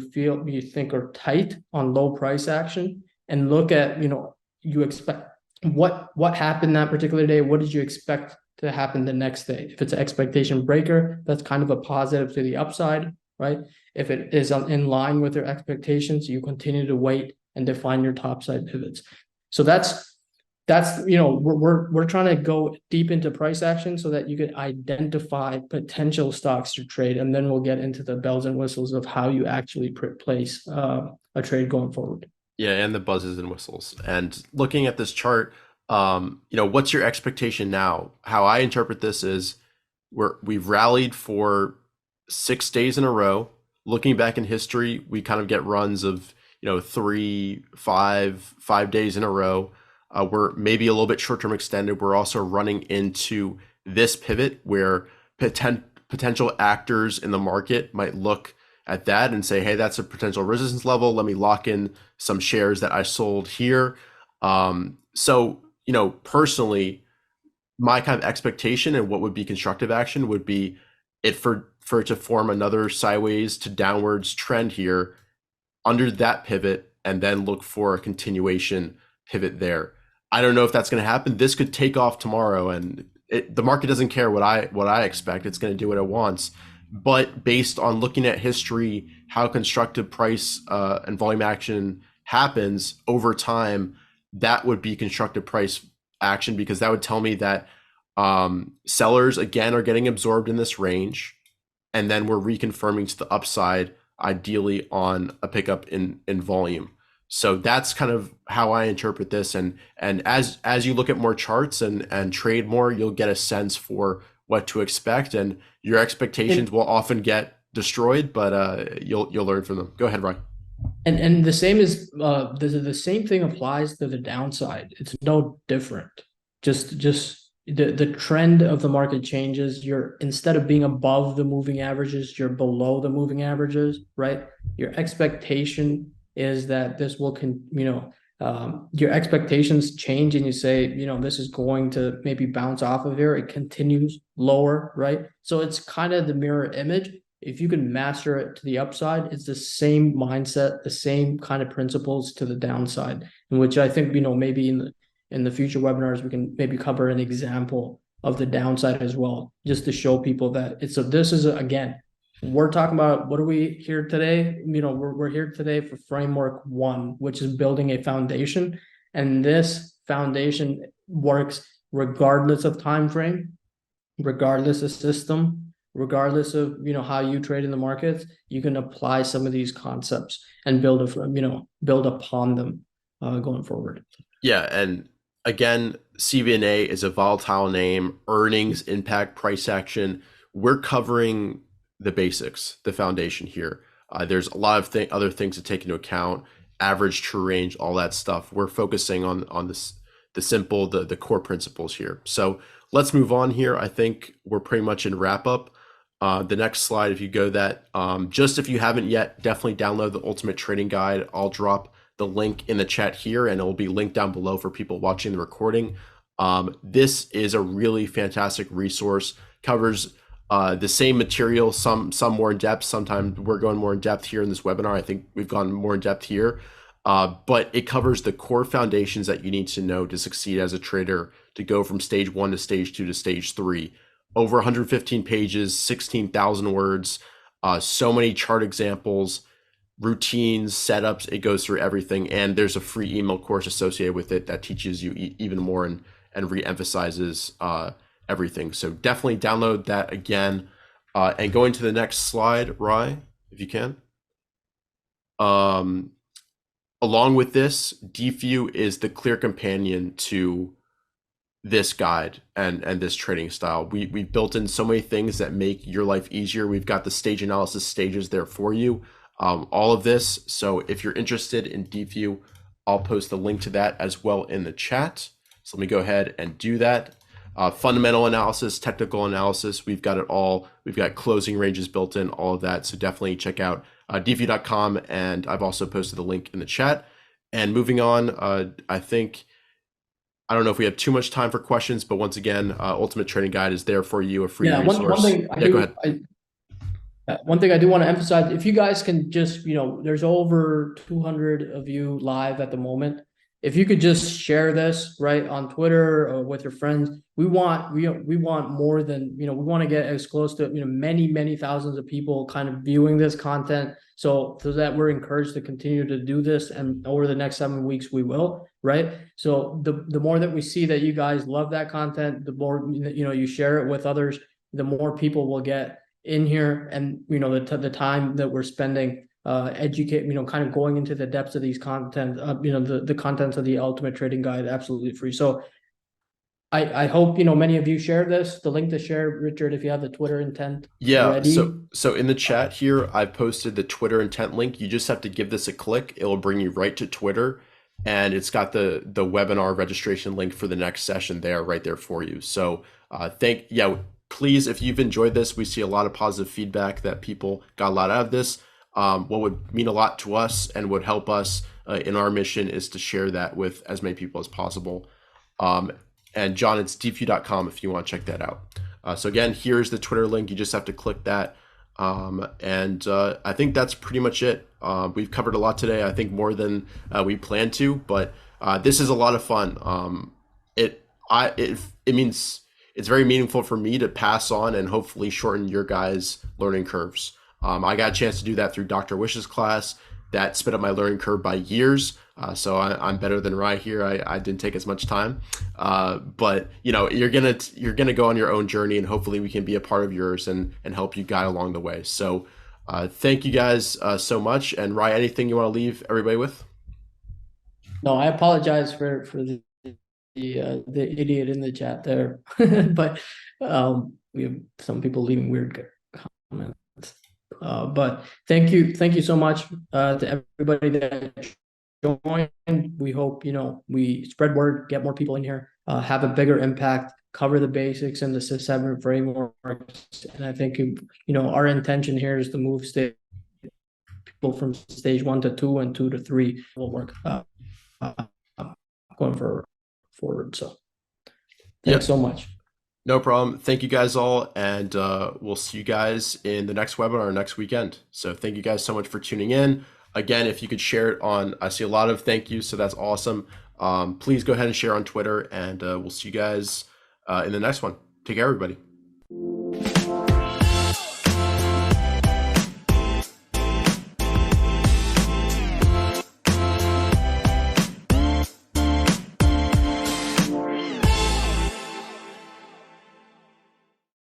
[SPEAKER 2] think are tight on low price action, and look at, you expect what happened that particular day. What did you expect to happen the next day? If it's an expectation breaker, that's kind of a positive to the upside, right? If it is in line with your expectations, you continue to wait and define your topside pivots. So that's that's, we're trying to go deep into price action so that you could identify potential stocks to trade, and then we'll get into the bells and whistles of how you actually place a trade going forward.
[SPEAKER 1] Yeah, and the buzzes and whistles. And looking at this chart, what's your expectation now? How I interpret this is we've rallied for 6 days in a row. Looking back in history, we kind of get runs of 3, 5 days in a row. We're maybe a little bit short-term extended. We're also running into this pivot where potential actors in the market might look at that and say, hey, that's a potential resistance level. Let me lock in some shares that I sold here. Personally, my kind of expectation and what would be constructive action would be for it to form another sideways to downwards trend here under that pivot, and then look for a continuation pivot there. I don't know if that's going to happen. This could take off tomorrow, and the market doesn't care what I expect. It's going to do what it wants. But based on looking at history, how constructive price and volume action happens over time, that would be constructive price action, because that would tell me that sellers again are getting absorbed in this range, and then we're reconfirming to the upside, ideally on a pickup in volume. So that's kind of how I interpret this. And as you look at more charts and trade more, you'll get a sense for what to expect, and your expectations will often get destroyed, but you'll learn from them. Go ahead, Ryan.
[SPEAKER 2] And the same is the same thing applies to the downside. It's no different. Just the trend of the market changes. You're, instead of being above the moving averages, you're below the moving averages, right? Your expectation is that this will your expectations change, and you say, this is going to maybe bounce off of here. It continues lower, right? So it's kind of the mirror image. If you can master it to the upside, it's the same mindset, the same kind of principles to the downside, in which I think, maybe in the future webinars, we can maybe cover an example of the downside as well, just to show people that this is again, we're talking about, what are we here today? We're here today for framework 1, which is building a foundation. And this foundation works regardless of time frame, regardless of system, regardless of how you trade in the markets. You can apply some of these concepts and build upon them going forward.
[SPEAKER 1] Yeah, and again, CVNA is a volatile name. Earnings impact price action. We're covering the basics, the foundation here. There's a lot of other things to take into account, average true range, all that stuff. We're focusing on this, the simple, the core principles here. So let's move on here. I think we're pretty much in wrap up. The next slide, if you go that, just if you haven't yet, definitely download the Ultimate Trading Guide. I'll drop the link in the chat here, and it will be linked down below for people watching the recording. This is a really fantastic resource, covers the same material, some more in depth. Sometimes we're going more in depth here in this webinar. I think we've gone more in depth here, but it covers the core foundations that you need to know to succeed as a trader, to go from stage 1 to stage 2 to stage 3. Over 115 pages, 16,000 words, so many chart examples, routines, setups. It goes through everything, and there's a free email course associated with it that teaches you even more and re-emphasizes everything. So definitely download that again. And going to the next slide, Rye, if you can. Along with this, Deepvue is the clear companion to this guide and this trading style. We've built in so many things that make your life easier. We've got the stage analysis stages there for you, all of this. So if you're interested in Deepvue, I'll post the link to that as well in the chat. So let me go ahead and do that. Fundamental analysis, technical analysis, we've got it all. We've got closing ranges built in, all of that. So definitely check out deepvue.com, and I've also posted the link in the chat. And moving on, I don't know if we have too much time for questions, but once again, Ultimate Trading Guide is there for you, a free resource.
[SPEAKER 2] One thing I do want to emphasize, if you guys can just, there's over 200 of you live at the moment. If you could just share this right on Twitter or with your friends, we want more than, we want to get as close to, many thousands of people kind of viewing this content, So that we're encouraged to continue to do this, and over the next 7 weeks we will, right? So the more that we see that you guys love that content, the more you share it with others, the more people will get in here, and the time that we're spending educate, kind of going into the depths of these content, the contents of the Ultimate Trading Guide, absolutely free. So I hope many of you share this. The link to share, Richard, if you have the Twitter intent
[SPEAKER 1] Yeah,
[SPEAKER 2] ready.
[SPEAKER 1] so in the chat here, I've posted the Twitter intent link. You just have to give this a click. It'll bring you right to Twitter, and it's got the webinar registration link for the next session there, right there for you. So please, if you've enjoyed this, we see a lot of positive feedback that people got a lot out of this. What would mean a lot to us and would help us in our mission is to share that with as many people as possible. And John, it's deepvue.com if you want to check that out. So again, here's the Twitter link. You just have to click that. I think that's pretty much it. We've covered a lot today. I think more than we planned to, but this is a lot of fun. It means it's very meaningful for me to pass on and hopefully shorten your guys' learning curves. I got a chance to do that through Dr. Wish's class. That sped up my learning curve by years. So I'm better than Rye here. I didn't take as much time, but you're gonna go on your own journey, and hopefully we can be a part of yours and help you guide along the way. So thank you guys so much. And Rye, anything you want to leave everybody with?
[SPEAKER 2] No, I apologize for the idiot in the chat there, but we have some people leaving weird comments. But thank you so much to everybody that joined. We hope we spread word, get more people in here, have a bigger impact, cover the basics and the 7 frameworks. And I think our intention here is to move people from stage 1 to 2 and 2 to 3 will work going forward. So thanks so much.
[SPEAKER 1] No problem. Thank you guys all, and we'll see you guys in the next webinar next weekend. So thank you guys so much for tuning in. Again, if you could share it on, I see a lot of thank yous, so that's awesome. Please go ahead and share on Twitter, and we'll see you guys in the next one. Take care, everybody.